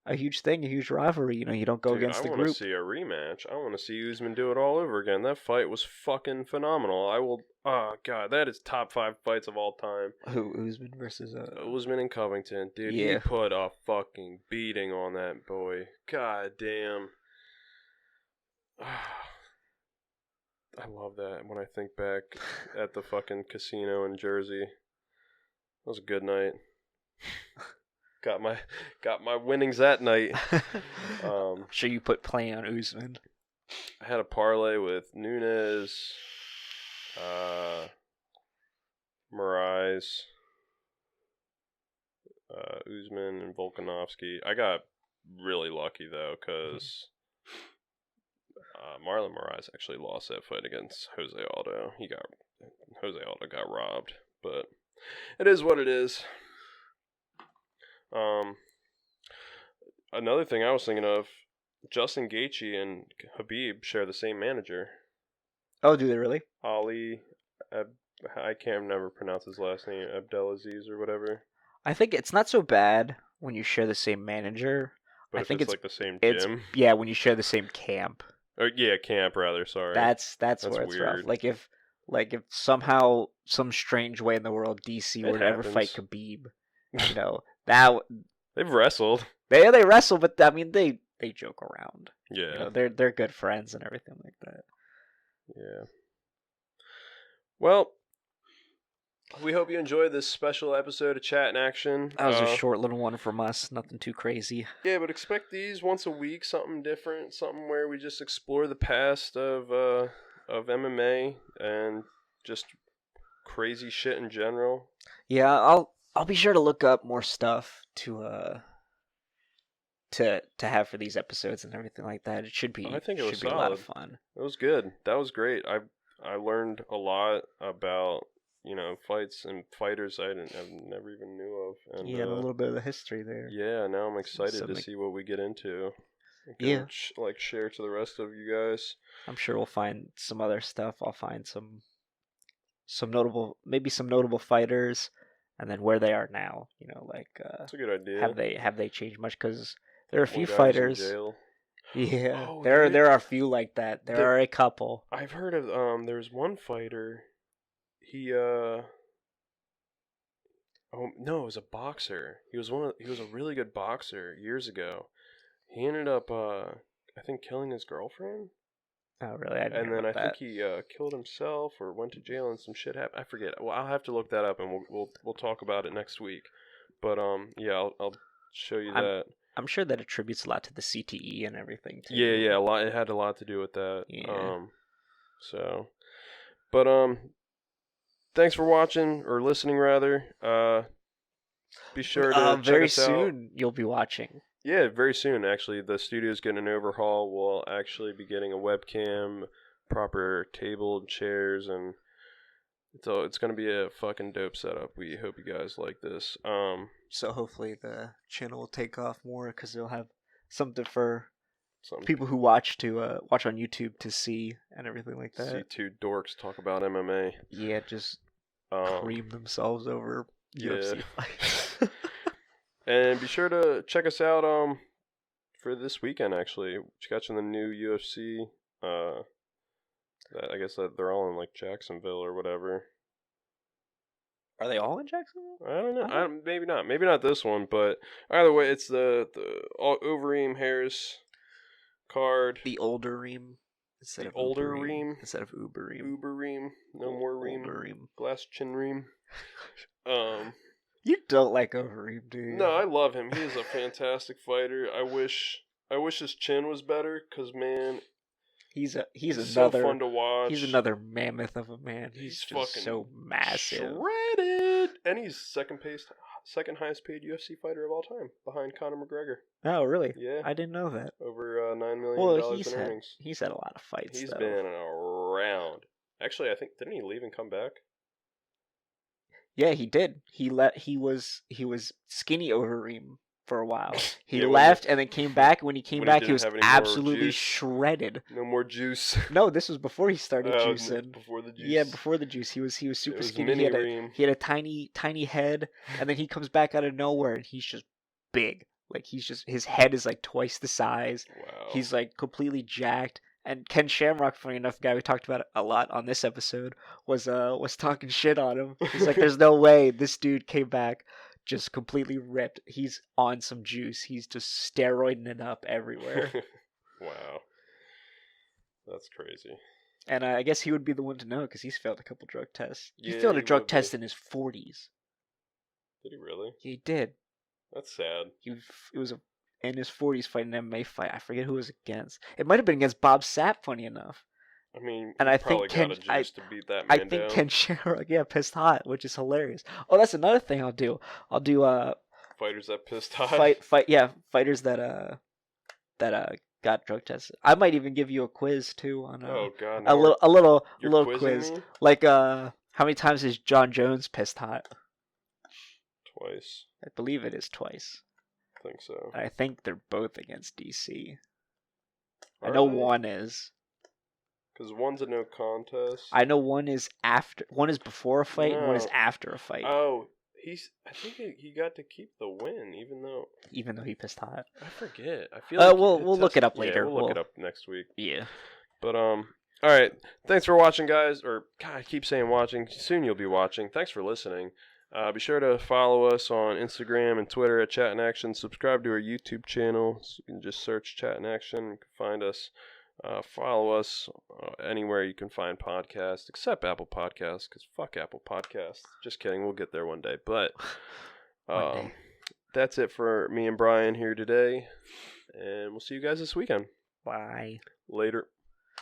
a huge thing, a huge rivalry. You don't go Dude, against the I want to group. see a rematch. I want to see Usman do it all over again. That fight was fucking phenomenal. I will. Oh god, that is top 5 fights of all time. Who, Usman versus Usman and Covington, dude. Yeah. He put a fucking beating on that boy. God damn. I love that when I think back at the fucking casino in Jersey. It was a good night. Got my winnings that night. Sure you put play on Usman. I had a parlay with Nunes, Moraes, Usman, and Volkanovski. I got really lucky though, because Marlon Moraes actually lost that fight against Jose Aldo. Jose Aldo got robbed, but it is what it is. Another thing I was thinking of, Justin Gaethje and Khabib share the same manager. Oh, do they really? Ali, I can't never pronounce his last name, Abdelaziz or whatever. I think it's not so bad when you share the same manager. But I if think it's like the same gym. Yeah, when you share the same camp. Or yeah, camp rather. Sorry. That's where it's rough. weird. Like if somehow some strange way in the world DC were to ever fight happens. Khabib, that They've wrestled. they wrestle, but I mean they joke around. Yeah. They're good friends and everything like that. Yeah. Well, we hope you enjoyed this special episode of Chat in Action. That was a short little one from us. Nothing too crazy. Yeah, but expect these once a week, something different, something where we just explore the past of MMA and just crazy shit in general. Yeah, I'll be sure to look up more stuff to have for these episodes and everything like that. It should be. I think it was be a lot of fun. It was good. That was great. I learned a lot about fights and fighters I never even knew of. And, yeah, and a little bit of the history there. Yeah, now I'm excited to see what we get into. Yeah, share to the rest of you guys. I'm sure we'll find some other stuff. I'll find some notable fighters, and then where they are now. That's a good idea. Have they changed much? Because there are a few Guys in fighters. jail. Yeah, there are a few like that. There are a couple. I've heard of there's one fighter. He oh no, it was a boxer. He was a really good boxer years ago. He ended up I think killing his girlfriend. Oh really? I think he killed himself or went to jail and some shit happened. I forget. Well, I'll have to look that up and we'll talk about it next week. But yeah, I'll show you that. I'm sure that attributes a lot to the CTE and everything too. Yeah, a lot. It had a lot to do with that. Yeah. Thanks for watching or listening rather. Be sure to very check us soon out. you'll be watching. Yeah, very soon actually. The studio's getting an overhaul. We'll actually be getting a webcam, proper table, chairs, and it's gonna be a fucking dope setup. We hope you guys like this. So hopefully the channel will take off more because it'll have something for people who watch on YouTube to see and everything like that. See two dorks talk about MMA. Yeah, just cream themselves over UFC fights. And be sure to check us out for this weekend actually. Catching the new UFC. I guess that they're all in like Jacksonville or whatever. Are they all in Jacksonville? I don't know. Maybe not. Maybe not this one, but either way, it's the Overeem Harris card. The older Reem instead of older Reem instead of Uber Reem. Uber Reem. No more Reem. Reem. Glass chin Reem. You don't like Overeem, do you? No, I love him. He is a fantastic fighter. I wish his chin was better, cause man, he's another so fun to watch. He's another mammoth of a man. He's just fucking so massive, shredded, and he's second highest paid UFC fighter of all time, behind Conor McGregor. Oh, really? Yeah, I didn't know that. Over $9 million in earnings. He's had a lot of fights. He's been around. Actually, I think didn't he leave and come back? Yeah, he did. He was skinny Overeem for a while. He Yeah, left and then came back. When he came back, he didn't was have any more absolutely juice. shredded. No more juice. No, this was before he started juicing. Before the juice. Yeah, before the juice. He was super skinny. Mini Reem. He had a tiny head, and then he comes back out of nowhere and he's just big. Like his head is like twice the size. Wow. He's like completely jacked. And Ken Shamrock, funny enough, guy we talked about a lot on this episode, was talking shit on him. He's like, "There's no way this dude came back just completely ripped. He's on some juice. He's just steroiding it up everywhere." Wow. That's crazy. And I guess he would be the one to know because he's failed a couple drug tests. He Yeah, failed a he drug would test be. in his 40s. Did he really? He did. That's sad. It was in his 40s fighting an MMA fight. I forget who it was against. It might have been against Bob Sapp, funny enough. I mean, And he I probably think got a juice to beat that man I think down. Ken Shamrock, yeah, pissed hot, which is hilarious. Oh, that's another thing I'll do. I'll do Fighters that pissed hot. fighters that got drug tested. I might even give you a quiz too on Oh god, a no. little You're quiz. quizzing me? Like how many times is John Jones pissed hot? Twice. I believe it is twice. I think so. I think they're both against DC. I Are know they? one is. Because one's a no contest. I know one is before a fight and one is No. after a fight. Oh, I think he got to keep the win, Even though he pissed hot. I forget. I feel like we'll look it up later. Yeah, we'll look it up next week. Yeah. But all right. Thanks for watching, guys. Or God, I keep saying watching. Soon you'll be watching. Thanks for listening. Be sure to follow us on Instagram and Twitter at Chat in Action. Subscribe to our YouTube channel. So you can just search Chat in Action. You can find us. Follow us anywhere you can find podcasts, except Apple Podcasts, because fuck Apple Podcasts. Just kidding. We'll get there one day. But One day. that's it for me and Brian here today. And we'll see you guys this weekend. Bye. Later.